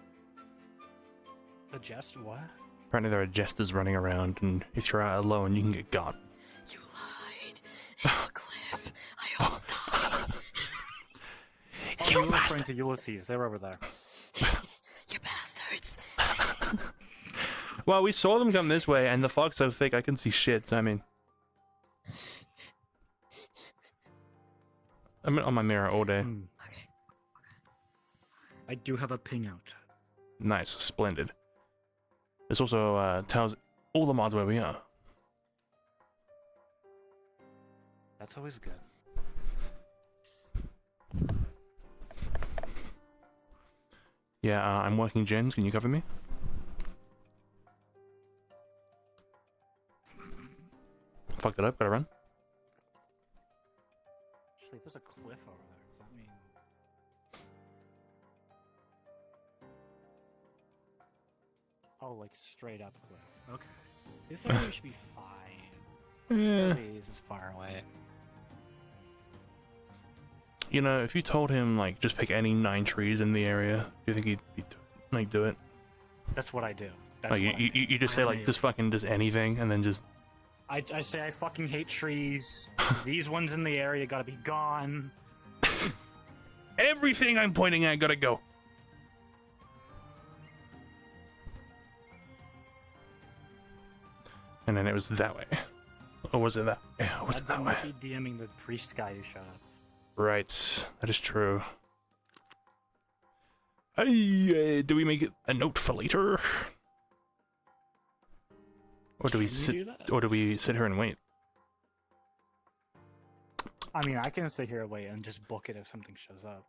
jest? What? Apparently there are jesters running around, and if you're out alone, you can get got. You lied. It's a cliff. I almost died. Oh, you were referring to Ulysses. They're over there. You bastards. Well, we saw them come this way, and the fog's so thick I can see shit, so I mean... I'm on my mirror all day. I do have a ping out. Nice, splendid. This also tells all the mods where we are. That's always good. Yeah, I'm working gens. Can you cover me? Fucked it up. Gotta run. Actually, there's a cliff over there. Does that mean... Oh, like straight up cliff. Okay. This area should be fine. Yeah. This is far away. You know, if you told him, like, just pick any 9 trees in the area, do you think he'd like, do it? That's what I do. That's Like, what I do. you just say, like, just fucking just anything, and then just... I say I fucking hate trees. These ones in the area gotta be gone. Everything I'm pointing at gotta go. And then it was that way. Or was it that? Yeah, was it that way? I might be DMing the priest guy who showed up. Right, that is true. Hey, do we make it a note for later? Or do we Or do we sit here and wait? I mean, I can sit here and wait and just book it if something shows up.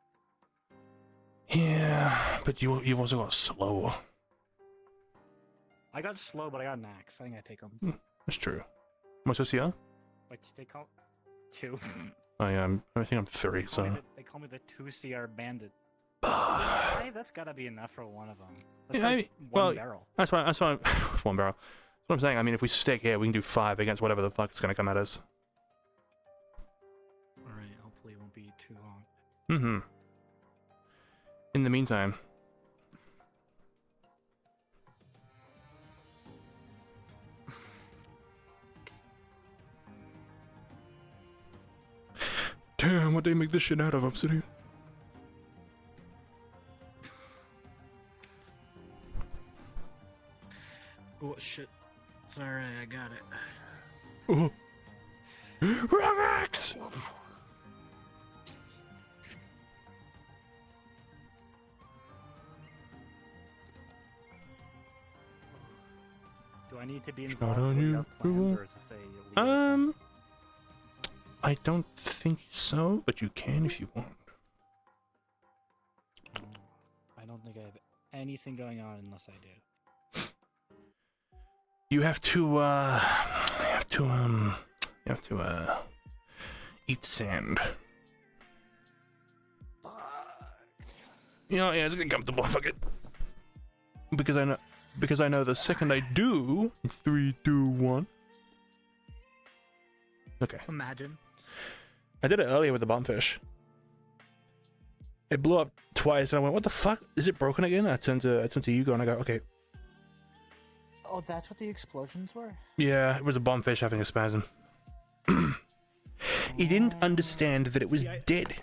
Yeah, but you've also got slow. I got slow, but I got an axe. I think I take them. That's true. What's your CR? Wait, they call 2. I think I'm 3. So They call me the 2 CR bandit. Hey, that's gotta be enough for one of them. That's yeah, I like mean, one well, barrel. That's why. One barrel. That's what I'm saying. I mean, if we stick here, we can do 5 against whatever the fuck is gonna come at us. Alright, hopefully it won't be too long. Mm-hmm. In the meantime. Damn, what they make this shit out of, Obsidian? Oh shit. Sorry, I got it. Oh. Relax! Do I need to be Not involved on with you, your plans, or is this a illegal? I don't think so, but you can if you want. I don't think I have anything going on unless I do. You have to eat sand. Yeah, it's getting comfortable. Fuck it. Because I know the second I do, 3, 2, 1. Okay. Imagine. I did it earlier with the bombfish. It blew up twice, and I went, "What the fuck? Is it broken again?" I turned to Hugo, and I go, "Okay." Oh, that's what the explosions were? Yeah, it was a bombfish having a spasm. He didn't understand that it was dead.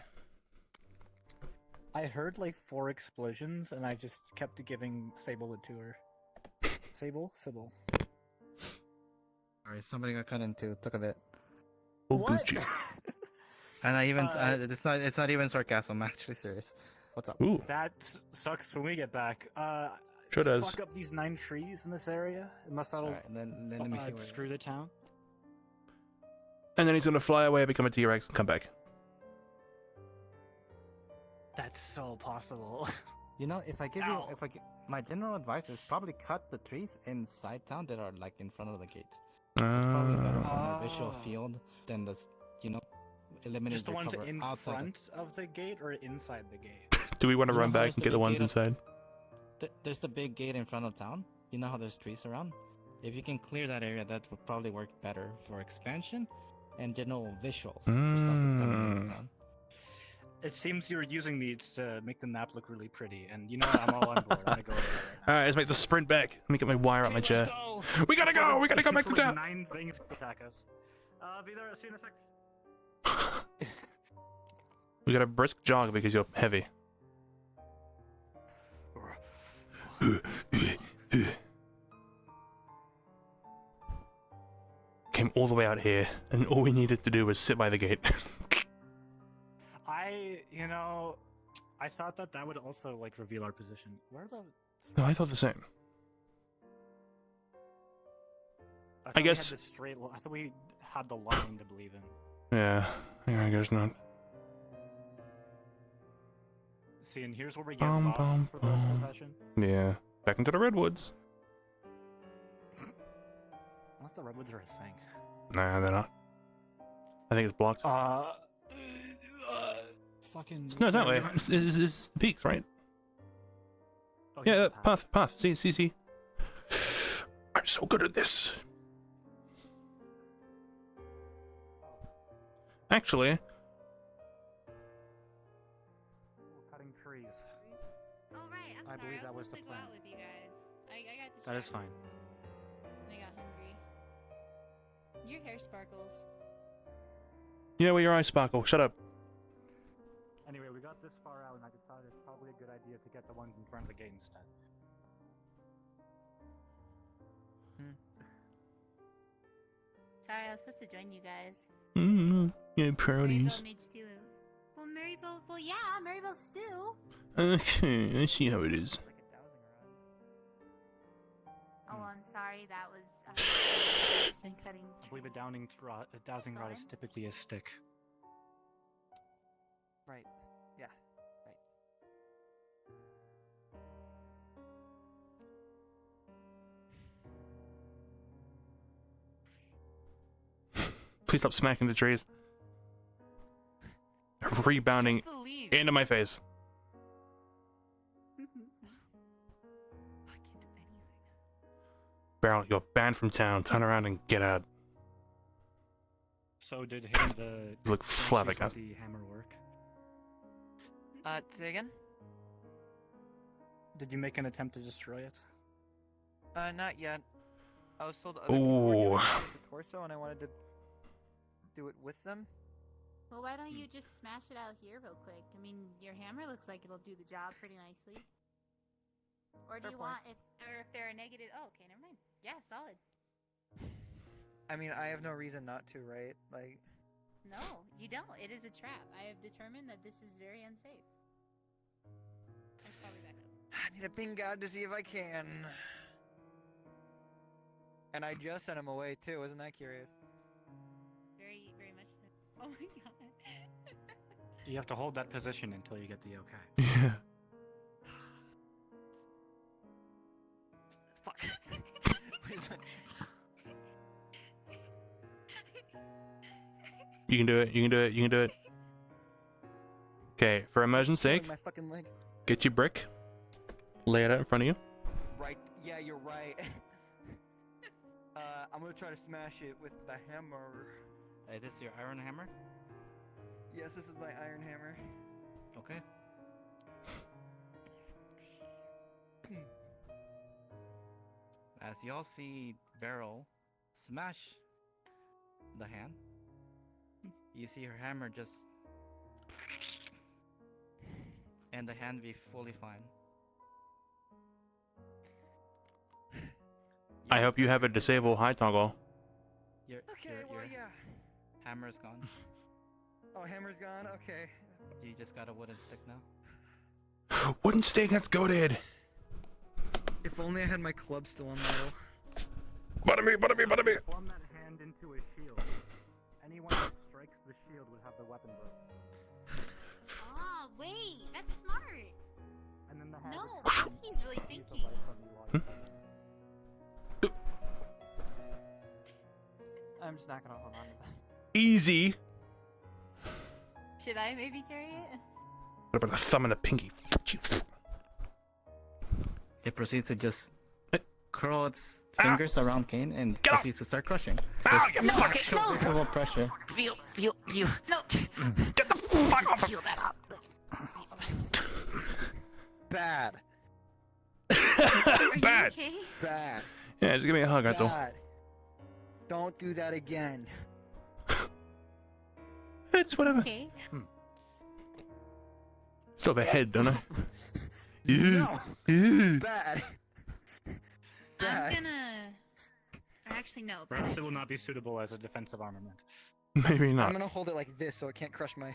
I heard like 4 explosions, and I just kept giving Sable a tour. Sable? Sybil. Alright, somebody got cut into. Took a bit. Oh, Gucci. And it's not even sarcasm. I'm actually serious. What's up? Ooh. That sucks when we get back. Sure just does. Fuck up these 9 trees in this area, unless that'll then let me see what screw the town. And then he's gonna fly away, become a T-Rex, and come back. That's so possible. You know, if I give my general advice is probably cut the trees inside town that are like in front of the gate. It's probably better from a visual field than eliminate Just the your ones cover in outside. front of the gate or inside the gate? Do we want to You know run how back there's and the get the big ones gate inside? There's the big gate in front of town. You know how there's trees around? If you can clear that area, that would probably work better for expansion and general visuals for stuff that's coming into town. It seems you're using these to make the map look really pretty, and you know what? I'm all on board. I'm gonna go over there right now. Alright, let's make the sprint back. Let me get my wire out my chair. We gotta go! We gotta go back to town! 9 things attack us. Be there. See you in a sec. We got a brisk jog because you're heavy. Came all the way out here, and all we needed to do was sit by the gate. I thought that would also like reveal our position. Where are the? No, I thought the same. I guess. I thought we had the line to believe in. Yeah, I guess not. See, and here's where we get lost for the rest of the session. Yeah, back into the redwoods. Unless the redwoods are a thing. Nah, they're not. I think it's blocked. Fucking. No, it's that way. It's the peaks, right? Oh, yeah, path. See. I'm so good at this. Actually. We're cutting trees. Oh right, I'm sorry. I believe that was the to go plan. out with you guys. I got distracted. That is fine. I got hungry. Your hair sparkles. Yeah, well, your eyes sparkle. Shut up. Anyway, we got this far out, and I decided it's probably a good idea to get the ones in front of the gate instead. Sorry, I was supposed to join you guys. Yeah, parodies. Maryville made stew. Well, Maryville. Well, yeah, Maryville stew. I see how it is. Oh, I'm sorry. That was cutting. I believe a dowsing rod is typically a stick. Right. Yeah. Right. Please stop smacking the trees. They're rebounding into my face. Barrel, you're banned from town. Turn around and get out. So did hitting the You look flabbergasted. the hammer work? Say again? Did you make an attempt to destroy it? Not yet. I was told other people were doing it with the torso, and I wanted to do it with them. Well, why don't you just smash it out here real quick? I mean, your hammer looks like it'll do the job pretty nicely. Or do you want if they're a negative? Oh, okay, never mind. Yeah, solid. I mean, I have no reason not to, right? Like. No, you don't. It is a trap. I have determined that this is very unsafe. Let's probably back up. I need to ping God to see if I can. And I just sent him away too. Wasn't that curious? Very, very much so. Oh my god. You have to hold that position until you get the okay. Yeah. Fuck. You can do it. You can do it. You can do it. Okay, for immersion's sake, My fucking leg. get your brick. Lay it out in front of you. Right. Yeah, you're right. I'm gonna try to smash it with the hammer. Hey, this is your iron hammer? Yes, this is my iron hammer. Okay. As y'all see Beryl smash the hand, you see her hammer just and the hand be fully fine. I hope you have a disable high toggle. Your yeah. hammer is gone. Oh, hammer's gone? Okay. You just got a wooden stick now? Wooden stick, that's goated. If only I had my club still on metal. Butter me. Form that hand into a shield. Anyone who strikes the shield would have the weapon broken. Oh, wait, that's smart. And then the hand No, is Whiskey's really thinky. I'm just not gonna hold on to that. Easy. Should I maybe carry it? What about the thumb and the pinky? Fuck you. It proceeds to just curl its fingers around Cain and proceeds to start crushing. Ow, you fucking visible pressure. Feel. No. Get the fuck off of Feel that up. Bad. Bad. Okay? Bad. Yeah, just give me a hug, that's all. Bad. Don't do that again. It's whatever. Okay. Still have a head, don't I? No. Ew. Bad. I'm gonna. Actually, no. Perhaps it will not be suitable as a defensive armament. Maybe not. I'm gonna hold it like this so it can't crush me.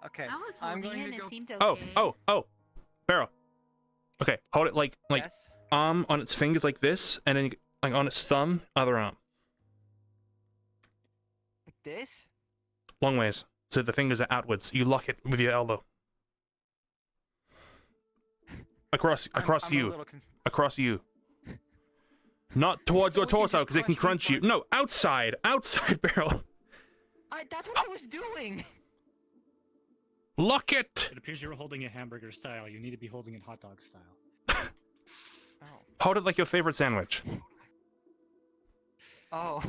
Okay. I was I'm holding going it and to it go. seemed okay. Oh. Barrel. Okay, hold it like Yes? arm on its fingers like this, and then like on its thumb, other arm. Like this? Long ways. So the fingers are outwards. You lock it with your elbow. Across I'm you. a little Across you. Not towards your torso, because it can crunch you. No, outside. Outside, Barrel. That's what I was doing. Lock it. It appears you were holding it hamburger style. You need to be holding it hot dog style. Hold it like your favorite sandwich. Oh.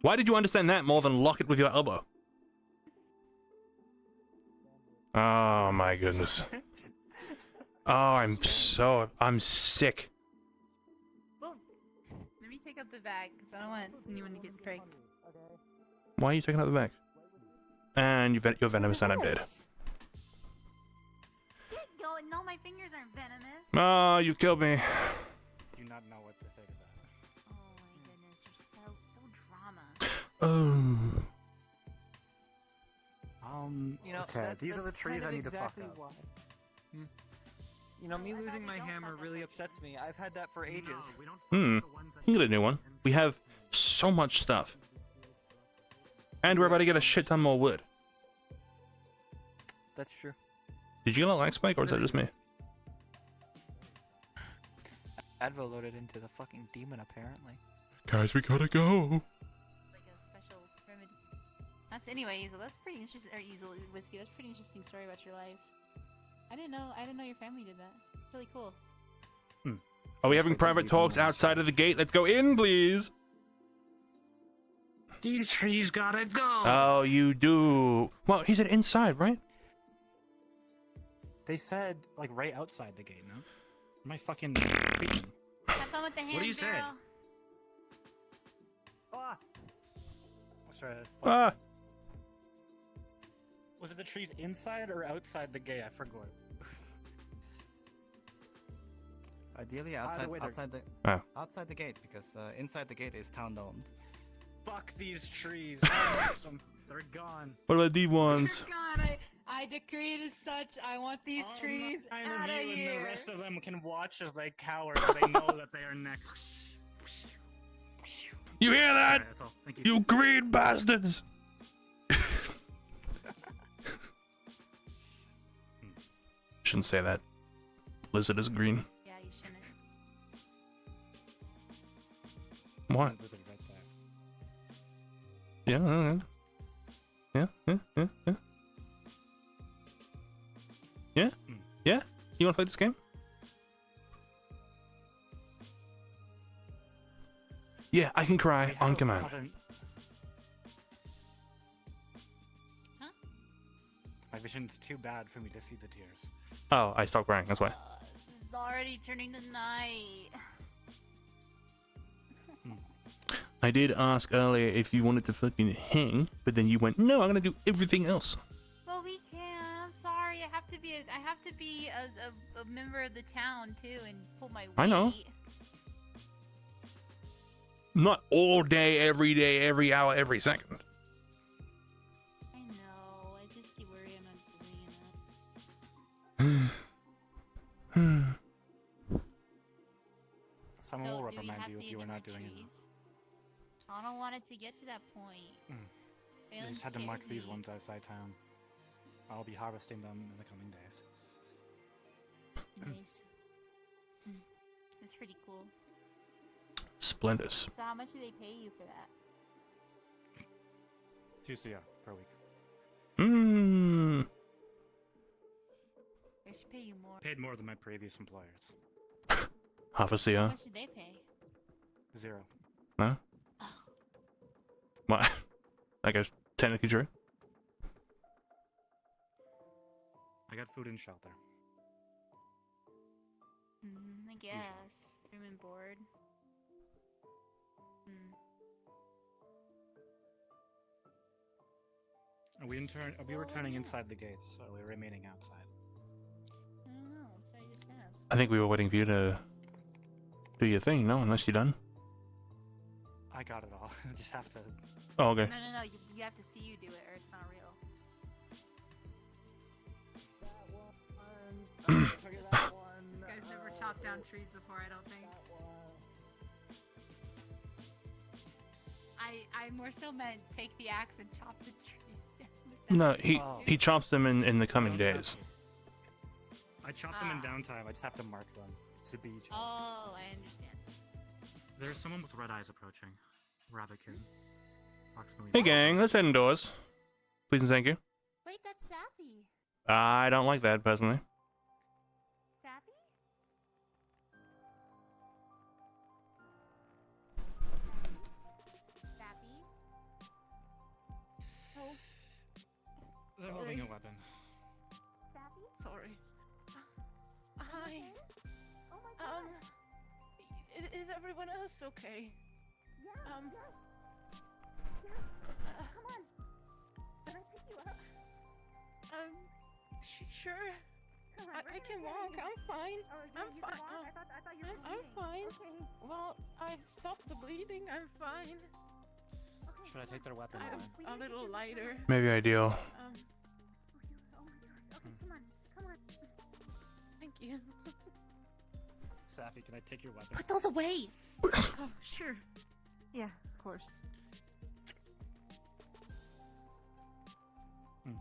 Why did you understand that more than lock it with your elbow? Oh my goodness. Oh, I'm sick. Well, let me take up the bag because I don't want anyone to get pranked. Why are you taking out the bag? And you're venomous and I'm dead. No, my fingers aren't venomous. Oh, you killed me. Do not know what to say to that. Oh my goodness, you're so drama. Oh. You know, Okay, these are the that's trees kind I of need to fuck exactly up. why. You know, me losing my hammer really upsets me. I've had that for ages. You can get a new one. We have so much stuff. And we're about to get a shit ton more wood. That's true. Did you get a lag spike or is that just me? Advo loaded into the fucking demon, apparently. Guys, we gotta go. Like a special remedy. Anyway, Easel, that's pretty interesting. Or Easel, Whiskey, that's a pretty interesting story about your life. I didn't know your family did that. Really cool. Are we having private talks outside of the gate? Let's go in, please. These trees gotta go. Oh, you do. Well, he said inside, right? They said like right outside the gate, no? Am I fucking speaking? Have fun with the hand, What do you say? girl. Ah! Sorry. Ah. Was it the trees inside or outside the gate? I forgot. Ideally Either way, they're- outside the gate, because inside the gate is town owned. Fuck these trees. They're gone. What about these ones? God, I decree it as such. I want these trees out of And here. the rest of them can watch as they cower, so they know that they are next. You hear that? Alright, that's all. Thank you. You green bastards! Shouldn't say that. Lizard is green. Yeah, you shouldn't. What? Yeah. Yeah? Yeah? You wanna play this game? Yeah, I can cry on command. My vision's too bad for me to see the tears. Oh, I stopped crying, that's why. It's already turning to night. I did ask earlier if you wanted to fucking hang, but then you went, no, I'm gonna do everything else. Well, we can. I'm sorry. I have to be a member of the town too and pull my weight. I know. Not all day, every hour, every second. you were not different doing trees. enough. I don't want it to get to that point. I Phelan just had to mark scares these me. ones outside town. I'll be harvesting them in the coming days. Nice. That's pretty cool. Splendid. So how much do they pay you for that? 2 CR per week. Mmm. They should pay you more. Paid more than my previous employers. Half a How CR. much did they pay? 0. No? What? I guess technically true. I got food and shelter. I guess. Room and board. We were turning inside the gates, so we were remaining outside. I don't know. So I just asked. I think we were waiting for you to do your thing, no? Unless you're done. I got it all. I just have to. Oh, okay. No. You have to see you do it, or it's not real. This guy's never chopped down trees before, I don't think. I more so meant take the axe and chop the trees down. No, he chops them in the coming days. I chopped them in downtime. I just have to mark them to be chopped. Oh, I understand. There's someone with red eyes approaching. Rabbitkin. Approximately. Hey gang, let's head indoors. Please and thank you. Wait, that's Sappy. I don't like that personally. Sappy? Sappy? Oh. They're holding a weapon. Sappy? Sorry. Hi. Oh my god. Is everyone else okay? Yeah. Come on. Can I pick you up? Sure. I can walk. I'm fine. I'm fine. I thought you were I'm fine. Okay. Well, I've stopped the bleeding. I'm fine. Should I take their weapon away? I'm a little lighter. Maybe ideal. Oh my gosh. Okay, come on. Thank you. Sappy, can I take your weapon? Put those away. Oh, sure. Yeah, of course. Come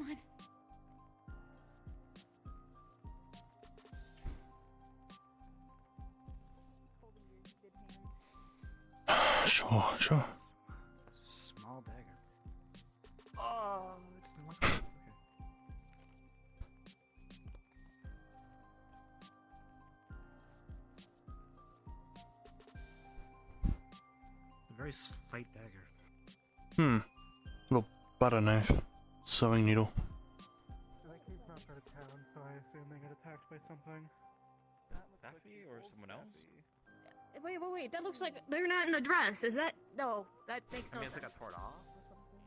on. Sure. Small dagger. Oh, it's not like okay. A very slight dagger. Little butter knife. Sewing needle. That gate's not out of town, so I assume they got attacked by something. Daffy or someone else? Wait. That looks like they're not in the dress. Is that? No, that makes I no mean, it's sense. like got torn off or something?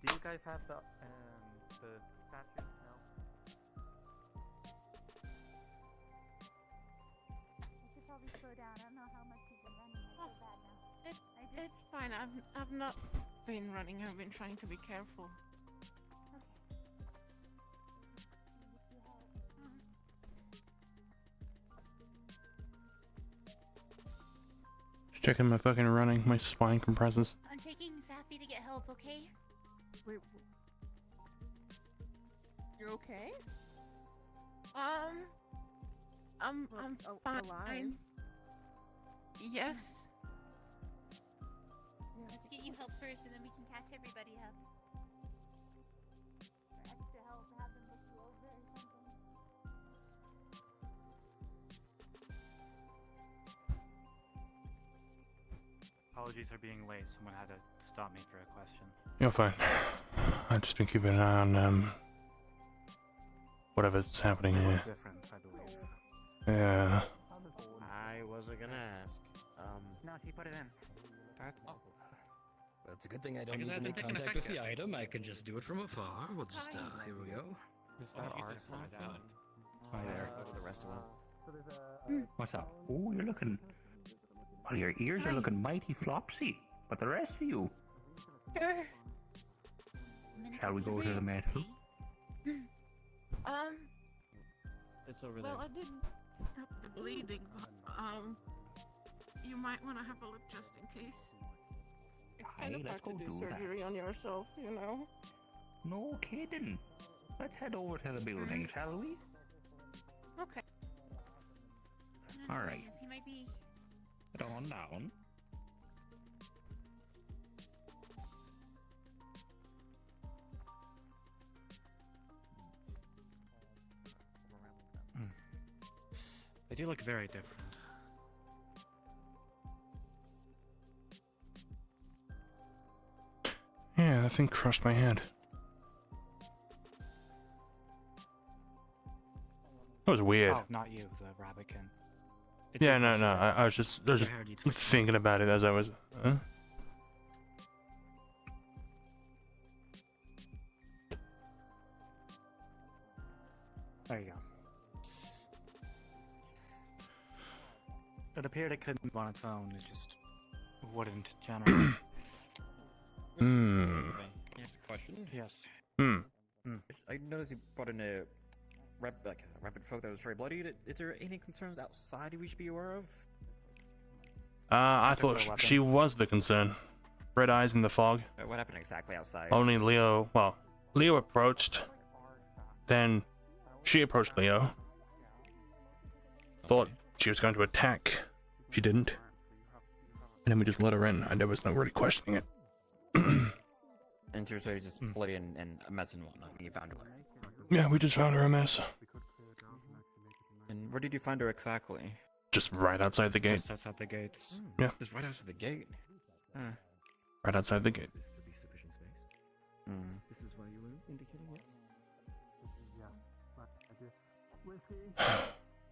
Do you guys have the statue? No? I should probably slow down. I don't know how much you've been running. I feel bad now. It's fine. I've not been running. I've been trying to be careful. Just checking my fucking running. My spine compresses. I'm taking Sappy to get help, okay? Wait. You're okay? I'm fine. Alive? Yes. Let's get you help first, and then we can catch everybody up. For extra help, have them look you over or something. Apologies for being late. Someone had to stop me for a question. You're fine. I've just been keeping an eye on whatever's happening They here. look different, I believe. Yeah. I wasn't gonna ask. No, he put it in. That's a good thing I don't Because need I to make haven't taken contact effect with the yet. item. I can just do it from afar. We'll just, here we go. Is that our stuff? Hi there. Go to the rest of them. What's up? Oh, you're looking. Well, your ears are looking mighty flopsy, but the rest of you. Sure. Shall we go to the medical? It's over Well, I didn't stop the bleeding, but, you might want to have a look just in case. It's kind of hard to do surgery on yourself, you know? No kidding. Let's head over to the building, shall we? Okay. All right. Yes, he might be. Head on down. They do look very different. Yeah, that thing crushed my head. That was weird. Oh, not you, the rabbitkin. Yeah, no. I was just thinking about it as I was. Huh? There you go. It appeared it couldn't move on its own. It just wouldn't generate. Hmm. Here's a question. Yes. I noticed you brought in a rapid folk that was very bloody. Is there any concerns outside we should be aware of? I thought she was the concern. Red eyes in the fog. What happened exactly outside? Only Leo. Well, Leo approached. Then she approached Leo. Thought she was going to attack. She didn't. And then we just let her in. I was not really questioning it. And she was just bloody and a mess and whatnot. And you found her. Yeah, we just found her a mess. And where did you find her exactly? Just right outside the gate. Just outside the gates. Yeah. Just right outside the gate. Right outside the gate. This is why you were indicating yes?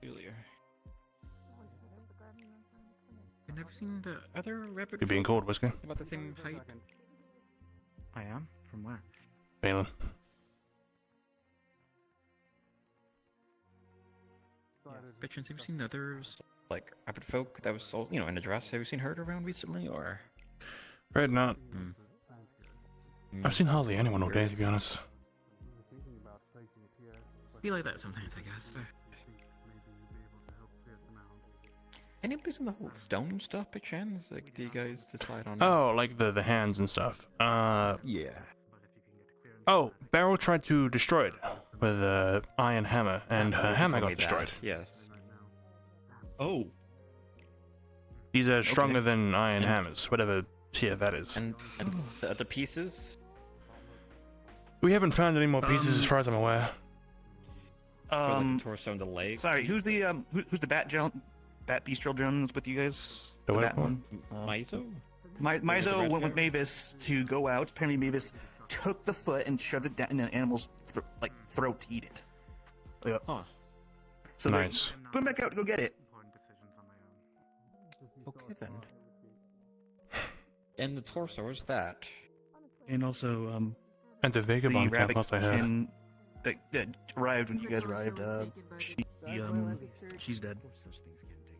Earlier. I've never seen the other rapid. You're being called, Whiskey. About the same height. I am? From where? Balin. By chance, have you seen the others, like rapid folk that was sold, in a dress? Have you seen her around recently, or? Right, not. I've seen hardly anyone all day, to be honest. Be like that sometimes, I guess. Anybody on the whole stone stuff, by chance? Like, do you guys decide on? Oh, like the hands and stuff. Yeah. Oh, Beryl tried to destroy it with an iron hammer, and her hammer got destroyed. Yes. Oh. These are stronger than iron hammers, whatever tier that is. And the other pieces? We haven't found any more pieces as far as I'm aware. Like the torso and the leg. Sorry, who's the Bat Bestial Jones with you guys? The what Bat one? Mizo? Mizo went with Mavis to go out. Apparently Mavis took the foot and shoved it down in an animal's throat to eat it. Yeah. Huh. So nice. Put him back out to go get it. Okay then. And the torso, where's that? And also, And the Vagabond camp, must I heard. That arrived when you guys arrived. She's dead.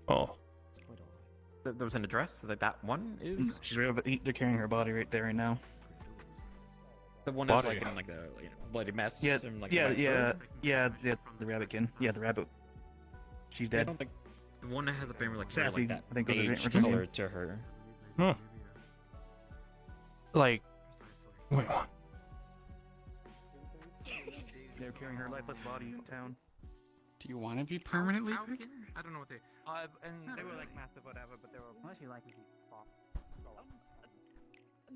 Oh. There was an address? That one is? She's right over, they're carrying her body right there right now. The one that's like in like the bloody mess? Yeah, and, like, the rabbitkin. Yeah, the rabbit. She's I dead. don't think the one that has a family like Sadly, that I think beige those are- color to her. Huh. Like, wait, what? They're carrying her lifeless body in town. Do you want to be permanently? I don't know what they. And they were like massive, whatever, but they were mostly like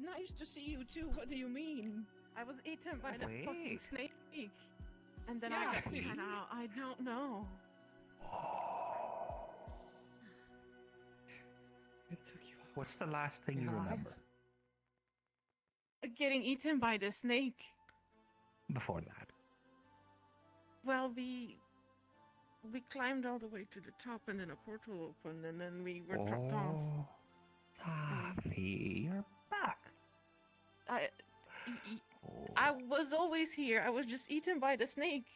Nice to see you too. What do you mean? I was eaten by that fucking snake. And then I got spat out. I don't know. What's the last thing you remember? Getting eaten by the snake. Before that. Well, we climbed all the way to the top, and then a portal opened, and then we were dropped off. Taffy, you're back. I was always here. I was just eaten by the snake.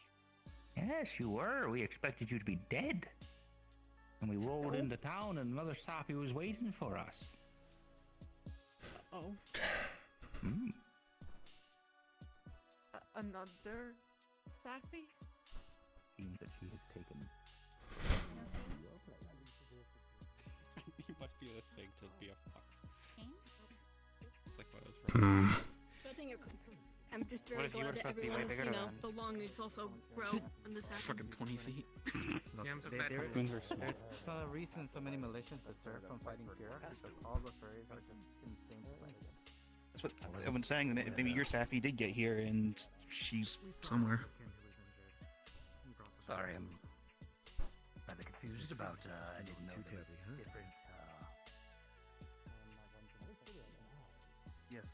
Yes, you were. We expected you to be dead. And we rolled into town and another Sappy was waiting for us. Oh. Hmm. Another Sappy? Seems that she has taken. You must be this big to be a fox. It's like one of those. Hmm. I'm just What very if you were glad that supposed to be way everyone's, bigger you know, than- the lungs also grow when this happens. Fucking 20 feet. Yeah, I'm so There- fat. there- Twins are small. There's a reason so many militias deserve from fighting Kira, because all the furries are just insane to fight against. That's what everyone's saying. That maybe your Sappy did get here and she's somewhere. Sorry, I'm rather confused about, I didn't know different, Yes.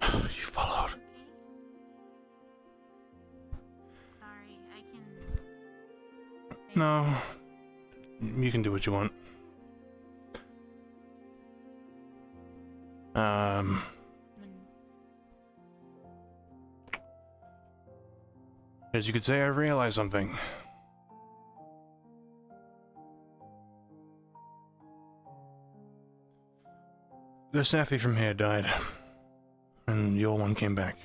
You followed. Sorry, I can. No. You can do what you want. As you could say, I realized something. The Sappy from here died, and the old one came back.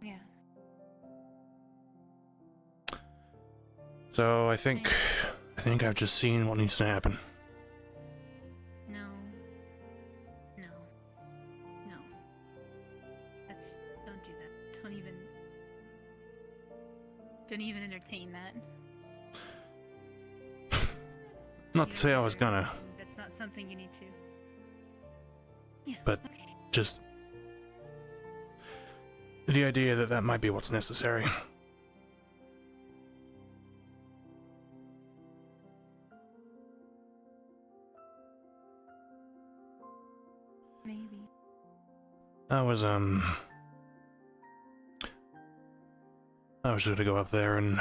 Yeah. So I think I've just seen what needs to happen. No. No. No. Don't do that. Don't even entertain that. Not to say I was gonna, That's not something you need to. Yeah. but just the idea that that might be what's necessary. Maybe. I was gonna go up there and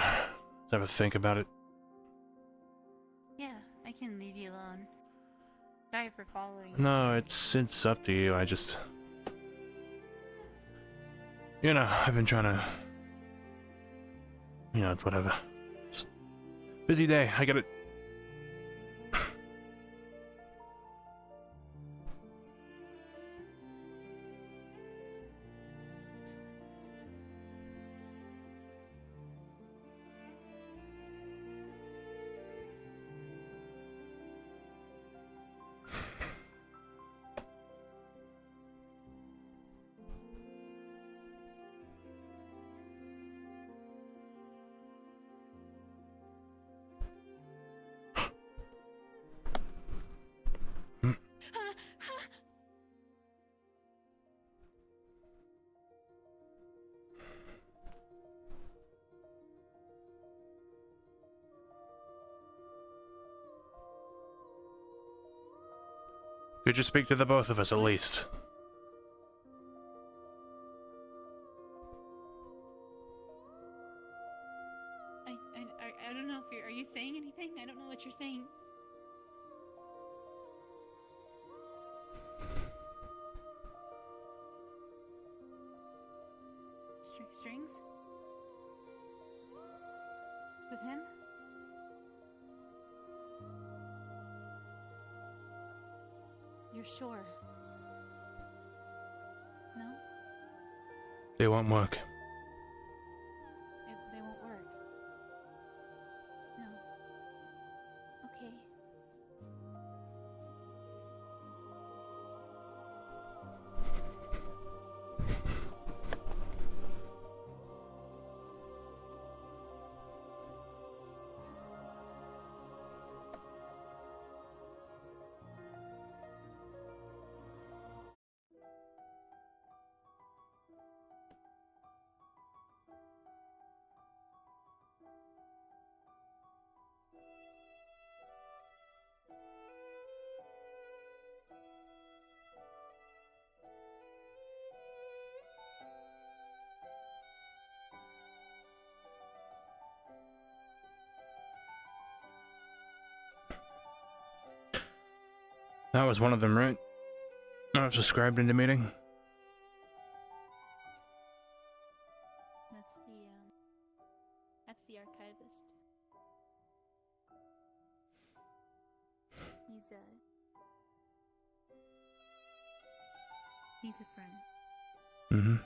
have a think about it. Yeah, I can leave you alone. Sorry for following. No, it's up to you. I just, you know, I've been trying to, you know, it's whatever. Just busy day. I get it. Could you speak to the both of us at least? I don't know if are you saying anything? I don't know what you're saying. Strings? With him? You're sure? No? They won't work. They won't work. No. Okay. That was one of them, right? I was described in the meeting. That's the archivist. He's a friend. Mm-hmm.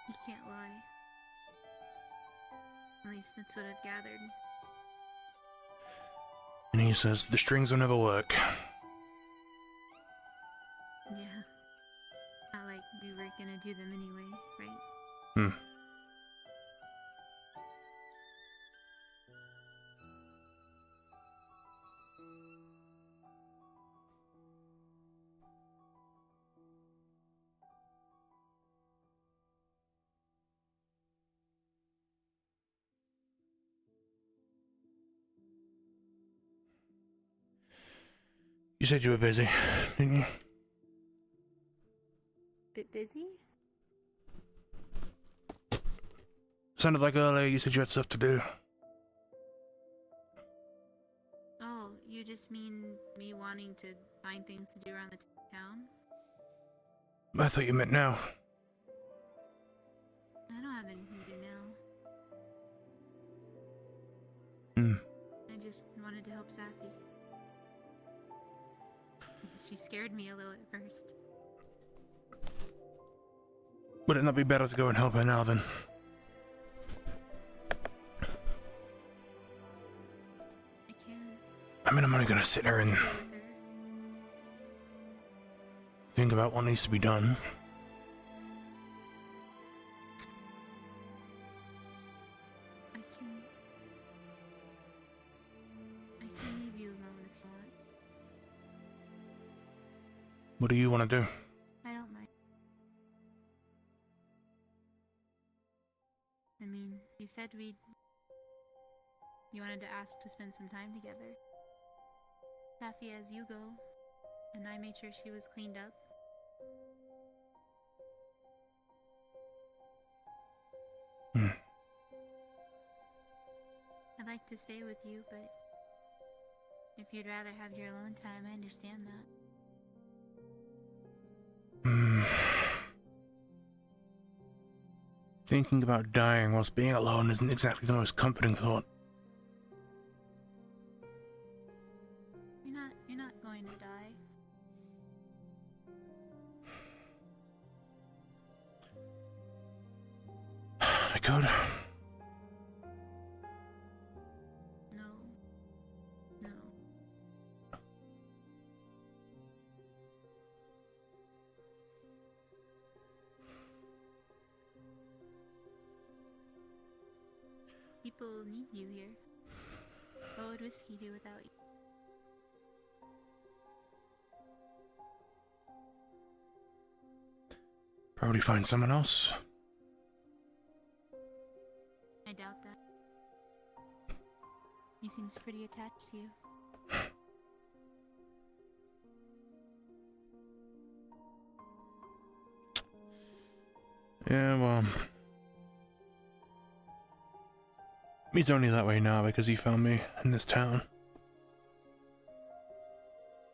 He can't lie. At least that's what I've gathered. And he says the strings will never work. Yeah. Not like we were gonna do them anyway, right? Hmm. You said you were busy, didn't you? Bit busy? Sounded like earlier you said you had stuff to do. Oh, you just mean me wanting to find things to do around the town? I thought you meant now. I don't have anything to do now. Hmm. I just wanted to help Safi. She scared me a little at first. Would it not be better to go and help her now then? I can. I mean, I'm only gonna sit here and think about what needs to be done. I can leave you alone if you want. What do you want to do? I don't mind. I mean, you said you wanted to ask to spend some time together. Safi as you go, and I made sure she was cleaned up. Hmm. I'd like to stay with you, but if you'd rather have your alone time, I understand that. Thinking about dying whilst being alone isn't exactly the most comforting thought. You're not going to die. I could. No. People need you here. What would whiskey do without you? Probably find someone else. I doubt that. He seems pretty attached to you. Yeah, well... He's only that way now because he found me in this town.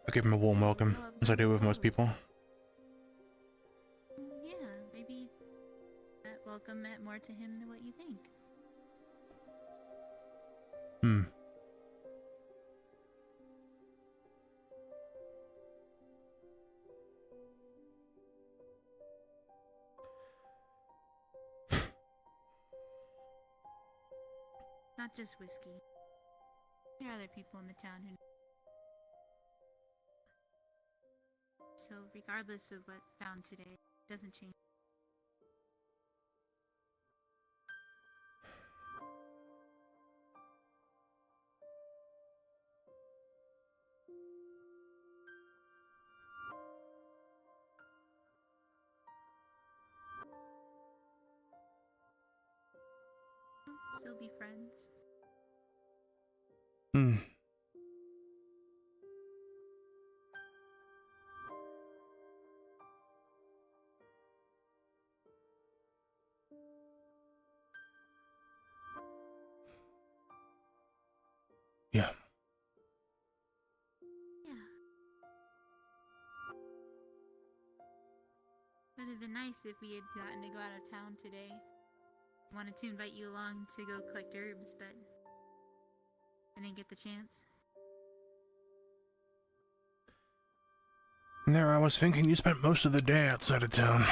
I give him a warm welcome, as I do with most people. Yeah, maybe that welcome meant more to him than what you think. Hmm. Not just whiskey. There are other people in the town who... So, regardless of what found today, it doesn't change. We'll still be friends. Hmm. Would have been nice if we had gotten to go out of town today. Wanted to invite you along to go collect herbs, but I didn't get the chance. There, I was thinking you spent most of the day outside of town.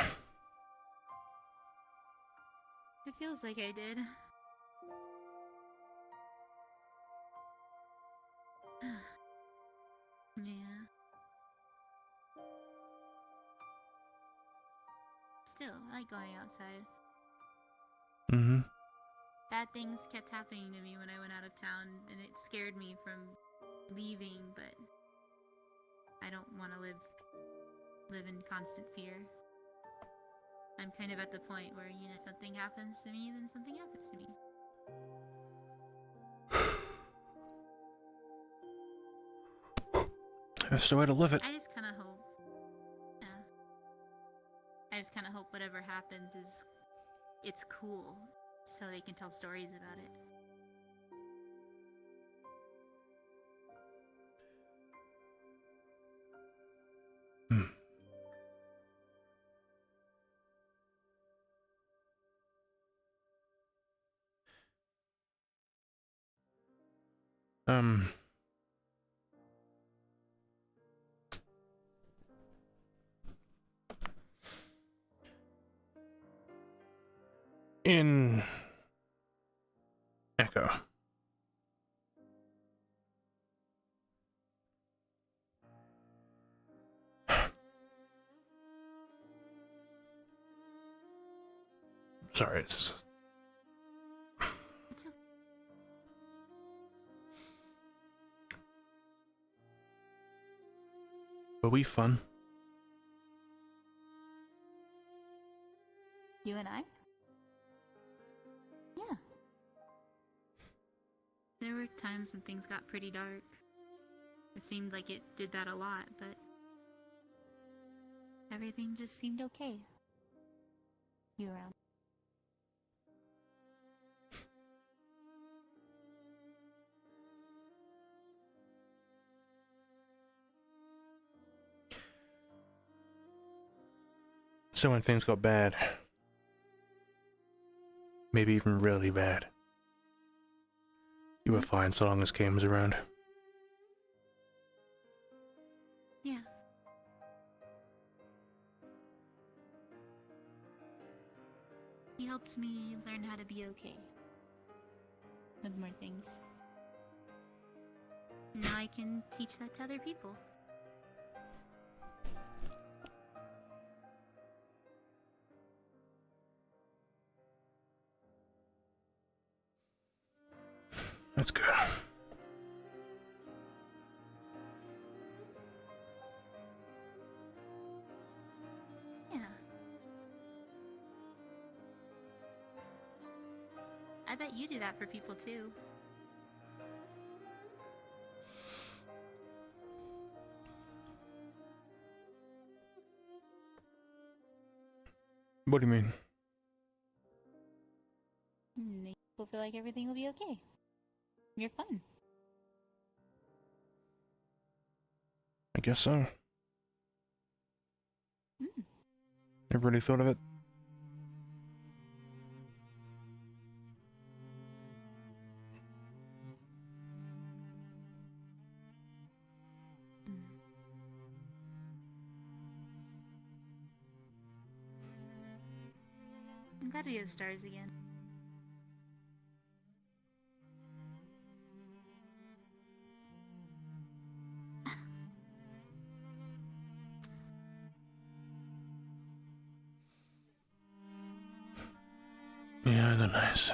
It feels like I did. Yeah. Still, I like going outside. Mm-hmm. Bad things kept happening to me when I went out of town, and it scared me from leaving, but I don't want to live in constant fear. I'm kind of at the point where, you know, something happens to me, then something happens to me. That's the way to live it. I just kind of hope. Yeah. I just kind of hope whatever happens it's cool, so they can tell stories about it. In Echo. Sorry, it's... Were we fun? You and I? Yeah. There were times when things got pretty dark. It seemed like it did that a lot, but everything just seemed okay. You around. So when things got bad, maybe even really bad, you were fine so long as Cain was around. Yeah. He helped me learn how to be okay with more things. Now I can teach that to other people. That's good. Yeah. I bet you do that for people too. What do you mean? Make people feel like everything will be okay. You're fun. I guess so. Mm. Never really thought of it. I'm glad we have stars again. Yeah, they're nice.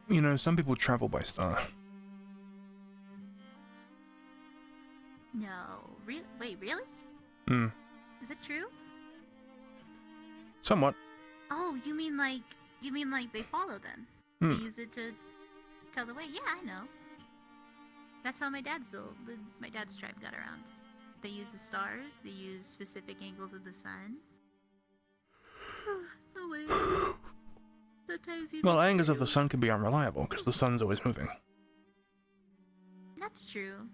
You know, some people travel by star. No, wait, really? Hmm. Is it true? Somewhat. Oh, you mean like they follow them? Hmm. They use it to tell the way. Yeah, I know. That's how my dad's tribe got around. They use the stars. They use specific angles of the sun. Oh way. Sometimes even Well, angles of the sun can be unreliable because the sun's always moving, That's true.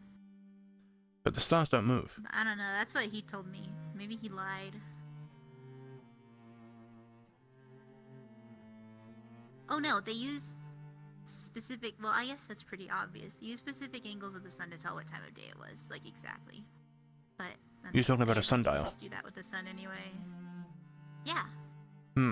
but the stars don't move. I don't know. That's what he told me. Maybe he lied. Oh no, they use specific. Well, I guess that's pretty obvious. They use specific angles of the sun to tell what time of day it was, like exactly. But You're talking about I a guess sundial. they just do that with the sun anyway. Yeah. Hmm.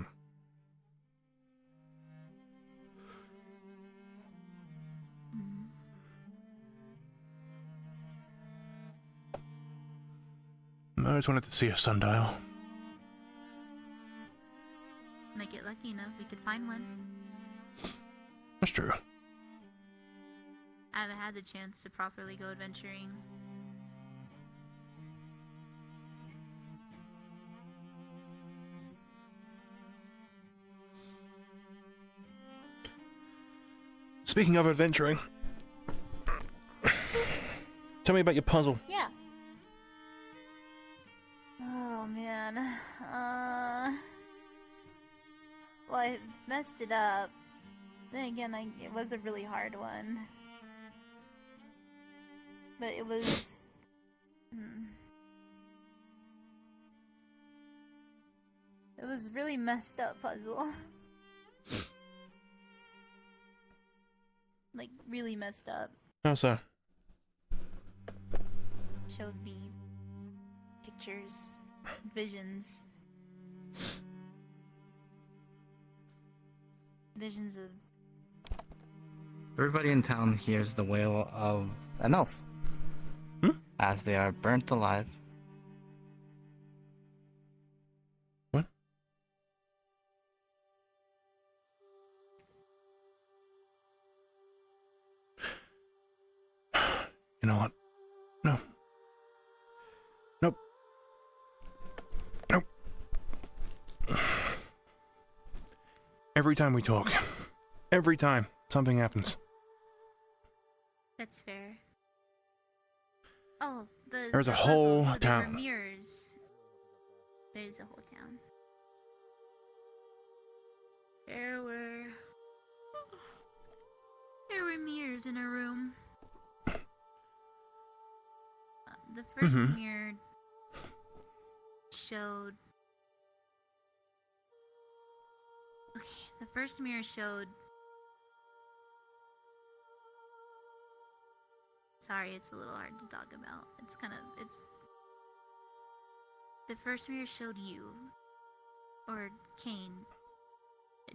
I always wanted to see a sundial. Might get lucky enough, we could find one. That's true. I haven't had the chance to properly go adventuring. Speaking of adventuring, tell me about your puzzle. Yeah. Oh man. Well, I messed it up. Then again, it was a really hard one. But it was... It was really messed up puzzle. Like, really messed up. How so? Showed me pictures, visions. Visions of... Everybody in town hears the wail of an elf. As they are burnt alive. What? You know what? No. Nope. Nope. Every time we talk, every time something happens. That's fair. Oh, There's a the whole puzzle, so there town. were mirrors. There's a whole town. There were mirrors in a room. The first mirror showed... Okay, the first mirror showed... Sorry, it's a little hard to talk about. The first mirror showed you. Or Cain.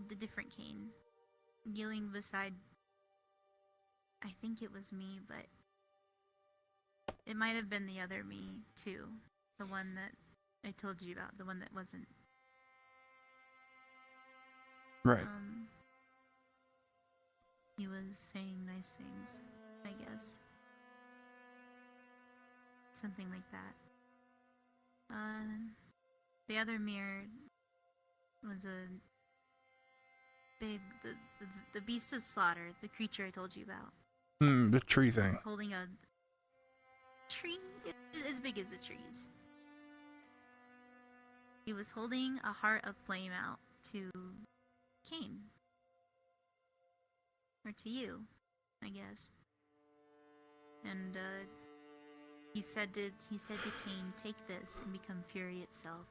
The different Cain. Kneeling beside... I think it was me, but... It might have been the other me, too. The one that I told you about. The one that wasn't. Right. He was saying nice things, I guess. Something like that. The other mirror was a big... The beast of slaughter, the creature I told you about. The tree thing. He's holding a... tree as big as the trees. He was holding a heart of flame out to Cain. Or to you, I guess. And he said to Cain, "Take this and become fury itself."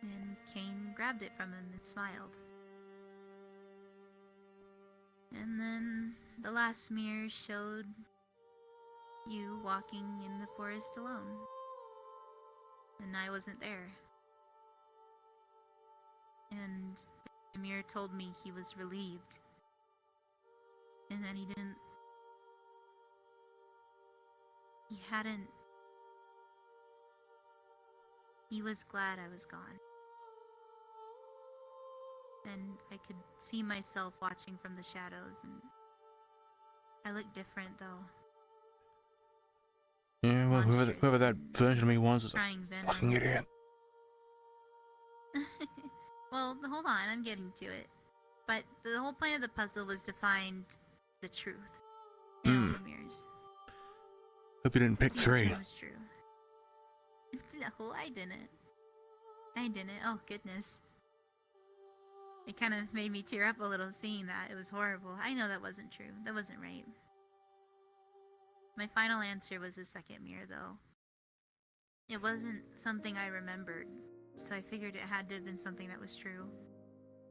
And Cain grabbed it from him and smiled. And then the last mirror showed you walking in the forest alone. And I wasn't there. And the mirror told me he was relieved. And that he was glad I was gone. And I could see myself watching from the shadows, and I looked different though. Yeah, well, whoever that version of me was is a Trying venom. fucking idiot. Well, hold on, I'm getting to it. But the whole point of the puzzle was to find the truth in all the mirrors. Hope you didn't pick See three. which one was true. No, I didn't. Oh, goodness. It kind of made me tear up a little seeing that. It was horrible. I know that wasn't true. That wasn't right. My final answer was the second mirror, though. It wasn't something I remembered, so I figured it had to have been something that was true.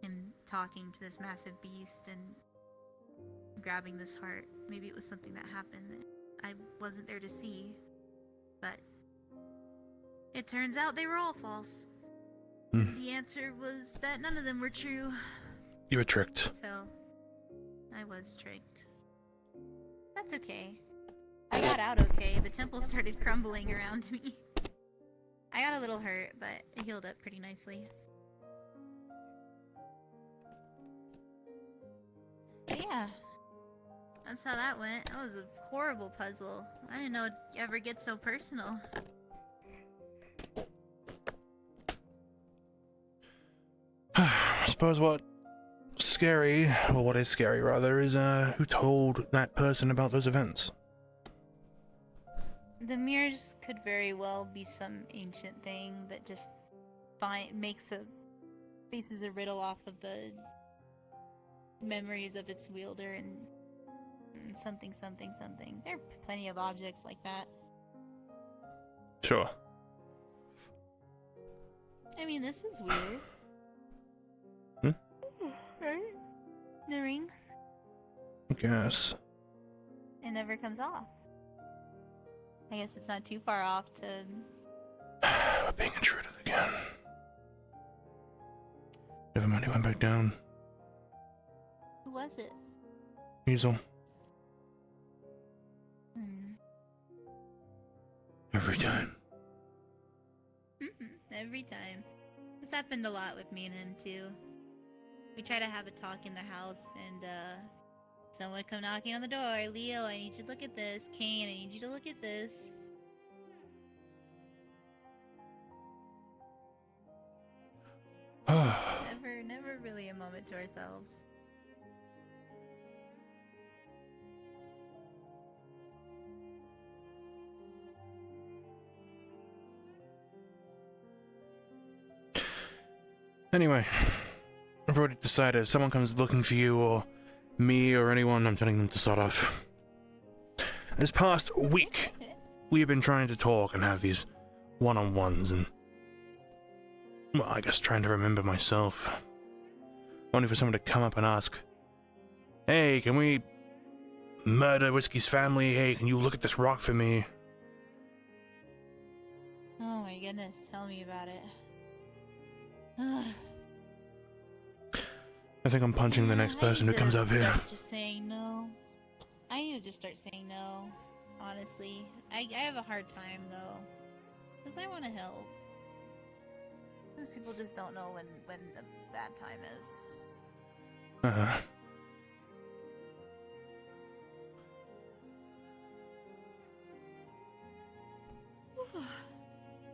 Him talking to this massive beast and grabbing this heart. Maybe it was something that happened that I wasn't there to see. But it turns out they were all false. The answer was that none of them were true. You were tricked. So, I was tricked. That's okay. I got out okay. The temple started crumbling around me. I got a little hurt, but it healed up pretty nicely. But yeah. That's how that went. That was a horrible puzzle. I didn't know it'd ever get so personal. I suppose what is scary rather, is who told that person about those events. The mirrors could very well be some ancient thing that just bases a riddle off of the memories of its wielder and something. There are plenty of objects like that. Sure. I mean, this is weird. Right? The ring. I guess. It never comes off. I guess it's not too far off to... We're being intruded again. Never mind, he went back down. Who was it? Weasel. Every time. Every time. This happened a lot with me and him, too. We try to have a talk in the house, and, someone would come knocking on the door. Leo, I need you to look at this. Cain, I need you to look at this. Never really a moment to ourselves. Anyway, I've already decided if someone comes looking for you or me or anyone, I'm telling them to sort of. This past week, we have been trying to talk and have these one-on-ones and, well, I guess trying to remember myself. Only for someone to come up and ask, hey, can we murder Whiskey's family? Hey, can you look at this rock for me? Oh my goodness, tell me about it. I think I'm punching the next person who comes up here. Just saying no. I need to just start saying no. Honestly, I have a hard time though, because I want to help. Those people just don't know when a bad time is.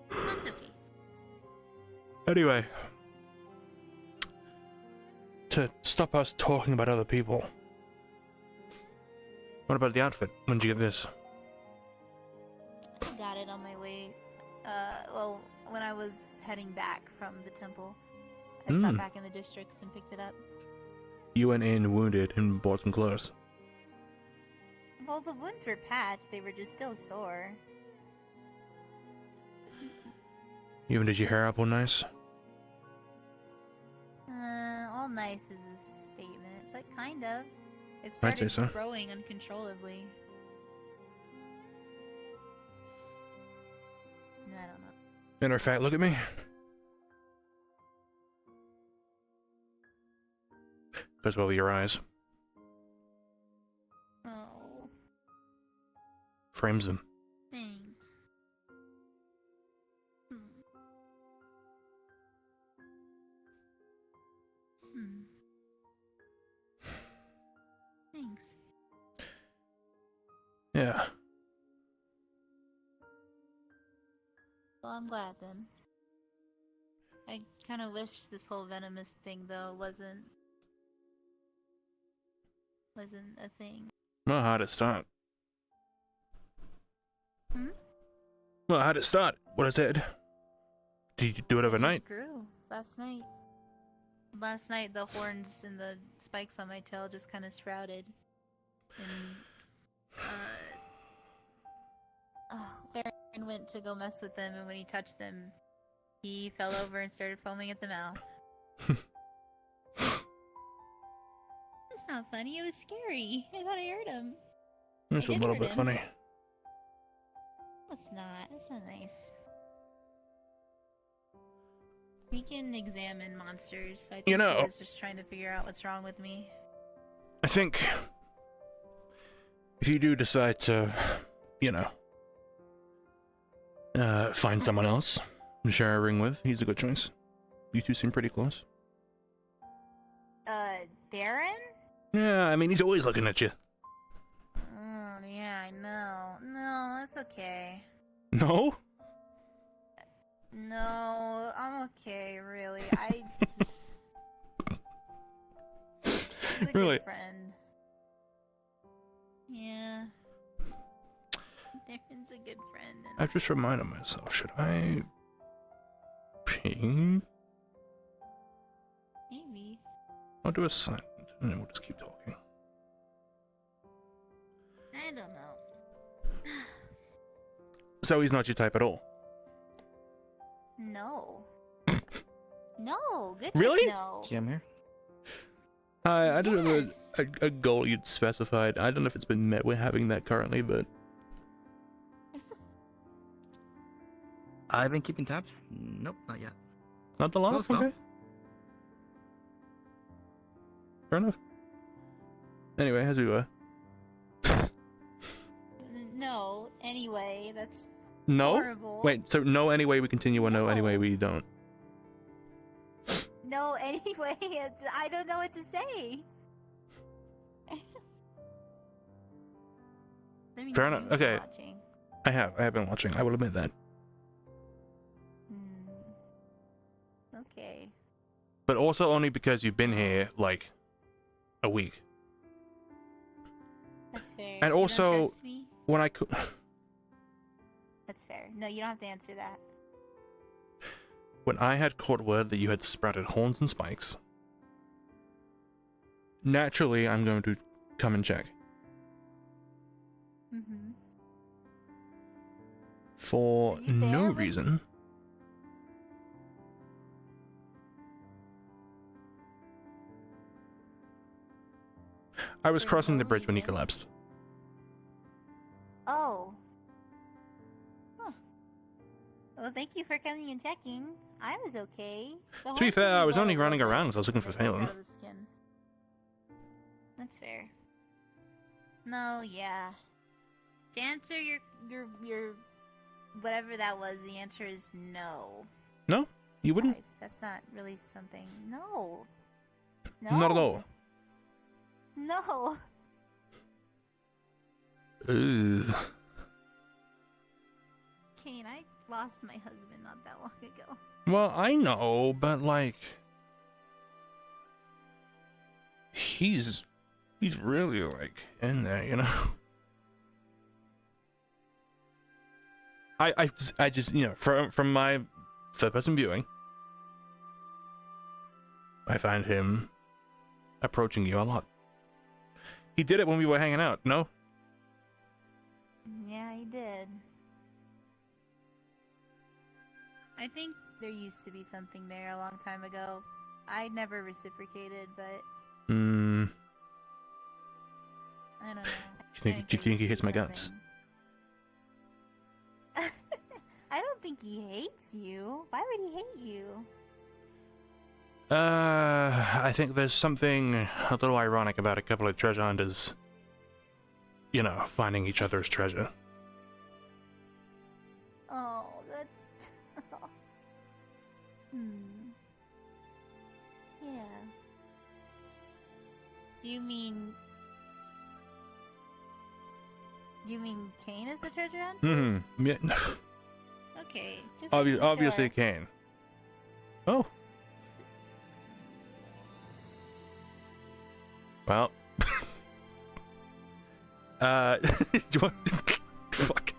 That's okay. Anyway, to stop us talking about other people. What about the outfit? When did you get this? Got it on my way. Well, when I was heading back from the temple, I stopped back in the districts and picked it up. You went in wounded and bought some clothes. Well, the wounds were patched, they were just still sore. You even did your hair up all nice? All nice is a statement, but kind of. It I'd say started so. growing uncontrollably. I don't know. Matter of fact, look at me. Goes well with your eyes. Oh, Frames them. thanks. Thanks. Yeah. Well, I'm glad then. I kind of wish this whole venomous thing, though, wasn't a thing. Well, how'd it start? Well, how'd it start? What I said? Did you do it overnight? It grew last night. last night the horns and the spikes on my tail just kind of sprouted. And, Levin went to go mess with them, and when he touched them, he fell over and started foaming at the mouth. That's not funny, it was scary. I thought I hurt him. It's a little bit funny. It's not. That's not nice. We can examine monsters. So I think You know, he was just trying to figure out what's wrong with me. I think if you do decide to, you know, find someone else to share a ring with, he's a good choice. You two seem pretty close. Darren? Yeah, I mean, he's always looking at you. Oh, yeah, I know. No, that's okay. No? No, I'm okay, really. He's a Really? good friend. Yeah. Darren's a good friend. And I've just reminded myself, should I ping? maybe. I'll do a silent, and then we'll just keep talking. I don't know. So he's not your type at all? No. No, goodness Really? no. Jim here. I don't know a goal you'd specified. I don't know if it's been met. We're having that currently, but I've been keeping tabs. Nope, not yet. not the last. Close Okay. enough. Fair enough. Anyway, as we were. No, anyway, that's No? horrible. Wait, so no anyway we continue or no anyway we don't? No, anyway, I don't know what to say. That means Fair enough. you've been Okay. watching. I have been watching. I will admit that. Okay. But also only because you've been here, like, a week. That's fair. And You don't also, trust me? when I could... That's fair. No, you don't have to answer that. When I had caught word that you had sprouted horns and spikes, naturally I'm going to come and check. Mm-hmm. For no there? reason. I was crossing the bridge when he collapsed. Oh. Huh. Well, thank you for coming and checking. I was okay. The To be horse fair, made I me was blood only a little running bit. around because I was looking for Just got Phelan. out of the skin. That's fair. No, yeah. To answer your whatever that was, the answer is no. No? You wouldn't? Besides, that's not really something. No. No. Not at all. No. Ugh. Cain, I lost my husband not that long ago. Well, I know, but like... He's really, like, in there, you know? I just, you know, from my third-person viewing, I find him approaching you a lot. He did it when we were hanging out, no? Yeah, he did. I think there used to be something there a long time ago. I never reciprocated, but Hmm. I don't know. Do you think he hits my guts? I don't think he hates you. Why would he hate you? I think there's something a little ironic about a couple of treasure hunters, you know, finding each other's treasure. Oh, that's... Yeah. You mean Cain is the treasure hunter? Mm-hmm. Yeah. Okay, just making Obviously, sure. Cain. Oh. Well. Do you want... Fuck.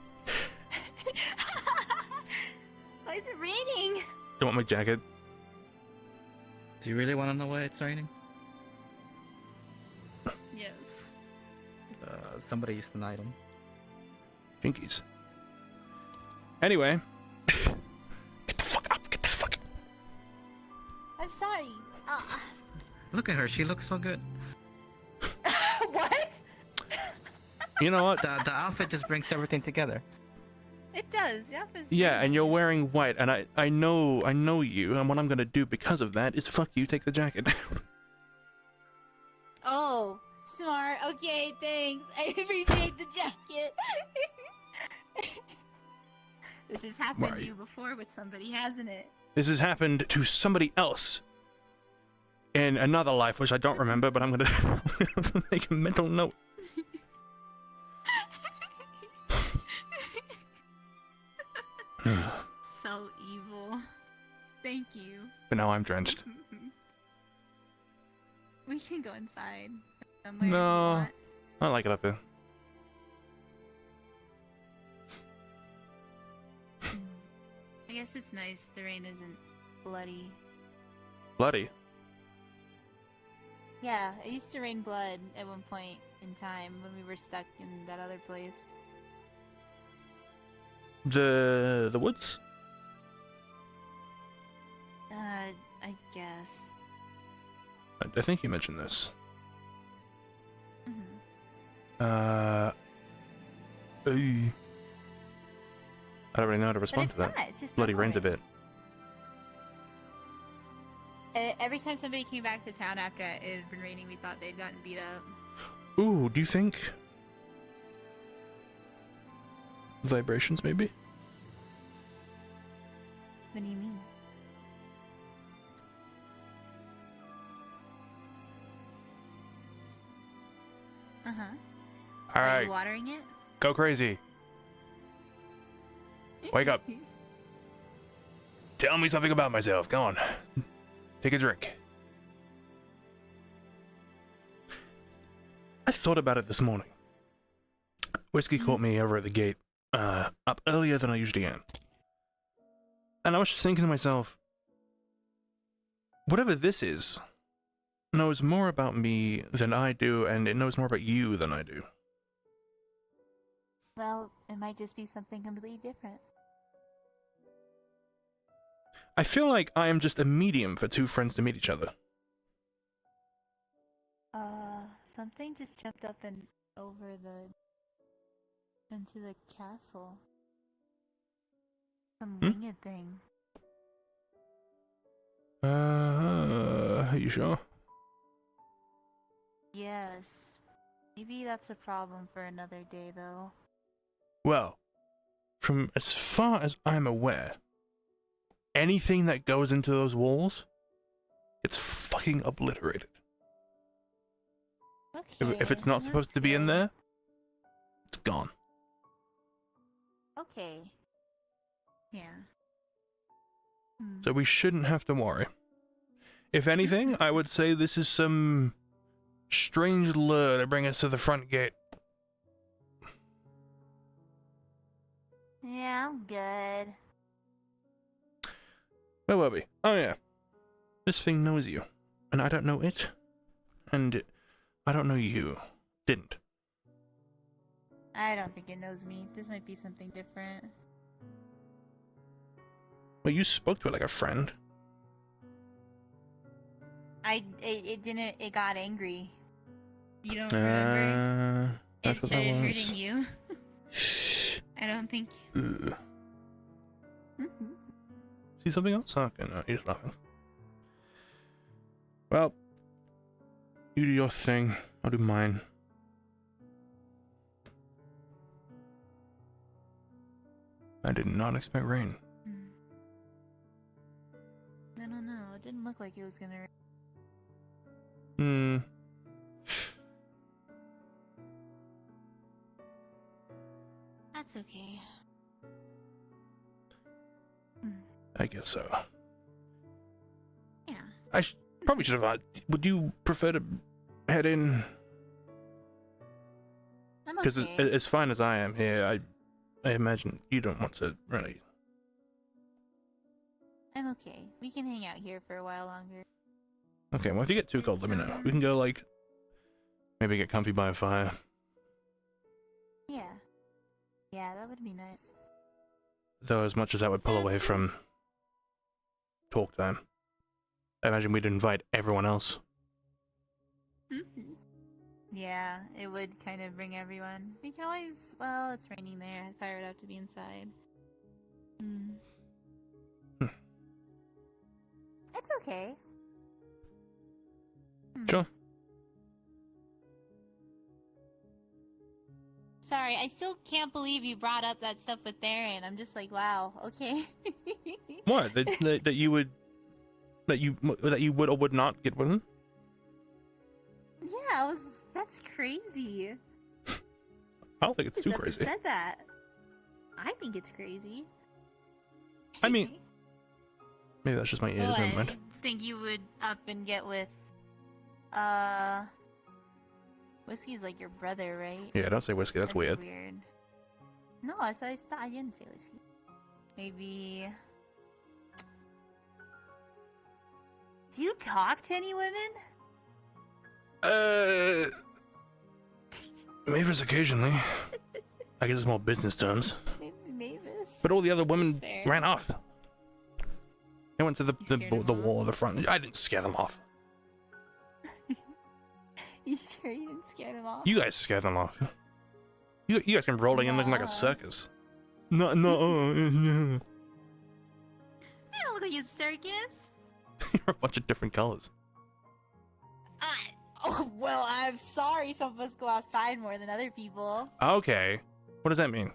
Why is it raining? You want my jacket? Do you really want to know why it's raining? Yes. Somebody used an item. Jinkies. Anyway. I'm sorry. Look at her, she looks so good. What? You know what? The outfit just brings everything together. It does. Yep. Yeah, and you're wearing white, and I know you, and what I'm gonna do because of that is fuck you, take the jacket. Oh, smart. Okay, thanks. I appreciate the jacket. This has happened to you before with somebody, hasn't it? This has happened to somebody else in another life, which I don't remember, but I'm gonna make a mental note. So evil. Thank you. But now I'm drenched. We can go inside. Somewhere if you No, want. I like it up here. I guess it's nice the rain isn't bloody. Bloody. Yeah, it used to rain blood at one point in time when we were stuck in that other place. The woods? I guess. I think you mentioned this. Mm-hmm. I don't really know how to respond to that. It's just Bloody rains a bit. Every time somebody came back to town after it had been raining, we thought they'd gotten beat up. Ooh, do you think vibrations maybe? What do you mean? Uh-huh. All Are right, you watering it? go crazy. Wake up. Tell me something about myself. Go on. Take a drink. I thought about it this morning. Whiskey caught me over at the gate, up earlier than I usually am. And I was just thinking to myself, whatever this is, knows more about me than I do, and it knows more about you than I do. Well, it might just be something completely different. I feel like I am just a medium for two friends to meet each other. Something just jumped up and into the castle. Some winged thing. Are you sure? Yes. Maybe that's a problem for another day, though. Well, from as far as I'm aware, anything that goes into those walls, it's fucking obliterated. Okay, If it's not supposed to be in there, it's gone. Okay. Yeah. So we shouldn't have to worry. If anything, I would say this is some strange lure to bring us to the front gate. Yeah, I'm good. Where were we? Oh yeah. This thing knows you, and I don't know it, and I don't know you. Didn't. I don't think it knows me. This might be something different. Well, you spoke to it like a friend. It didn't. It got angry. You don't remember? It That's what that started was. hurting you. I don't think. Ugh. See something else? Okay, no, you're just laughing. Well, you do your thing. I'll do mine. I did not expect rain. I don't know. It didn't look like it was gonna. That's okay. I guess so. Yeah. I probably should have. Would you prefer to head in? I'm Because okay. as fine as I am here, I imagine you don't want to really. I'm okay. We can hang out here for a while longer. Okay, well if you get too cold, let me know. We can go like maybe get comfy by a fire. Yeah. Yeah, that would be nice. Though as much as that would pull away from talk time, I imagine we'd invite everyone else. Yeah, it would kind of bring everyone. We can always, well, it's raining there. I fire it out to be inside. It's okay. Sure. Sorry, I still can't believe you brought up that stuff with Theron. I'm just like, wow, okay. What? That you would or would not get with him? Yeah, that's crazy. I don't think it's too Just crazy. said that. I think it's crazy. I mean, maybe that's just my ears. Never mind. I think you would up and get with, Whiskey's like your brother, right? Yeah, don't say whiskey. That's weird. Weird. No, that's why I didn't say Whiskey. Maybe. Do you talk to any women? Mavis occasionally. I guess it's more business terms. Maybe Mavis. But all the other women That's fair. ran off. They went to the wall, the front. I didn't scare them off. You sure you didn't scare them off? You guys scared them off. You guys came rolling in looking like a circus. No. You don't look like a circus. You're a bunch of different colors. Oh, well, I'm sorry some of us go outside more than other people. Okay. What does that mean?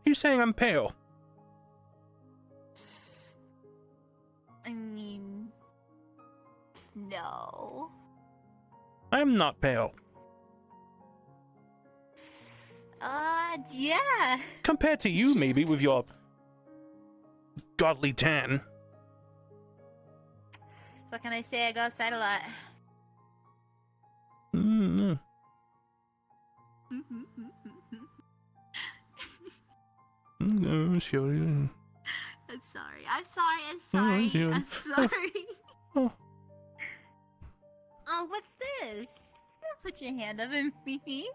Are you saying I'm pale? I mean, no. I'm not pale. Yeah. Compared to you, maybe, with your godly tan. What can I say? I go outside a lot. No, sure. I'm sorry. I'm sorry. Oh, I'm sorry. Oh. Oh, what's this? Don't put your hand up at me.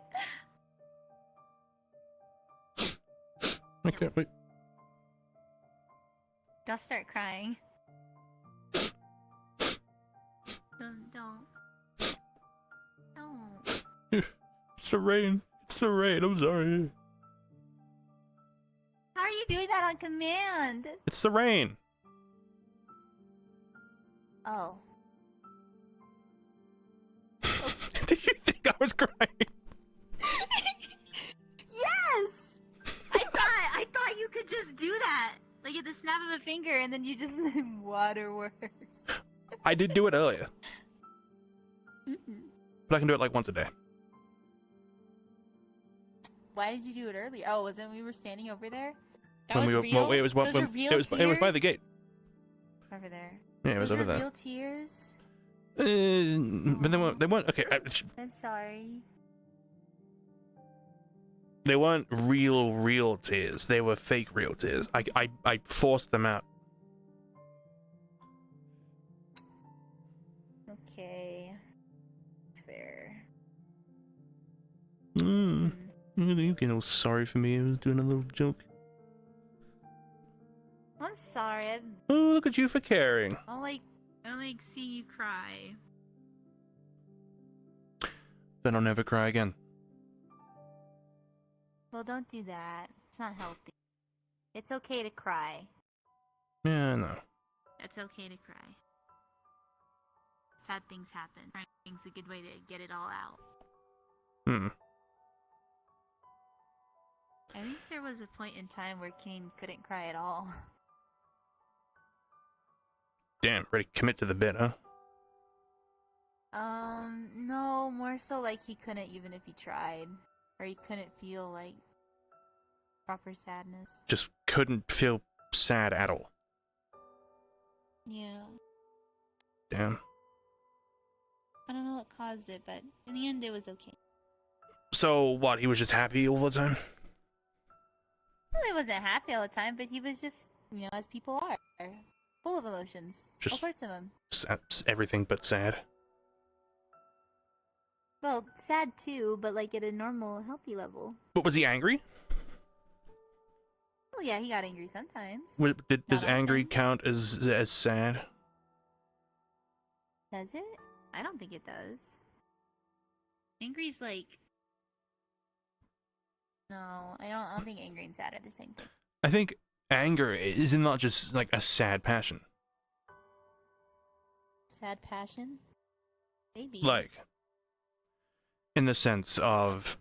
Okay, wait. Don't start crying. Don't. It's the rain. It's the rain. I'm sorry. How are you doing that on command? It's the rain. Oh. Did you think I was crying? Yes! I thought you could just do that. Like at the snap of a finger and then you just waterworks. I did do it earlier. But I can do it like once a day. Why did you do it earlier? Oh, wasn't we were standing over there? That When was we were, real? well, it was Those were real it was by the tears? gate. Over there. Yeah, it was Those over were there. real tears? But they weren't okay. I'm sorry. They weren't real tears. They were fake real tears. I forced them out. Okay. It's fair. You getting all sorry for me. I was doing a little joke. I'm sorry. Oh, look at you for caring. I don't like see you cry. Then I'll never cry again. Well, don't do that. It's not healthy. It's okay to cry. Yeah, I know. It's okay to cry. Sad things happen. Crying's a good way to get it all out. I think there was a point in time where Cain couldn't cry at all. Damn, ready to commit to the bit, huh? No, more so like he couldn't even if he tried. Or he couldn't feel like proper sadness. Just couldn't feel sad at all. Yeah. Damn. I don't know what caused it, but in the end it was okay. So what? He was just happy all the time? Well, he wasn't happy all the time, but he was just You know, as people are, full of emotions, all Just sorts of them. everything but sad. Well, sad too, but like at a normal, healthy level. But was he angry? Well, yeah, he got angry sometimes. Does angry count as sad? Does it? I don't think it does. Angry's like... No, I don't think angry and sad are the same thing. I think anger is not just like a sad passion. Sad passion? Maybe. Like, in the sense of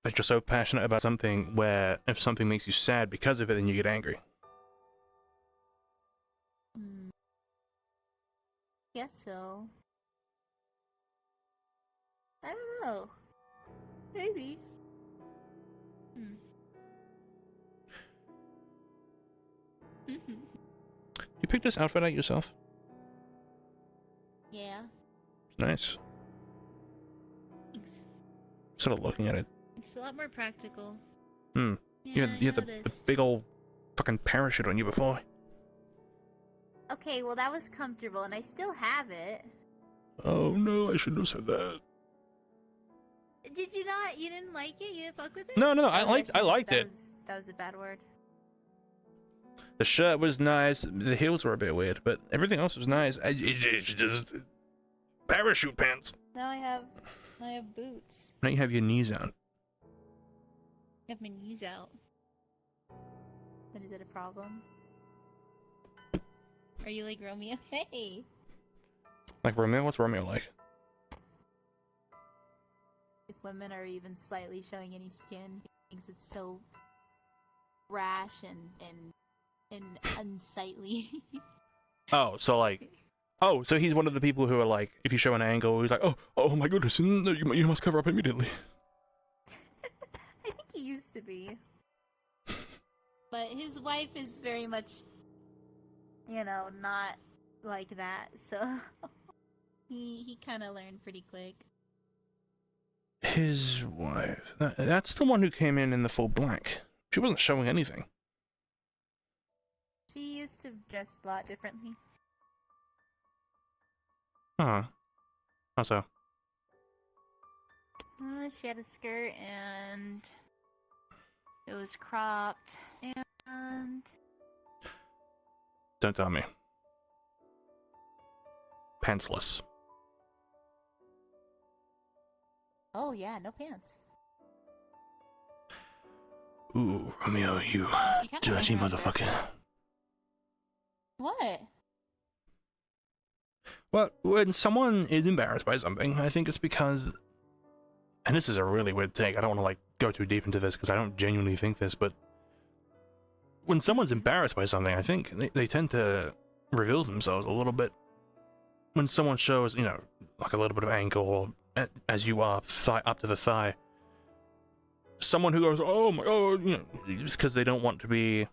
that you're so passionate about something where if something makes you sad because of it, then you get angry. Guess so. I don't know. Maybe. You picked this outfit out yourself? Yeah. It's nice. Thanks. Sort of looking at it. It's a lot more practical. You had the big old fucking parachute on you before. Okay, well that was comfortable, and I still have it. Oh no, I shouldn't have said that. Did you not? You didn't like it? You didn't fuck with it? No, I liked it. That was a bad word. The shirt was nice. The heels were a bit weird, but everything else was nice. It's just parachute pants. Now I have boots. Now you have your knees out. I have my knees out. But is it a problem? Are you like Romeo? Hey! Like Romeo? What's Romeo like? If women are even slightly showing any skin, he thinks it's so rash and unsightly. So he's one of the people who are like, if you show an angle, he's like, oh my goodness, no, you must cover up immediately. I think he used to be. But his wife is very much, not like that, so he kind of learned pretty quick. His wife. That's the one who came in the full black. She wasn't showing anything. She used to dress a lot differently. Huh. How so? She had a skirt and it was cropped and... Don't tell me. Pantsless. Oh yeah, no pants. Ooh, Romeo, you dirty motherfucker. What? Well, when someone is embarrassed by something, I think it's because... And this is a really weird take. I don't want to, go too deep into this because I don't genuinely think this, but... When someone's embarrassed by something, I think they tend to reveal themselves a little bit. When someone shows, a little bit of ankle, as you are, thigh up to the thigh. Someone who goes, oh my god, it's because they don't want to be...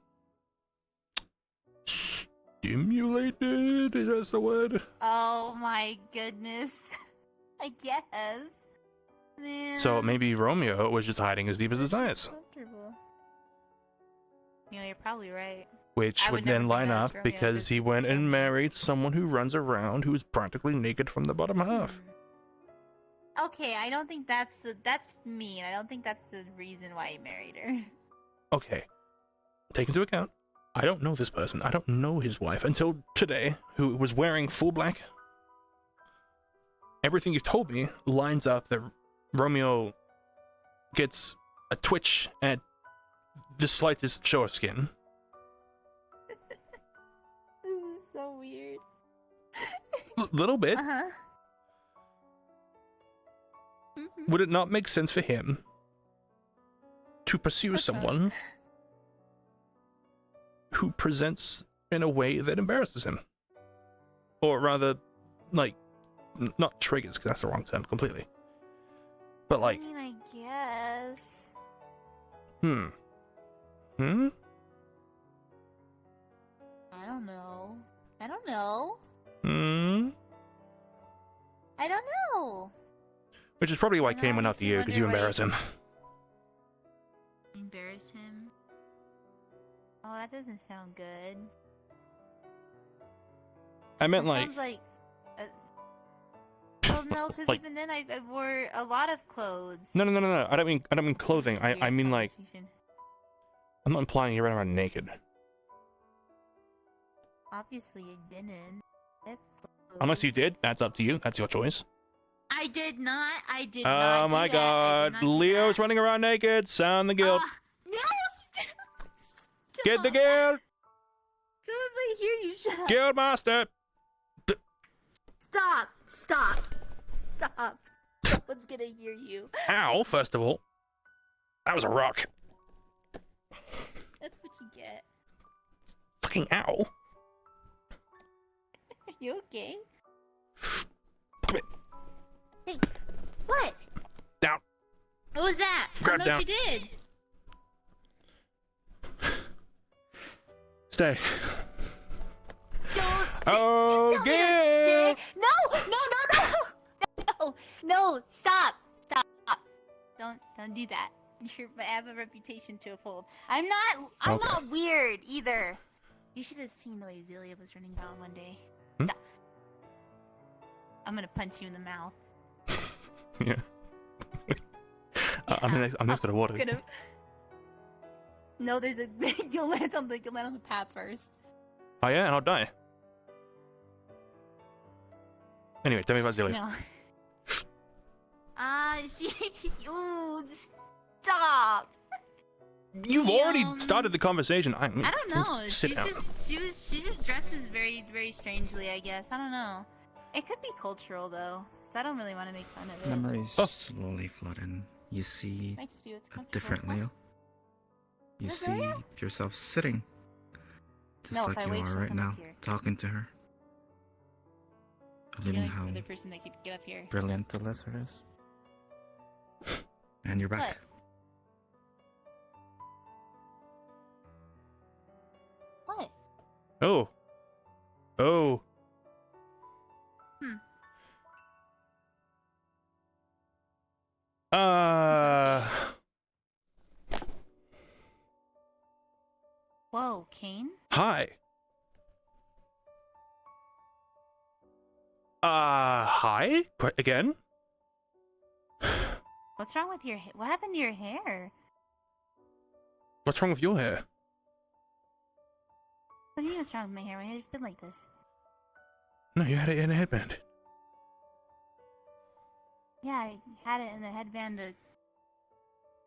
Stimulated? Is that the word? Oh my goodness. I guess. Man. So maybe Romeo was just hiding his deepest desires. Comfortable. You're probably right. Which would then line up because he went and married someone who runs around who's practically naked from the bottom half. Okay, I don't think that's mean. I don't think that's the reason why he married her. Okay. Take into account, I don't know this person. I don't know his wife until today, who was wearing full black. Everything you've told me lines up that Romeo gets a twitch at the slightest show of skin. This is so weird. Little bit. Uh-huh. Would it not make sense for him to pursue someone who presents in a way that embarrasses him? Or rather, not triggers, because that's the wrong term completely. But I mean, I guess. I don't know. I don't know. I don't know. Which is probably why Cain went after you, because you embarrass him. Embarrass him? Oh, that doesn't sound good. I meant That like. sounds like. Well, no, because Like- even then I wore a lot of clothes. No. I don't mean clothing. I mean like. Conversation. I'm not implying you ran around naked. Obviously, I didn't. I have Unless you clothes. did, that's up to you. That's your choice. I did not. I did Oh not. my do that. I did God! not do Leo's that. running around naked. Sound the guild. No! Get the guild. Somebody hear you. Shut up. Guild master. Stop! Stop! Stop! Someone's gonna hear you. Ow! First of all, that was a rock. That's what you get. Fucking ow! Are you okay? Hey, what? Down. What was that? Grab I don't know down. what you did. Stay. Don't. Oh, just tell me to stay. No! No! Stop! Stop! Don't do that. I have a reputation to uphold. I'm Okay. not weird either. You should have seen the way Zelia was running down one day. Hmm? Stop. I'm gonna punch you in the mouth. Yeah. I'm next to the water. Gonna... No, there's a. You'll land on the path first. Oh yeah, and I'll die. Anyway, tell me about Zelia. No. She. Ooh, stop. You've already started the conversation. I don't know. Sit She's down. she just dresses very, very strangely, I guess. I don't know. It could be cultural though, so I don't really want to make fun of it. Memories Oh. slowly flood in. You see Might just be what's a comfortable. different Leo. You Is see Leo? yourself sitting, just No, if like I you wait, are she'll right come now, up here. talking to her. You're Believing like how the other person that could get up here. brilliant the lizard is. And you're back. What? Oh. Oh. Hmm. Whoa, Cain? Hi. Hi? Again? What's wrong with your hair? What happened to your hair? What's wrong with your hair? What do you mean what's wrong with my hair? My hair's been like this. No, you had it in a headband. Yeah, I had it in a headband And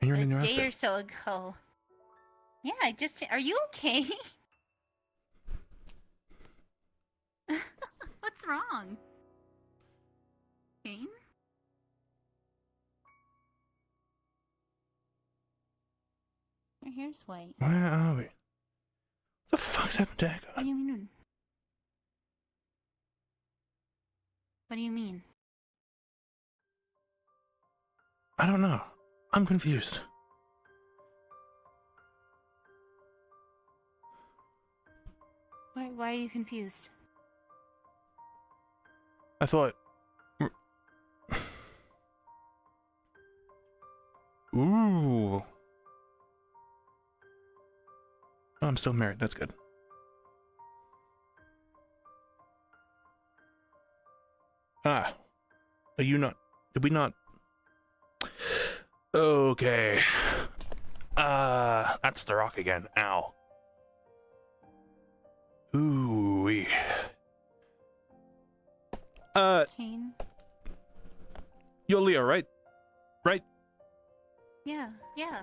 you're a in your day outfit. or so ago. Yeah, I just. Are you okay? What's wrong? Cain? Your hair's white. Where are we? What the fuck's happened to Echo? What do you mean? What do you mean? I don't know. I'm confused. Why are you confused? I thought. Ooh. Oh, I'm still married. That's good. Ah. Are you not? Did we not? Okay. That's the rock again. Ow. Ooh. Cain? You're Leo, right? Right? Yeah, yeah.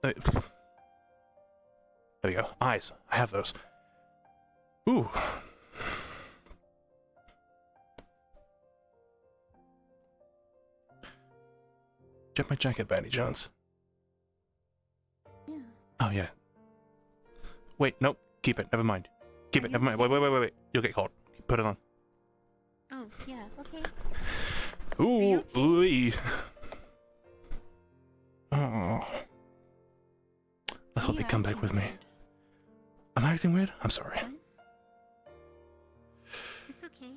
There we go. Eyes. I have those. Ooh. Check my jacket by any chance. Yeah. Oh, yeah. Wait, nope. Keep it. Never mind. Keep it. Never mind. Wait. You'll get cold. Put it on. Oh, yeah, okay. Ooh. Ooh. Oh. I thought they'd come back with me. I'm acting weird? I'm sorry. It's okay.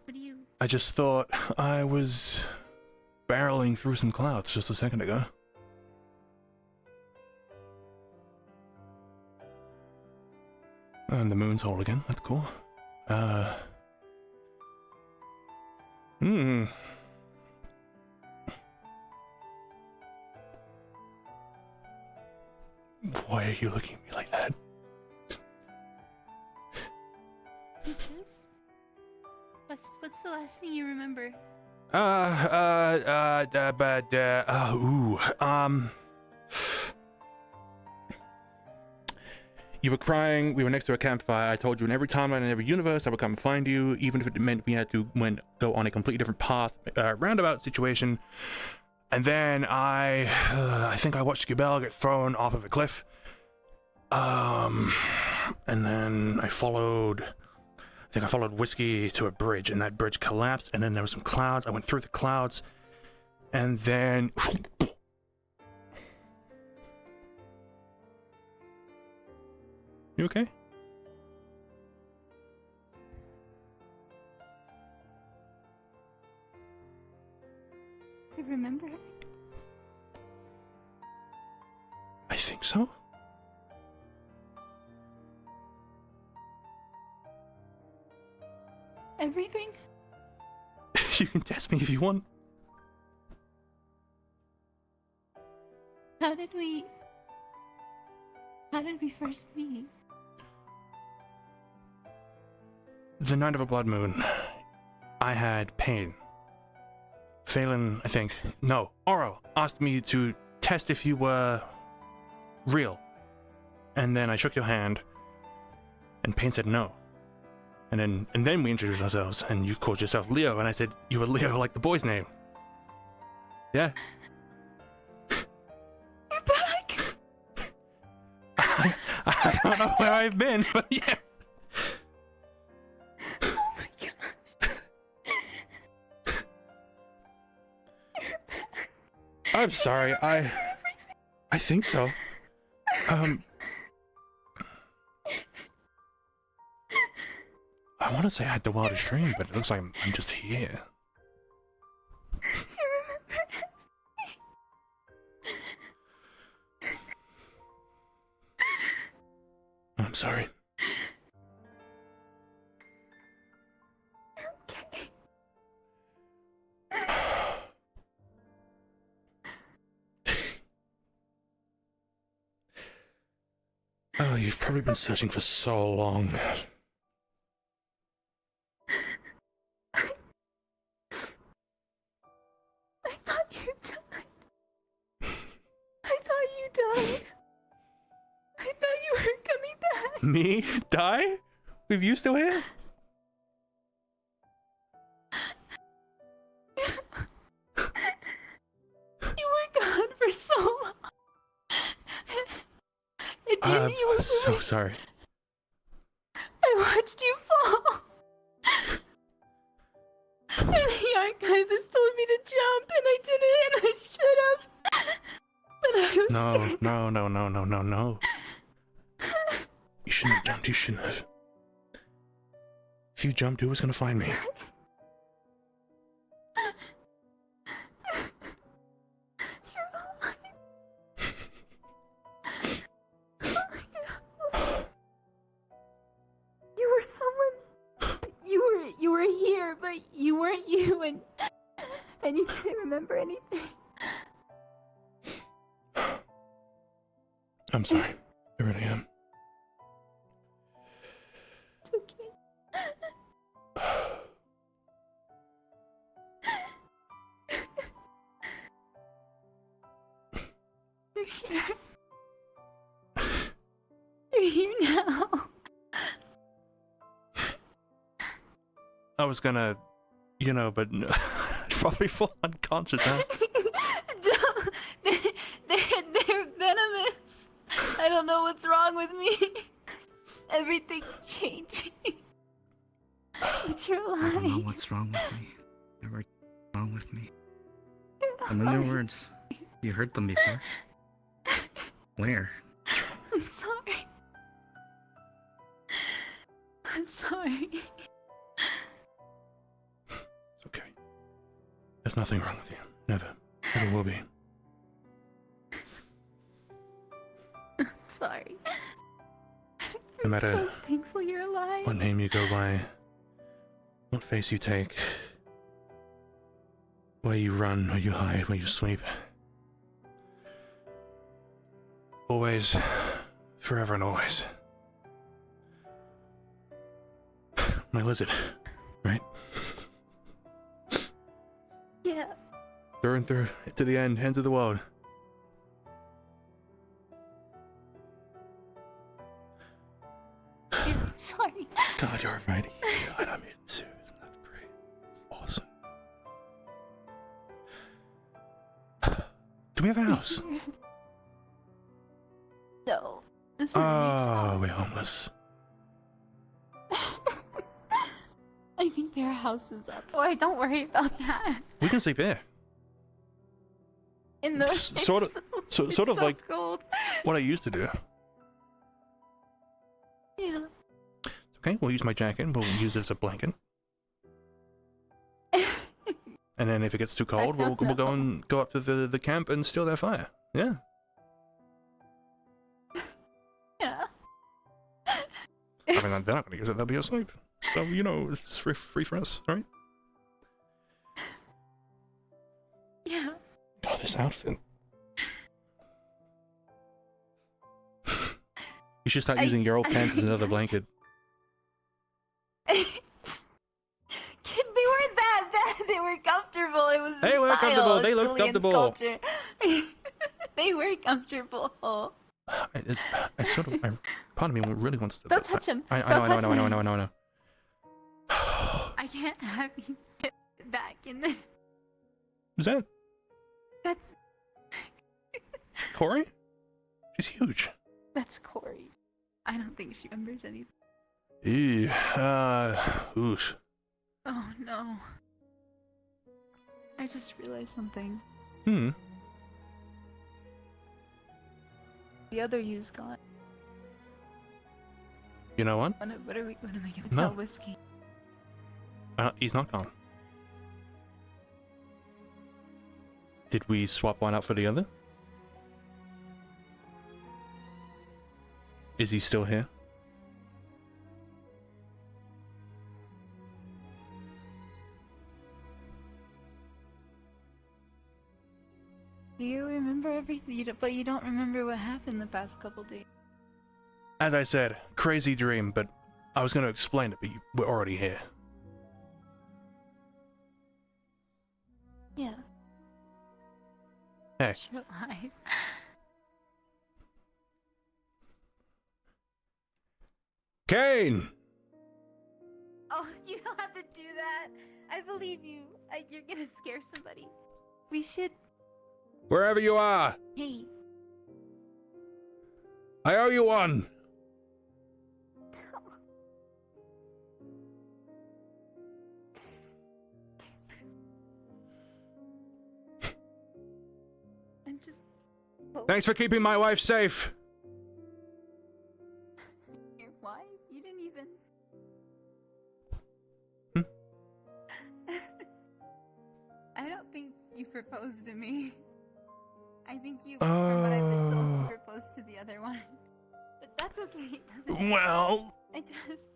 What do you... I just thought I was barreling through some clouds just a second ago. And the moon's whole again. That's cool. Why are you looking at me like that? Who's this? What's the last thing you remember? You were crying, we were next to a campfire, I told you in every timeline in every universe I would come and find you, even if it meant we had to go on a completely different path, roundabout situation. And then I think I watched Skibel get thrown off of a cliff. And then I followed Whiskey to a bridge, and that bridge collapsed, and then there were some clouds. I went through the clouds, and then... You okay? You remember? I think so. Everything? You can test me if you want. How did we first meet? The night of a blood moon, I had pain. Phelan, I think. No, Oro asked me to test if you were real. And then I shook your hand, and Pain said no. And then we introduced ourselves, and you called yourself Leo, and I said you were Leo like the boy's name. Yeah. You're back! I don't know where I've been, but yeah. Oh my gosh. I'm sorry, I think so. I want to say I had the wildest dream, but it looks like I'm just here. You remember? I'm sorry. You're okay. Oh, you've probably been searching for so long. I thought you died. I thought you died. I thought you were coming back. Me? Die? With you still here? You were gone for so long. It didn't. You were so sorry. I watched you fall. And the archivist told me to jump, and I didn't, and I should have. But I was scared. No. You shouldn't have jumped, you shouldn't have. If you jumped, who was gonna find me? You're alive. You were someone. You were here, but you weren't you, and you didn't remember anything. I'm sorry. I really am. It's okay. You're here. You're here now. I was gonna, but I'd probably fall unconscious, huh? They're venomous. I don't know what's wrong with me. Everything's changing. But you're I don't know alive. what's wrong with me. Never wrong with me. You're Familiar alive. words. You heard them before. Where? I'm sorry. I'm sorry. It's okay. There's nothing wrong with you. Never will be. I'm sorry. No matter so thankful you're alive. what name you go by, what face you take, where you run, where you hide, where you sleep. Always, forever and always. My lizard, right? Yeah. Through and through, to the end, ends of the world. Sorry. God, you're right. God, I'm here too. Isn't that great? It's awesome. Do we have a house? No. This is Oh, we're homeless. I think there are houses up. Oh, don't worry about that. We can sleep here. In the Sort of so like cold. what I used to do. Yeah. Okay, we'll use my jacket and we'll use it as a blanket. And then if it gets too cold, we'll go up to the camp and steal their fire. Yeah. Yeah. I mean, they're not going to use it, they'll be asleep. So, you know, it's free for us, right? Yeah. God, this outfit. You should start using your old pants as another blanket. They weren't that bad. They were comfortable. It was They were style. comfortable. They looked Julian's comfortable. culture. They were comfortable. I sort of, part of me really wants to. Don't touch him. I know. I can't have you get back in there. Who's that? That's Corey? She's huge. that's Corey. I don't think she remembers anything. Ew. Oosh. Oh no. I just realized something. Hmm. The other you's gone. You know what? What am I gonna No. tell Whiskey? He's not gone. Did we swap one out for the other? Is he still here? Do you remember everything? But you don't remember what happened the past couple days. As I said, crazy dream, but I was going to explain it, but we're already here. Yeah. Hey. You're alive. Cain! Oh, you don't have to do that. I believe you. You're gonna scare somebody. We should. Wherever you are, Hey. I owe you one. I'm just. Thanks for keeping my wife safe. Your wife? You didn't even. I don't think you proposed to me. I think you, from what I've been told, you proposed to the other one. But that's okay. It doesn't matter. Well. I just.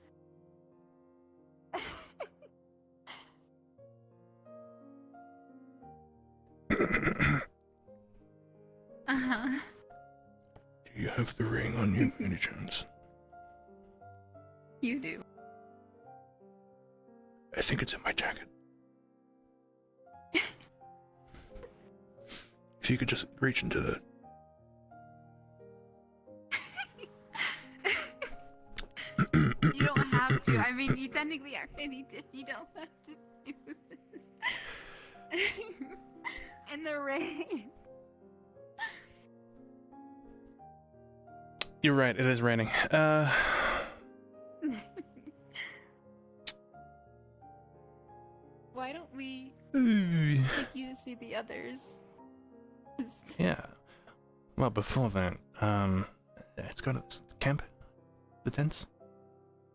Uh-huh. Do you have the ring on you, any chance? You do. I think it's in my jacket. If you could just reach into the... You don't have to. I mean, you technically already did. You don't have to do this. In the rain. You're right, it is raining. Why don't we Ooh. take you to see the others? Yeah. Well, before that, let's go to the camp. The tents.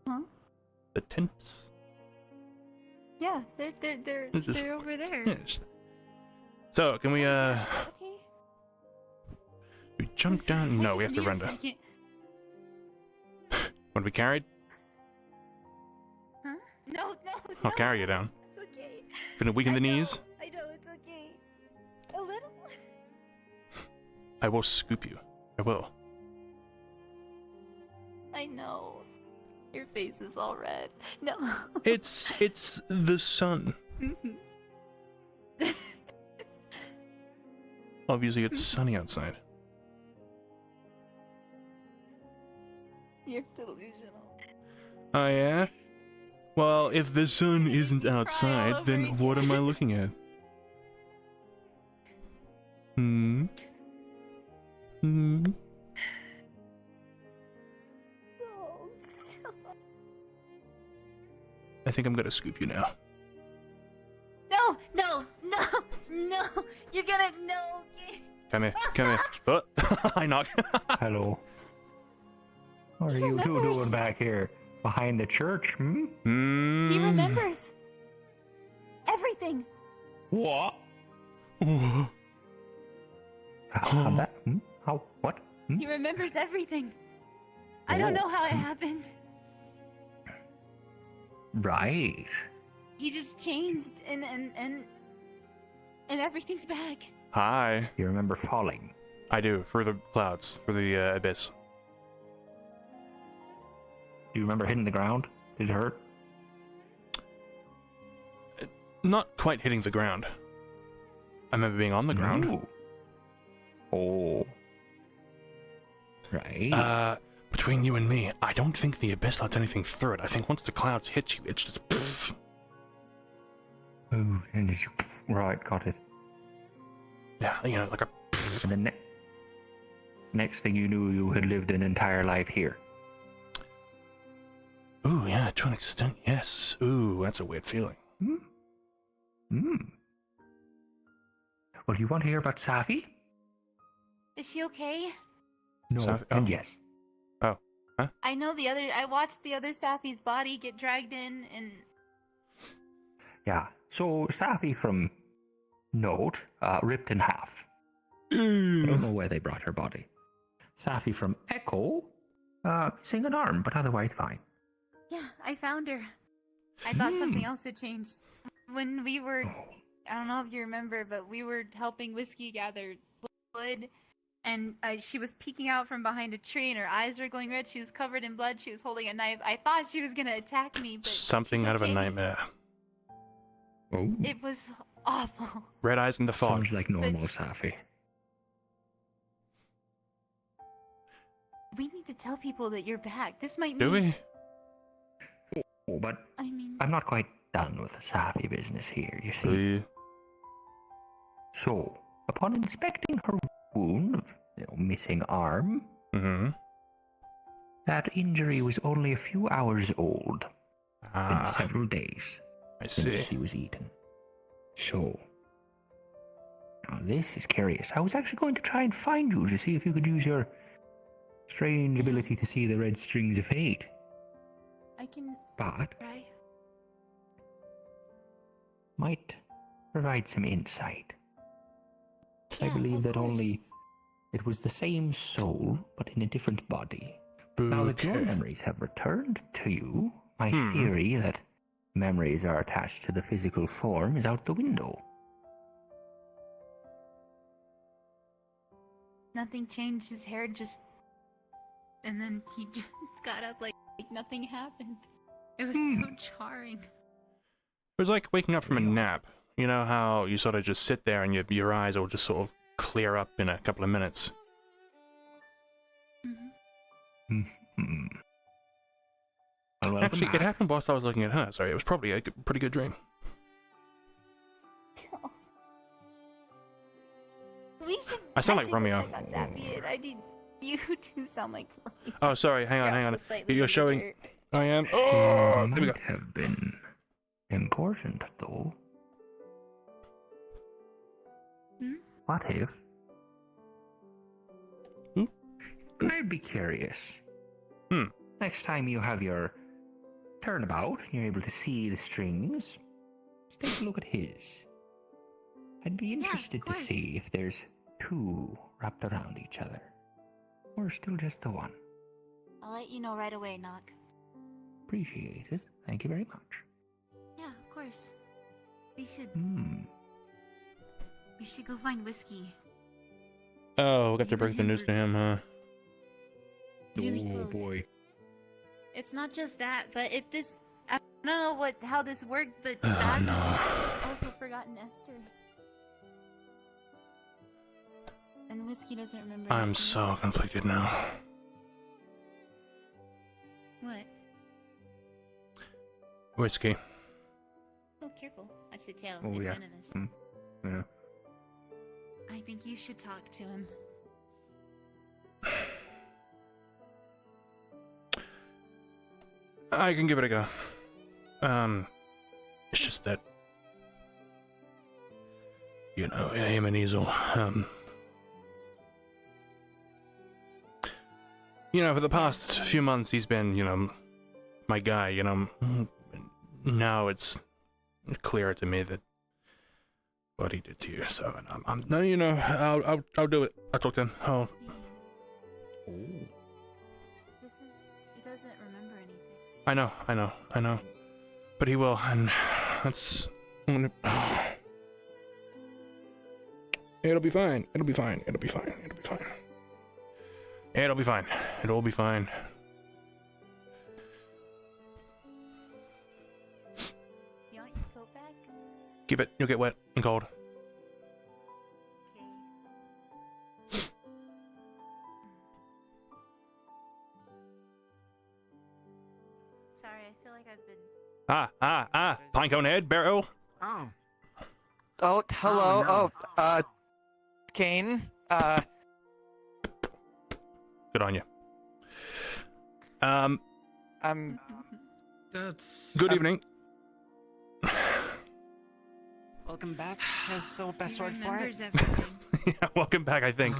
Huh? The tents. Yeah, they're Just- over there. Yeah, so, can we, Okay. we jump down? No, we have to Need a render. second. Want to be carried? Huh? No. I'll carry you down. It's okay. Feeling weak in the knees? I know, it's okay. A little? I will scoop you. I will. I know. Your face is all red. No. It's the sun. Obviously, it's sunny outside. You're delusional. Oh yeah? Well, if the sun isn't outside, then what am I looking at? Hmm? Oh, stop. I think I'm gonna scoop you now. No. You're gonna okay. Come here. Oh, I knock. Hello. What are you two doing back here? Behind the church, He remembers everything. What? How that? How? What? He remembers everything. I don't know how it happened. Right. He just changed and everything's back. Hi. You remember falling? I do, for the clouds, for the abyss. Do you remember hitting the ground? Did it hurt? Not quite hitting the ground. I remember being on the ground. Ooh. Oh. Right. Between you and me, I don't think the abyss lets anything through it. I think once the clouds hit you, it's just pfft. Oh, and you... Right, got it. Yeah, like a pfft. And then next thing you knew, you had lived an entire life here. Ooh, yeah, to an extent, yes. Ooh, that's a weird feeling. Well, you want to hear about Safi? Is she okay? No, Safi? and Oh. yes. Oh, huh? I know I watched the other Safi's body get dragged in and... Yeah, so Safi from Note, ripped in half. I don't know where they brought her body. Safi from Echo, missing an arm, but otherwise fine. Yeah, I found her. I thought something else had changed. When we were... I don't know if you remember, but we were helping Whiskey gather wood, and she was peeking out from behind a tree, and her eyes were going red. She was covered in blood. She was holding a knife. I thought she was gonna attack me, but Something out of a nightmare. Oh. it was awful. Red eyes in the fog. Sounds like normal Safi. We need to tell people that you're back. This might Do mean... we? Oh, but I mean... I'm not quite done with the Safi business here, you see. So, upon inspecting her wound of, missing arm, that injury was only a few hours old. Been several days since she was eaten. So, now this is curious. I was actually going to try and find you to see if you could use your strange ability to see the red strings of fate. I can... But try. might provide some insight. I Yeah, believe of that course. only it was the same soul, but in a different body. Now that your memories have returned to you, my theory that memories are attached to the physical form is out the window. Nothing changed. His hair just... And then he just got up like nothing happened. It was so jarring. It was like waking up from a nap. You know how you sort of just sit there and your eyes will just sort of clear up in a couple of minutes. Well, actually, it happened whilst I was looking at her. Sorry, it was probably a pretty good dream. We should... I sound like Romeo. Check on Zappy. I need you to sound like Romeo. Oh, sorry. Hang on. Also slightly You're showing. bigger. I am. Oh, there we go. Might have been important, though. What if? I'd be curious. Next time you have your turnabout, you're able to see the strings. Just take a look at his. I'd be interested to see if there's two wrapped around each other, or still just the one. I'll let you know right away, Knock. Appreciate it. Thank you very much. Yeah, of course. We should go find whiskey. Oh, we got to break the news to him, huh? Really Oh close. boy. It's not just that, but if this... I don't know how this worked, but Baz has also forgotten Esther. And Whiskey doesn't remember I'm anything. so conflicted now. What? Whiskey. Oh, careful. Watch the tail. Oh It's yeah. venomous. Yeah. I think you should talk to him. I can give it a go. It's just that, you know, him and Easel, you know, for the past few months he's been, you know, my guy, you know. Now it's clear to me that what he did to you. So I'm no, you know, I'll do it. I'll talk to him. Oh. He doesn't remember anything. I know. But he will, and that's... It'll be fine. It'll be fine. It'll be fine. It'll be fine. It'll be fine. It'll be fine. You want your coat back? Keep it. You'll get wet and cold. Sorry, I feel like I've been... Pinecone head, barrel. Oh. Oh, hello. Oh, Cain. Good on you. That's... Good evening. Welcome back is the best He word for it. remembers everything. Yeah, welcome back, I think.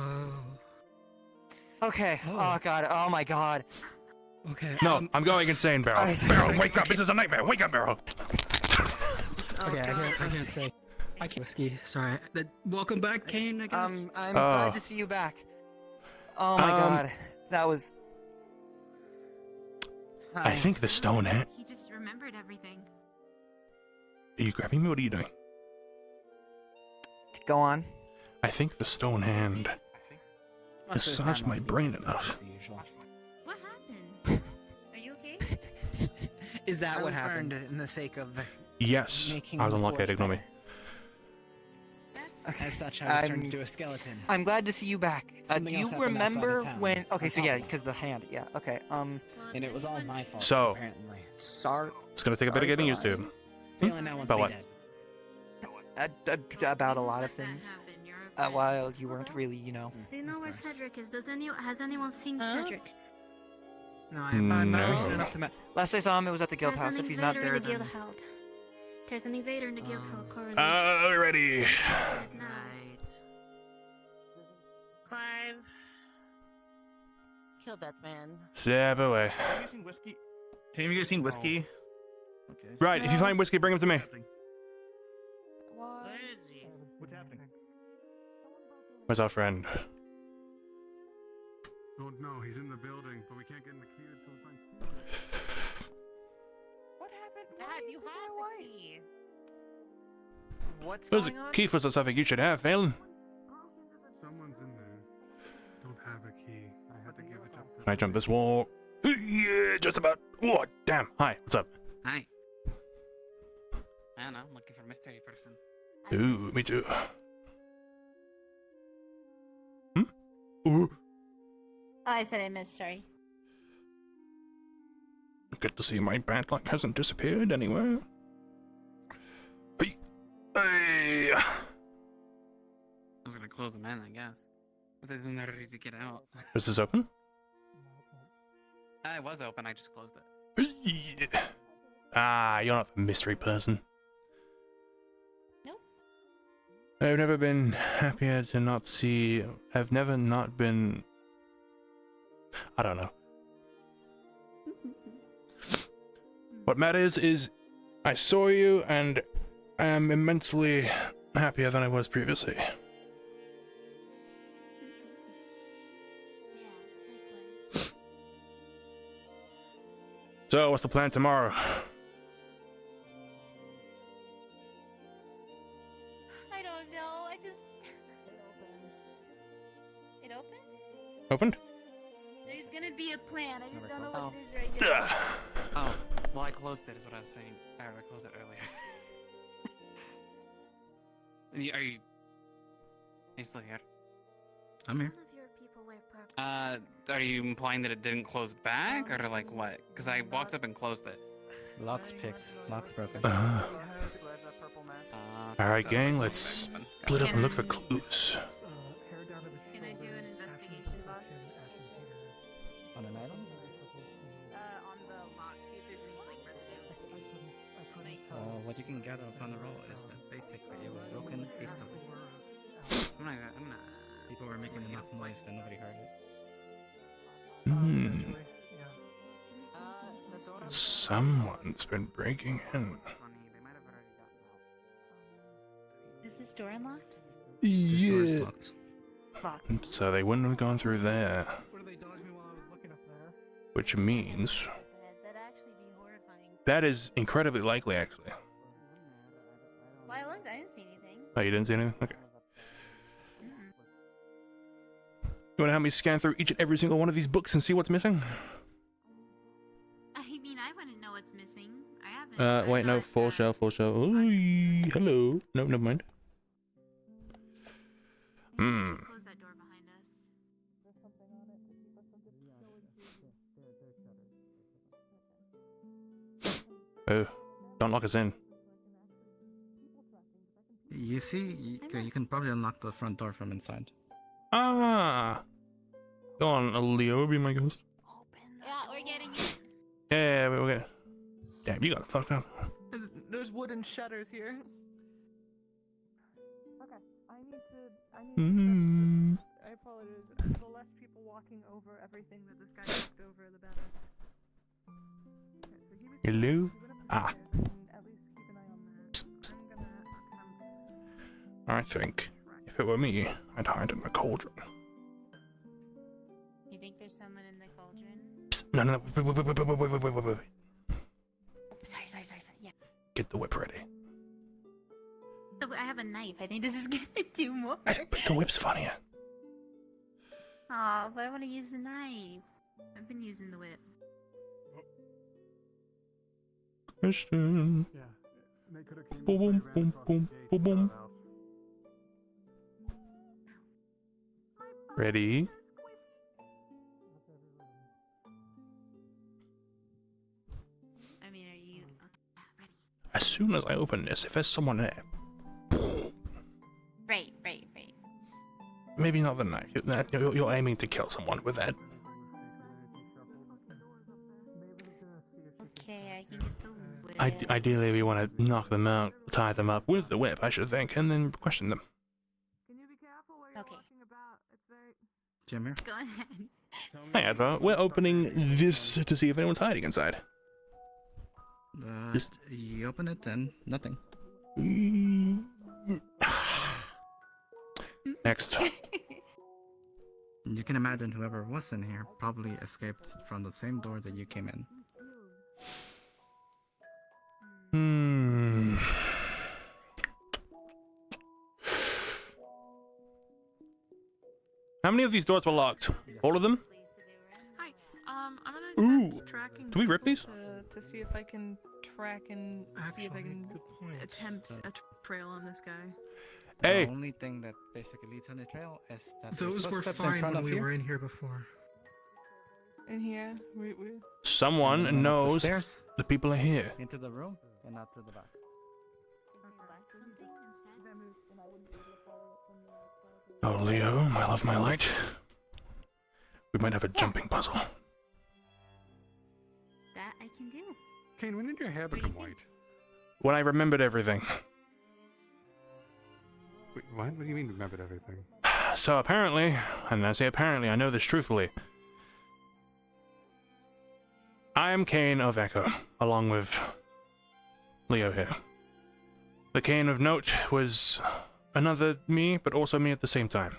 Okay. Oh god. Oh my god. Okay. No, I'm going insane, Barrel. Barrel, wake up. This is a nightmare. Wake up, Barrel. Okay, I can't say. I can't. Whiskey. Sorry. Welcome back, Cain, I guess. I'm glad to see you back. Oh my god. That was... I think the stone hand... He just remembered everything. Are you grabbing me? What are you doing? Go on. I think the stone hand massaged my brain enough. What happened? Are you okay? Is that what happened? In the sake of Yes, I was unlucky. Ignore me. As such, I was turned into a skeleton. I'm glad to see you back. Do Something else you happened outside of remember town. when... Okay, so On yeah, top of because the hand. Yeah, okay. And it was all my fault, So, apparently. Sorry. It's gonna take a bit of getting used to. Feeling now wants About me what? dead. About a lot of things. While you weren't really, you know. Do you know where Cedric is? Has anyone seen Cedric? No, I'm not No. recent enough to Last I saw him, it was at the guild There's house. an If he's not invader there, in the then... guild hall. There's an invader in the guild hall currently. We're ready. Right. Clive. Kill that man. Step away. Have you seen whiskey? Have you guys seen whiskey? Okay. Right, if you find whiskey, bring him to me. Where is he? What's happening? Where's our friend? Don't know. He's in the building, but we can't get in the queue until we find. What happened? Dad, you have the key. What's Those going on? key for something you should have, Phelan. Someone's in there. Don't have a key. I had to give it up. Can I jump this wall? Yeah, just about. Oh, damn. Hi, what's up? Hi. I don't know, I'm looking for a mystery person. Ooh, me too. Ooh. Oh, I said I missed, sorry. Good to see my bad luck hasn't disappeared anywhere. Hey. Hey. I was gonna close them in, I guess. But then they're ready to get out. Is this open? It was open, I just closed it. You're not the mystery person. Nope. I've never been happier to not see... I've never not been... I don't know. What matters is I saw you and I am immensely happier than I was previously. So, what's the plan tomorrow? I don't know. I just. It opened? Opened? There's gonna be a plan. I just don't know what it is right now. Oh, well, I closed it, is what I was saying. I closed it earlier. Are you still here? I'm here. Are you implying that it didn't close back, or like what? Because I walked up and closed it. Lock's picked. Lock's broken. Alright, gang, let's split up and look for clues. Can I do an investigation, boss? On an island? On the lock, see if there's any like residue. What you can gather upon the roll is that basically it was broken hastily. I'm not. People were making enough noise that nobody heard it. Someone's been breaking in. Is this door unlocked? Yeah. Locked. So they wouldn't have gone through there. Which means That'd actually be horrifying. that is incredibly likely, actually. Well, I looked. I didn't see anything. Oh, you didn't see anything? Okay. You want to help me scan through each and every single one of these books and see what's missing? I mean, I wouldn't know what's missing. I haven't. Wait, no, full show. Ooh, hello. No, never mind. Close that door behind us. Oh, don't lock us in. You see, you can probably unlock the front door from inside. Ah! Go on, Leo, be my ghost. Yeah, we're getting it. Yeah, we're good. Damn, you got fucked up. There's wooden shutters here. Okay, I apologize. The less people walking over everything that this guy walked over, the better. Okay, so he was Hello? Ah. at least keep an eye on that. I'm gonna attempt. I think if it were me, I'd hide in the cauldron. You think there's someone in the cauldron? Psst, no, wait. Sorry. Yeah. Get the whip ready. I have a knife. I think this is gonna do more. But the whip's funnier. Aw, but I want to use the knife. I've been using the whip. Question. Boom, boom, boom, boom, boom. Ready? I mean, are you ready? As soon as I open this, if there's someone there, Right. maybe not the knife. You're aiming to kill someone with that. Okay, I can get the whip. Ideally, we want to knock them out, tie them up with the whip, I should think, and then question them. Okay. Jim here. Go ahead. Hey, Advo, we're opening this to see if anyone's hiding inside. Just you open it, then nothing. Next. You can imagine whoever was in here probably escaped from the same door that you came in. How many of these doors were locked? All of them? Hi. I'm gonna Ooh. tracking. Do we rip these? To see if I can track and see if I can attempt a trail on this guy. Hey. The only thing that basically leads on the trail is that Those were fine when we were in here before. In here, we. Someone knows the people are here. Into the room and not through the back. Oh, Leo, my love, my light. We might have a jumping puzzle. That I can do. Cain, when did your hair become white? When I remembered everything. Wait, what? What do you mean remembered everything? So apparently, and I say apparently, I know this truthfully. I am Cain of Echo, along with Leo here. The Cain of note was another me, but also me at the same time.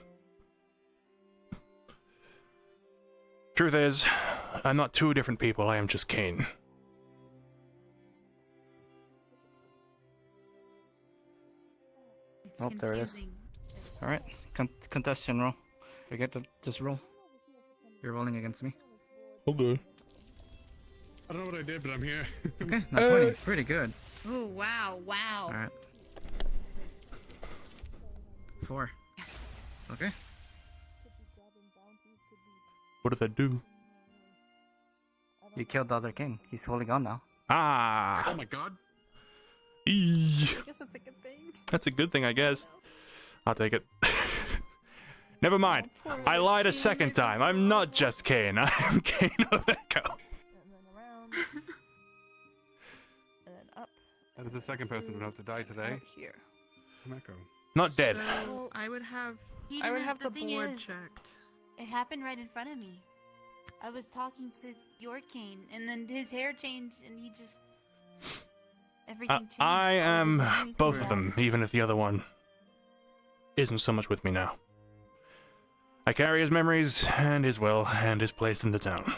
Truth is, I'm not two different people, I am just Cain. It's Oh, there it is. confusing. All right, contestant roll. You get to just roll. You're rolling against me. Okay. I don't know what I did, but I'm here. Okay, not 20. Pretty good. Oh wow, wow. All right. 4. Yes. Okay. What did that do? You killed the other king. He's fully gone now. Ah. Oh my god. Eee. I guess that's a good thing. That's a good thing, I guess. I'll take it. Never mind. I lied a second time. I'm not just Cain. I am Cain of Echo. And then around. And then up. That is the second person to have to die today. Out here. I'm Echo. Not dead. So I would have. He I would didn't- have the thing board is, checked. It happened right in front of me. I was talking to your Cain, and then his hair changed, and he just everything changed. I am All his memories both came of back. them, even if the other one isn't so much with me now. I carry his memories and his will and his place in the town.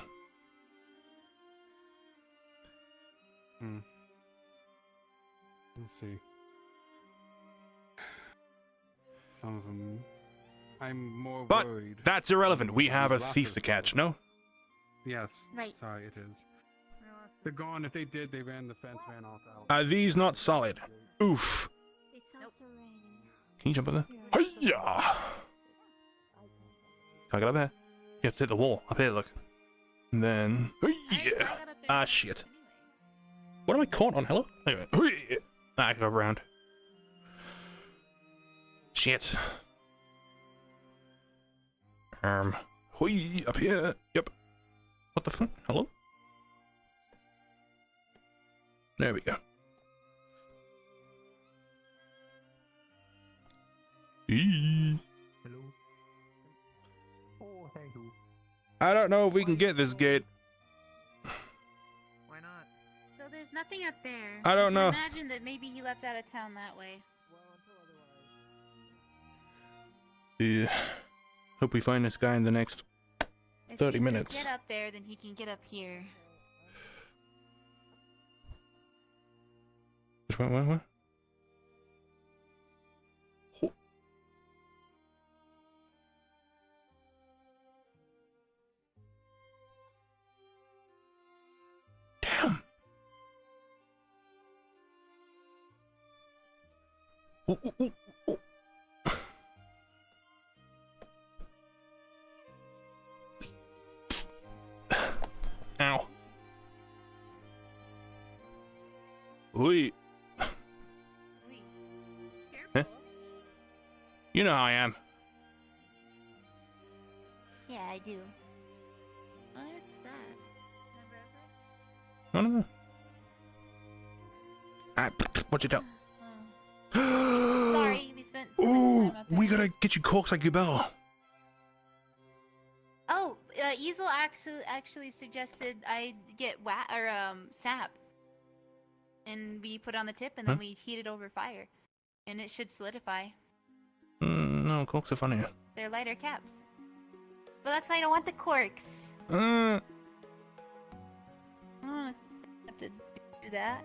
Let's see. Some of them. I'm more But worried. that's irrelevant. We have a These thief to last catch, no? Yes. Right. Sorry, it is. They're gone. If they did, they ran the fence, ran off out. Are these not solid? Oof. Can you jump up there? Hiya! Can I get up there? You have to hit the wall. Up here, look. And then... Yeah. Ah, shit. What am I caught on? Hello? Anyway. I can go around. Shit. Up here. Yep. What the fuck? Hello? There we go. Hello. Oh, thank you. I don't know if we can get this gate. Why not? So there's nothing up there. I don't know. Imagine that maybe he left out of town that way. Yeah. Hope we find this guy in the next If 30 he could minutes. get up there, then he can get up here. Which one? What? Oh. Damn. Ooh, ooh, ooh, ooh. Ow. Wait. Huh? You know how I am. Yeah, I do. What's that? No. Ah, what you do? Sorry, we spent so much Ooh, time up there. we gotta get you corks like your bell. Oh, Easel actually suggested I get sap, and we put on the tip, and then Huh? we heat it over fire, and it should solidify. No, corks are funny. They're lighter caps. But that's why I don't want the corks. Uh, I don't have to do that.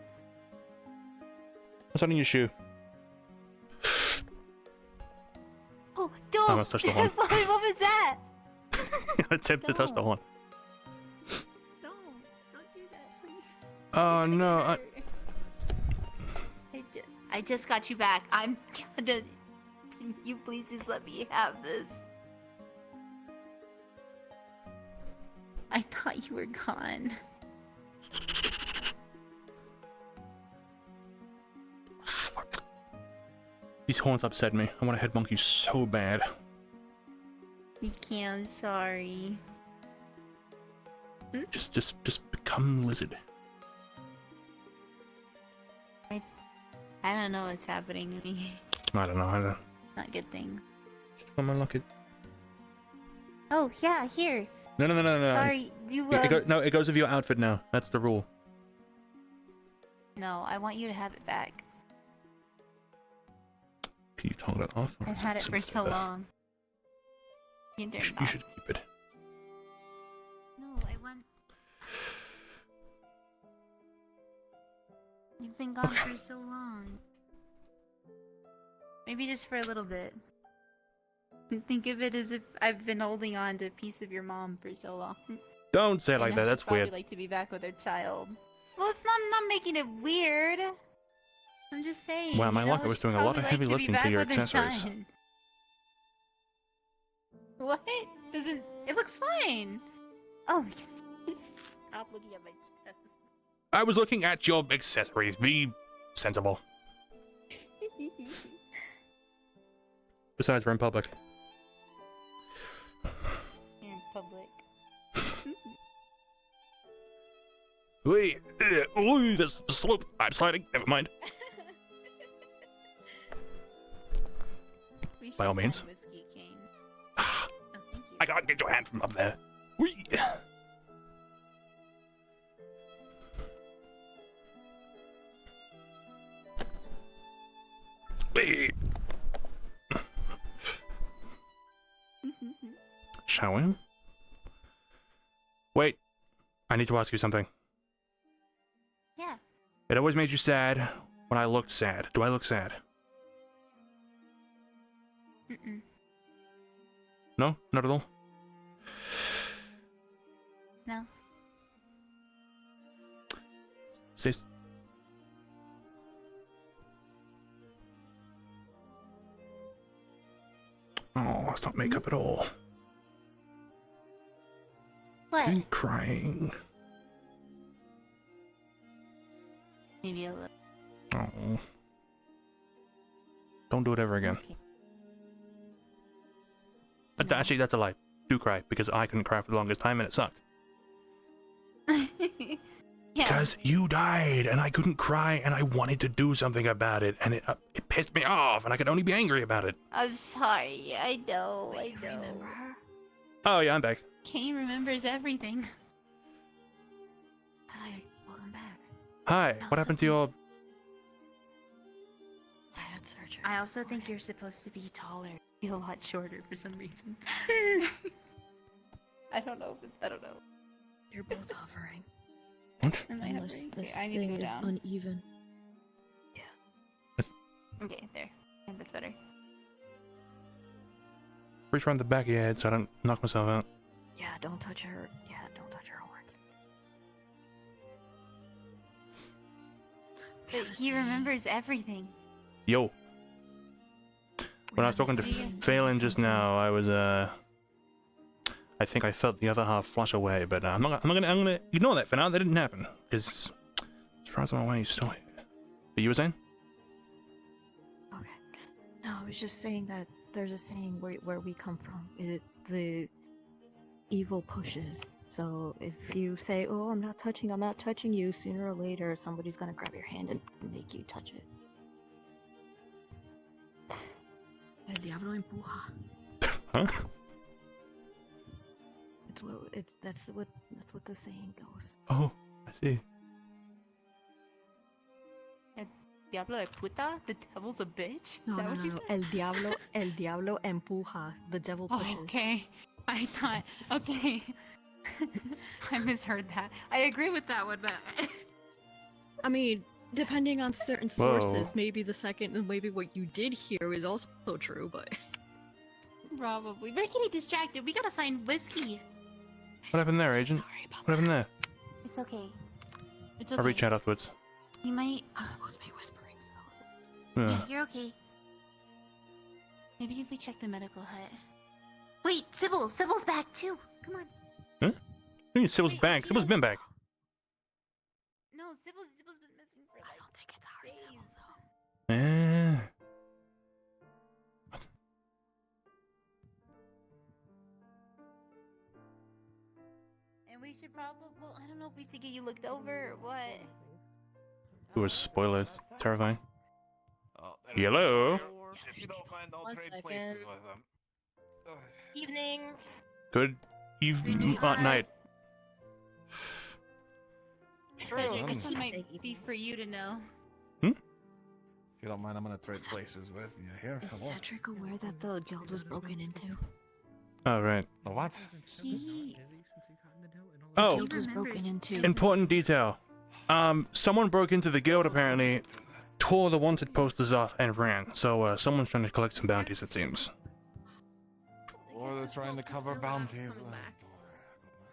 what's on your shoe? Oh, don't! I must touch the horn. what was that? Attempt to touch the horn. Don't do that, please. Oh no! I just got you back. I'm gonna. Can you please just let me have this? I thought you were gone. These horns upset me. I want to head bonk you so bad. You can't. I'm sorry. Just become lizard. I don't know what's happening to me. I don't know either. Not good things. Come on, look it. Oh yeah, here. No. Sorry, you. It goes with your outfit now. That's the rule. No, I want you to have it back. Can you toggle that off? I've had it for so long. You You should keep it. No, I want. You've been gone for so long. Maybe just for a little bit. Think of it as if I've been holding on to a piece of your mom for so long. Don't say it like And that. now she'd That's probably weird. like to be back with her child. Well, it's not. I'm not making it weird. I'm just saying. Wow, my you know, luck, I was she'd doing a lot probably of heavy like to be lifting for back your with her accessories. son. What? Doesn't it looks fine? Oh my goodness! Stop looking at my chest. I was looking at your accessories. Be sensible. Besides, we're in public. You're in public. Wait, ooh, there's the slope. I'm sliding. Never mind. By all means. Whiskey, Cain. I can't get your hand from up there. Whee. Whee. Shall we? Wait, I need to ask you something. Yeah. It always made you sad when I looked sad. Do I look sad? Mm-mm. No? Not at all? No. Sis. Oh, that's not makeup at all. What? I'm crying. Maybe a little. Oh. Don't do it ever again. Actually, that's a lie. Do cry, because I couldn't cry for the longest time and it sucked. Because you died and I couldn't cry and I wanted to do something about it and it pissed me off and I could only be angry about it. I'm sorry. I know. I know. Oh yeah, I'm back. Cain remembers everything. Hi, welcome back. Hi, what happened to your... I had surgery. I also think you're supposed to be taller. Be a lot shorter for some reason. I don't know. I don't know. You're both hovering. What? Am I Unless hovering? this Okay, I need to thing go is down. uneven. Okay, there. Yeah, that's better. Reach around the back of your head so I don't knock myself out. Yeah, don't touch her. Yeah, don't touch her horns. But he remembers everything. Yo. When I was talking to Phelan just now, I was, I think I felt the other half flush away, but I'm gonna ignore that for now. That didn't happen, because as far as I'm aware, he's still here. But you were saying? Okay. No, I was just saying that there's a saying where we come from. The evil pushes. So if you say, "Oh, I'm not touching you," sooner or later somebody's gonna grab your hand and make you touch it. El diablo empuja. Huh? That's what the saying goes. Oh, I see. El diablo de puta? The devil's a bitch? Is No, that no, what you no, said? El diablo empuja. The devil pushes. Oh, okay. I thought, okay. I misheard that. I agree with that one, but... I mean, depending on certain sources, maybe the second and maybe what you did hear is also true, but... Probably. We're getting distracted. We gotta find whiskey. What happened there, Agent? What happened there? It's okay. It's okay. I'll reach out afterwards. You might... I'm supposed to be whispering, so... Yeah. You're okay. Maybe if we check the medical hut. Wait, Sybil! Sybil's back too! Come on. Huh? What do you mean Sybil's back? Sybil's been back. No, Sybil's been missing for like... I don't think it's our Sybil, Eh. And we should probably... Well, I don't know if we should get you looked over or what. It was spoilers. Terrifying. Hello? If you don't mind, I'll One trade second. places with them. Evening. Good night. Cedric, this one might be for you to know. If you don't mind, I'm gonna trade places with you here. Is Hello? Cedric aware that the guild was broken into? Oh, right. The what? He... Oh, guild was broken into. important detail. Someone broke into the guild apparently, tore the wanted posters off and ran. So someone's trying to collect some bounties, it seems. Or they're trying to cover bounties.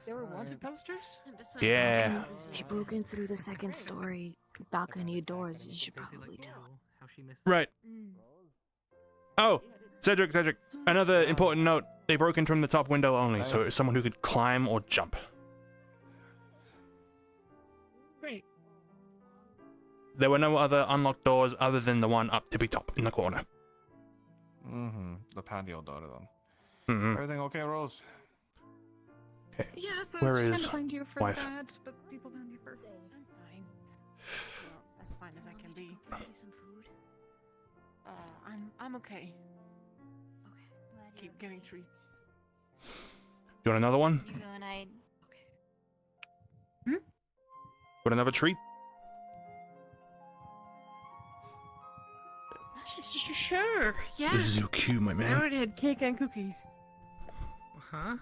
There were wanted posters? Yeah. They broke in through the second story balcony doors. You should probably tell. Right. Oh, Cedric. Another important note. They broke in from the top window only, so it was someone who could climb or jump. Great. There were no other unlocked doors other than the one up tippy top in the corner. The patio door then. Mm-hmm. Everything okay, Rose? Okay. Yes, I Where was trying is to find you for wife? that, but people found you first. I'm fine. Well, as fine as I can be. Some food. I'm okay. Keep getting treats. You want another one? You go and I. Want another treat? Sure. Yeah. This is your cue, my I man. already had cake and cookies. Huh?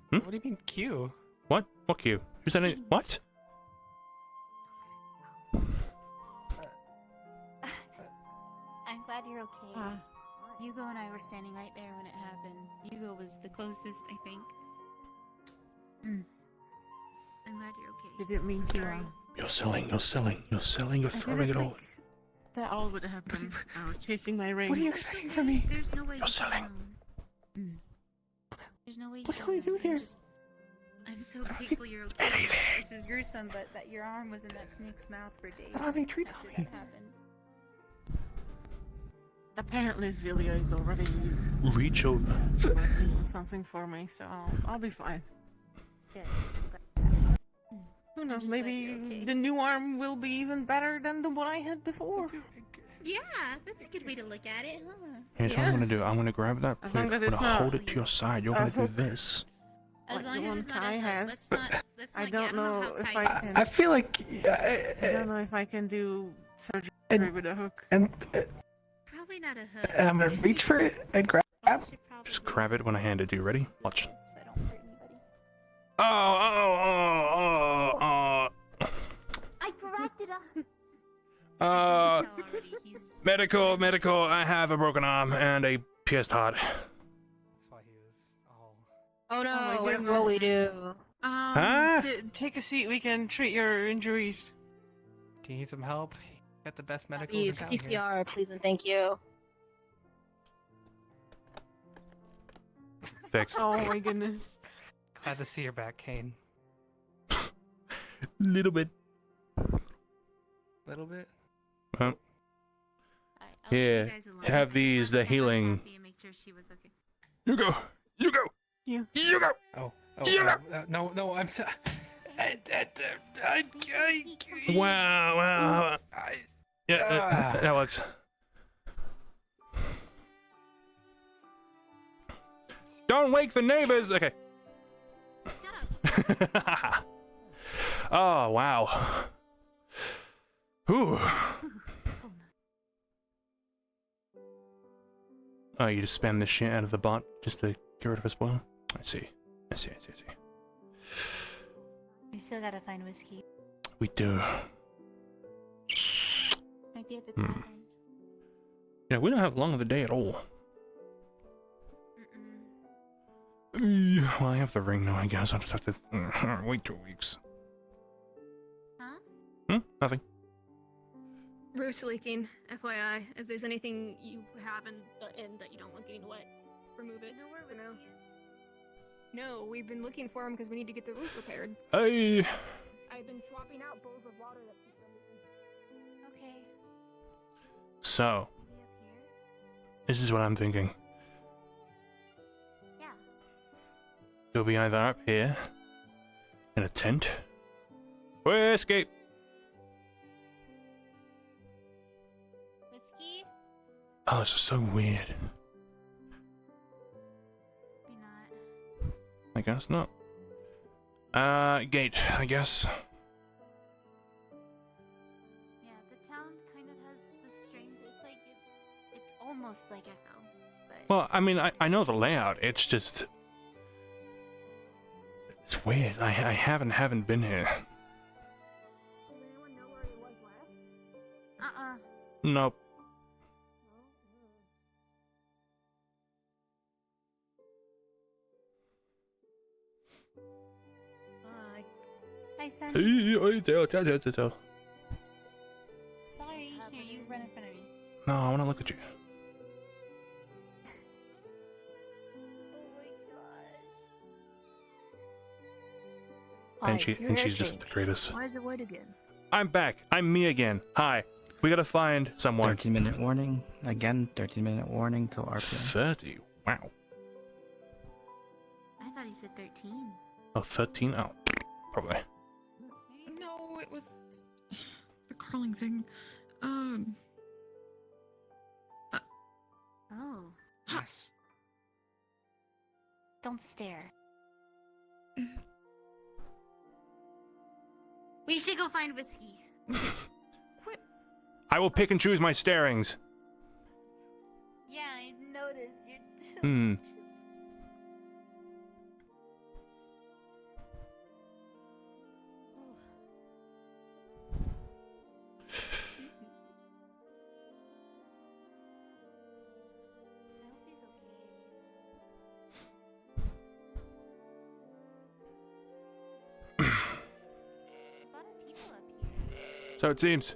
Hmm? What do you mean cue? What? What cue? Who said it? What? I'm glad you're okay. Hugo and I were standing right there when it happened. Hugo was the closest, I think. I'm glad you're okay. I didn't mean to. You're selling, you're throwing it all. That all would happen. I was chasing my ring. What are you expecting from me? There's no way. You're selling. There's no way. What do I do here? I'm so grateful you're okay. This is gruesome, but that your arm was in that snake's mouth for days. I don't have any treats after on that me. happened. Apparently Zelia is already Reach over. working on something for me, so I'll be fine. Good. Who knows? just glad Maybe you're okay. the new arm will be even better than the one I had before. Yeah, that's a good way to look at it, huh? Here's what I'm gonna do. I'm gonna grab that As plate. long I'm as gonna it's not- hold it to your side. You're gonna do this. As Like long the as one it's not Kai a hook. has. Let's I not don't know how if Kai I is. can. I feel like I don't know if I can do surgery with a hook. Probably not a hook. and I'm gonna reach for it and grab. Just grab it when I hand it to you. Ready? Watch. So I don't hurt anybody. Oh. I grabbed it up. Medical. I have a broken arm and a pierced heart. Oh no! my What goodness. will we do? Huh? Take a seat. We can treat your injuries. Do you need some help? Got the best medical. CCR, please and thank you. Fixed. Oh my goodness. Glad to see you're back, Cain. Little bit. Little bit. Well, here, have these. The healing. You go. Yeah. You go. Oh. You go. No. I'm sorry. Wow. Yeah, that works. Don't wake the neighbors. Okay. Oh wow. Whew. Oh, you just spam this shit out of the bot just to get rid of a spoiler? I see. We still gotta find whiskey. We do. Might be at the tavern. Yeah, we don't have long of the day at all. Well, I have the ring now, I guess. I'll just have to wait 2 weeks. Huh? Nothing. Roof's leaking, FYI. If there's anything you have in the end that you don't want getting wet, remove it. For now. No, we've been looking for him because we need to get the roof repaired. Hey. I've been swapping out bowls of water that keep them leaking. Okay. So, this is what I'm thinking. Yeah. You'll be either up here, in a tent, or escape. Whiskey? Oh, this is so weird. Maybe not. I guess not. Gate, I guess. Yeah, the town kind of has this strange. It's like it's almost like Echo, but Well, I mean, I know the layout. It's just, it's weird. I haven't been here. Nope. Hi, son. Tell. Sorry, here, you run in front of me. No, I want to look at you. And she's just the greatest. Why is it white again? I'm back. I'm me again. Hi. We gotta find someone. 13-minute warning. Again, 13-minute warning till RPM. 30. Wow. I thought he said 13. Oh, 13? Oh, probably. No, it was the curling thing. Oh. Yes. Don't stare. We should go find whiskey. I will pick and choose my starings. Yeah, I noticed. You're Hmm. So it seems.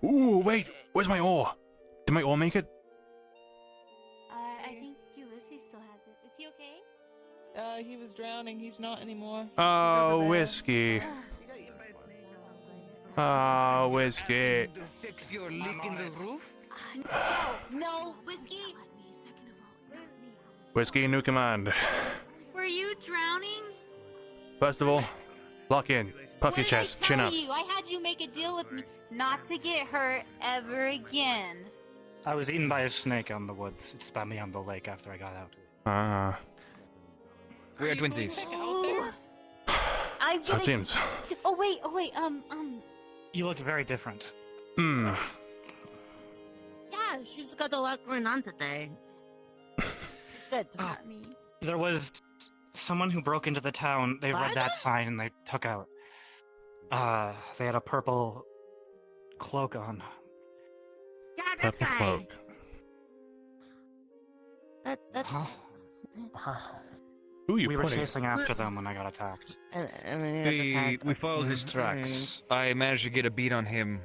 Ooh, wait. Where's my oar? Did my oar make it? I think Ulysses still has it. Is he okay? He was drowning. He's not anymore. Oh, whiskey. Oh, whiskey. Fix your leak in the roof? No, whiskey. Whiskey, new command. Were you drowning? First of all, lock in. Puff your chest. Chin up. I had you make a deal with me not to get hurt ever again. I was eaten by a snake on the woods. It spat me on the lake after I got out. Ah. We are twinsies. I'm So it seems. Oh wait. You look very different. Hmm. Yeah, she's got a lot going on today. Good, not me. There was someone who broke into the town. They read What? that sign and they took out. They had a purple cloak on. Yeah, that guy. Cloak. That. Who are you We were pointing? chasing after them when I got attacked. We followed his tracks. I managed to get a beat on him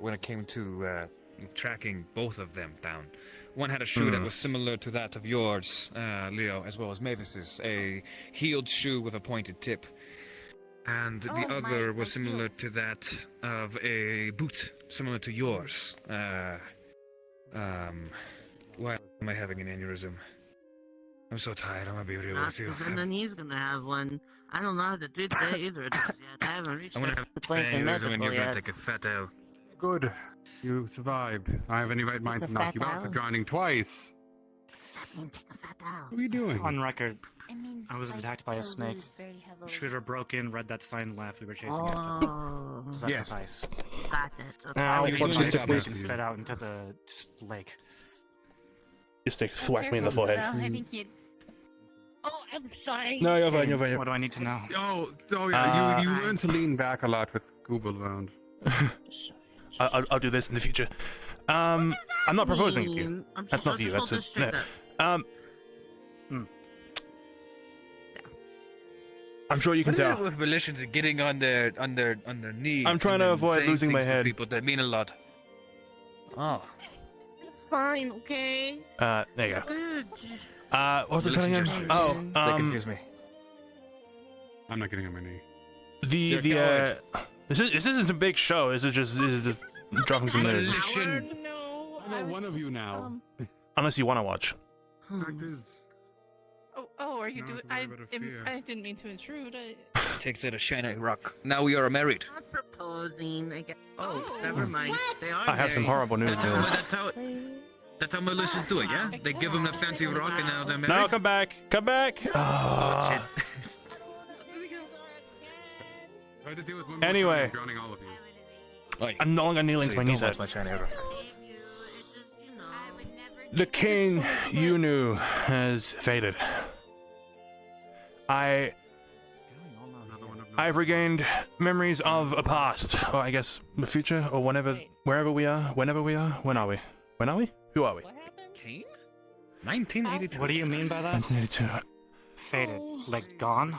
when it came to tracking both of them down. One had a shoe that was similar to that of yours, Leo, as well as Mavis's, a heeled shoe with a pointed tip. And the other was similar to that of a boot, similar to yours. Why am I having an aneurysm? I'm so tired, I'm gonna be real Not with you. because then he's gonna have one. I don't know how to treat that either of those yet. I haven't reached I'm gonna that have point in an aneurysm and medical you're gonna yet. take a fat L. Good. You survived. I have any right mind to knock you out for drowning twice. What are you doing? On record, It means I was like, attacked by a to snake. lose very heavily. Shooter broke in, read that sign, left. We were chasing after them. Oh, Does that Yes. suffice? got it. Okay. Now, We what's put just my a snake basic- spit out into the lake. Just take thwack me in the Careful, forehead. Giselle. I think you'd. Oh, I'm sorry. No, you're fine. You're fine. What do I need to know? Oh yeah. You learn to lean back a lot with Google around. I'll do this in the future. I'm not proposing it to you. mean? I'm That's not so- to you. just That's hold it. this straight I'm sure you can What is it tell. with militians getting on their knees? I'm trying and to then avoid saying losing my things to head. People that mean a lot. Oh. Fine, okay. There you go. What was I telling you? Militias. Oh, They confuse me. I'm not getting on my knee. this isn't some big show. This is just dropping some news. No, I know one of you now. Unless you want to watch. Fact is, Oh, are you Now doing? it's a little bit of fear. I didn't mean to intrude. Takes it a shiny rock. Now we are married. Not proposing. I guess. Oh, never mind. They are I have some married. horrible news. That's how militias do it, yeah? They give them the fancy rock and now they're married. No, come back. Come back. Oh, shit. I had to deal with one more Anyway. time, drowning all of you. I'm no longer kneeling to my knees. Don't watch my shiny rock. The king you knew has faded. Another one of I've regained memories of a past, or I guess the future, or wherever we are, whenever we are. When are we? When are we? Who are we? Cain? 1982. What do you mean by that? 1982. Faded. Like gone?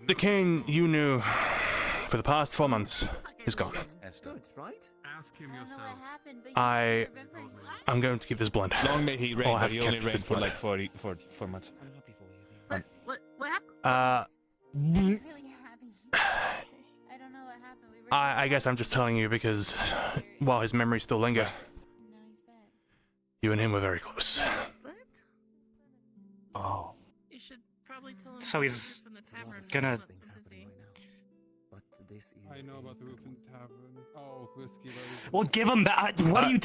The Cain you knew for the past 4 months is gone. Good, right? Ask him yourself. I'm going to keep this blend. Long may he reign, Oh, I but have he kept only reigned this for blood. like 4 months. I'm happy for you. What happened? Really happy. I don't know what happened. We were I guess I'm just telling you because while his memories still linger, you and him were very close. Oh. You should probably tell him. So he's from the tavern. gonna. Not so busy. I know about the Roofing Tavern. Oh, whiskey. Well, give him back. What are you?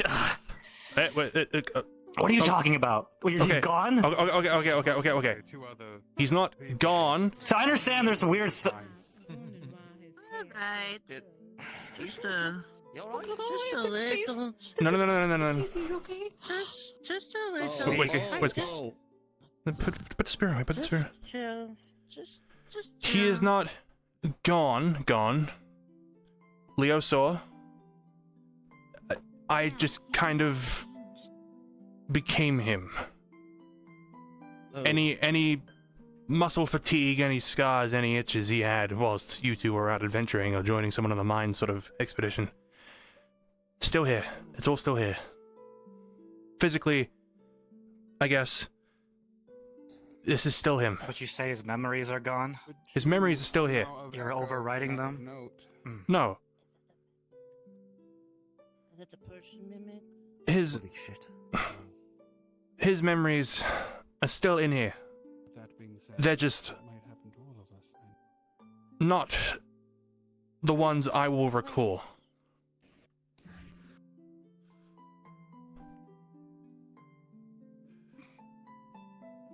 What are you talking about? He's gone? Okay. He's not gone. So I understand there's weird stuff. Alright. Just a little. No. Is he okay? Just a little. Whiskey. Put the spear away. Put the spear. Chill. Just He is not gone. Leo saw. I just kind of became him. Any muscle fatigue, any scars, any itches he had whilst you two were out adventuring or joining someone on the mine sort of expedition. Still here. It's all still here. Physically, I guess, this is still him. But you say his memories are gone? His memories are still here. You're overwriting them? No. Is that the person mimic? His memories are still in here. They're just not the ones I will recall.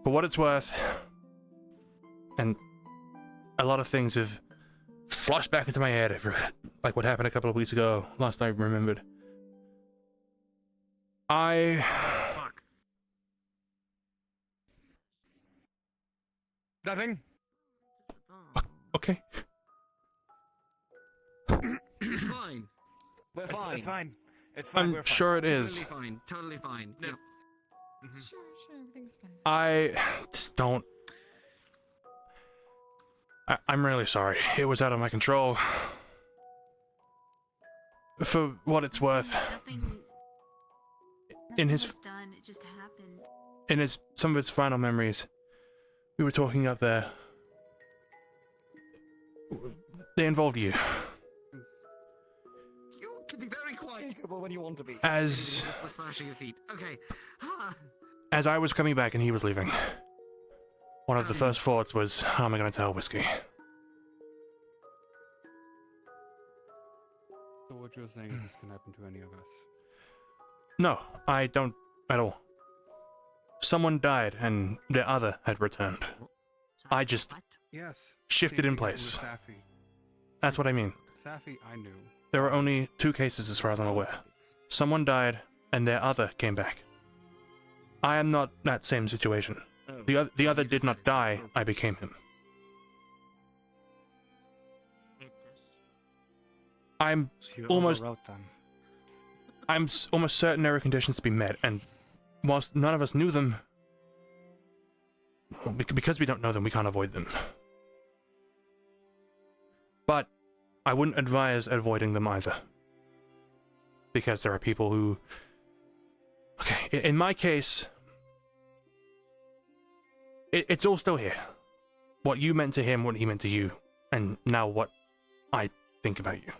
For what it's worth, and a lot of things have flashed back into my head, like what happened a couple of weeks ago, last I remembered. Fuck. Nothing. Okay. It's fine. We're fine. It's fine. It's fine. I'm We're fine. sure it is. Totally fine. Totally fine. No. Sure, everything's fine. I just don't. I'm really sorry. It was out of my control. For what it's worth, in his was done. It just happened. in some of his final memories, we were talking up there. They involved you. You can be very quiet when you want to be. As Just slashing your feet. Okay. as I was coming back and he was leaving, one of the first thoughts was, how am I going to tell Whiskey? So what you're saying is this can happen to any of us? No, I don't at all. Someone died and the other had returned. I just shifted in place. That's what I mean. Safi, I knew. There were only 2 cases as far as I'm aware. Someone died and their other came back. I am not that same situation. The other did not die, I became him. I'm almost certain there are conditions to be met, and whilst none of us knew them, because we don't know them, we can't avoid them. But I wouldn't advise avoiding them either. Because there are people who... Okay, in my case, it's all still here. What you meant to him, what he meant to you, and now what I think about you.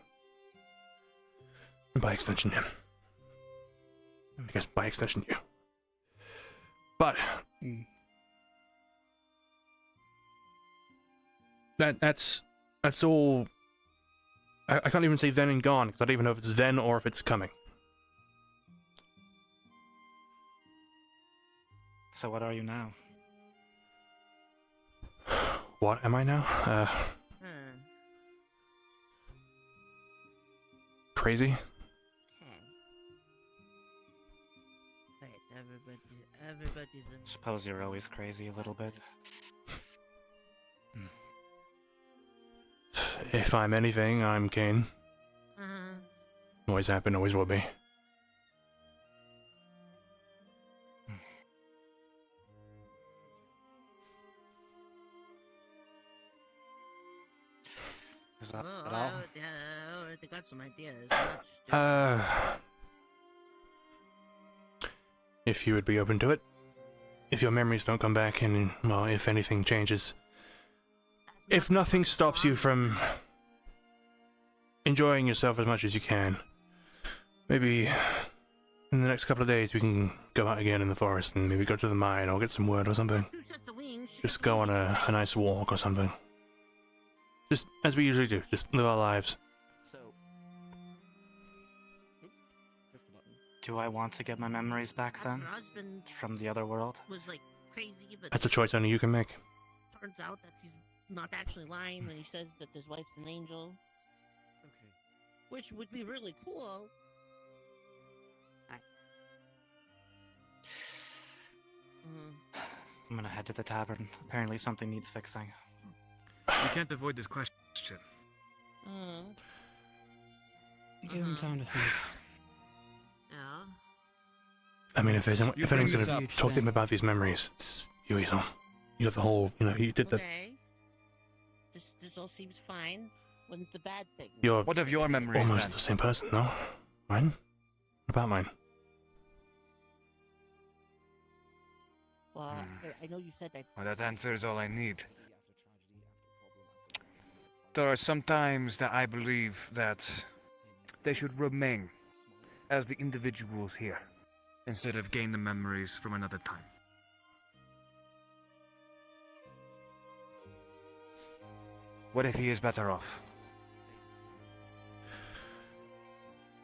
And by extension, him. I guess by extension, you. But... That's all... I can't even say then and gone, because I don't even know if it's then or if it's coming. So what are you now? What am I now? Crazy? Everybody's in... Suppose you're always crazy a little bit. If I'm anything, I'm Cain. Always have been, always will be. Is that Well, at all? I already got some ideas. Not stupid. If you would be open to it. If your memories don't come back and, well, if anything changes. If nothing stops you from enjoying yourself as much as you can, maybe in the next couple of days we can go out again in the forest and maybe go to the mine or get some wood or something. Just go on a nice walk or something. Just as we usually do, just live our lives. So, do I want to get my memories back then? Her husband From the other world? was like crazy, but That's a choice only you can make. turns out that he's not actually lying when he says that his wife's an angel. Okay. Which would be really cool. I'm gonna head to the tavern. Apparently something needs fixing. You can't avoid this question. Give him time to think. Yeah. I mean, if anyone's this gonna up. talk to him about these memories, it's you, Ethan. You got the whole, you did the. Okay. This all seems fine. When's the bad thing? You're What of your memories almost then? the same person, though. Mine? What about mine? Well, I know you said that. Well, that answers all I need. There are some times that I believe that they should remain as the individuals here, instead of gain the memories from another time. What if he is better off?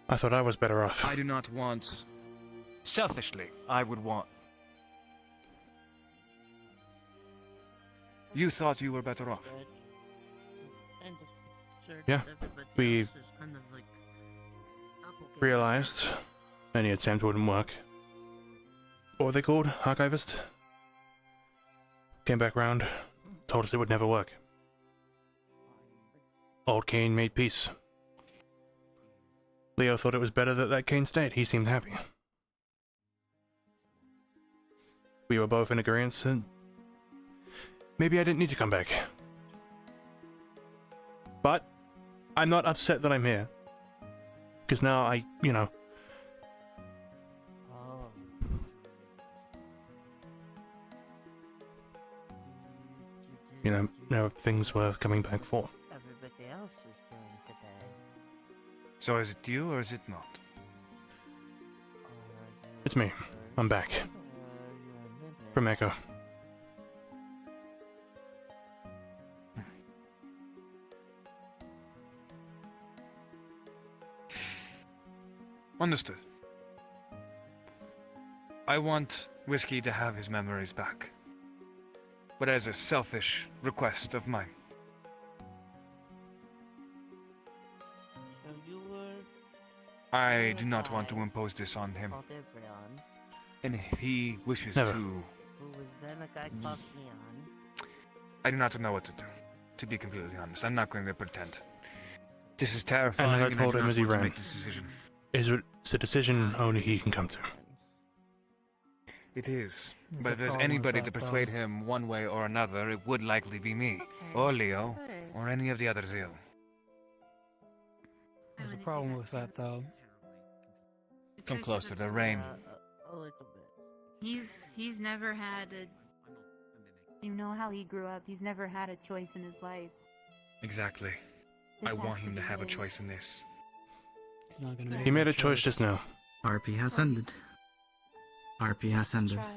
I thought I was better off. I do not want... Selfishly, I would want... You thought you were better off. Kind of absurd Yeah, that everybody we else is kind of like complicated. realized any attempt wouldn't work. What were they called? Archivist? Came back round, told us it would never work. Old Cain made peace. Leo thought it was better that Cain stayed. He seemed happy. We were both in agreement, and maybe I didn't need to come back. But I'm not upset that I'm here. Because now now things were coming back for. Everybody else is doing today. So is it you or is it not? It's me. I'm back. From Echo. Understood. I want Whiskey to have his memories back. But as a selfish request of mine. So you were I do not want to impose this on him. called Ebrion, And if he wishes Never. to... who was then a guy called Neon. I do not know what to do. To be completely honest, I'm not going to pretend. This is terrifying, And I and told do him not as he want to ran. make this decision. It's a decision only he can come to. It is. There's But a if there's problem with anybody that, to though. persuade him one way or another, it would likely be me. Or Leo. Hey. Or any of the other Zeal. There's a problem with that, though. Come closer to Rain. A little bit. He's never had a. You know how he grew up. He's never had a choice in his life. Exactly. This I has want to him to be have a his. choice in this. He's not gonna make He made a choice just now. RP has ended. RP has ended. Try.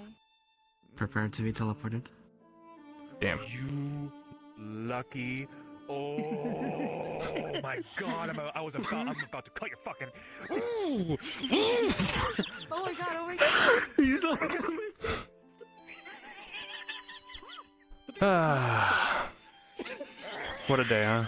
Prepare to be teleported. Damn. You lucky. Oh my god, I'm about to cut your fucking. Oh my god! Oh my god! He's like. Ah. What a day, huh?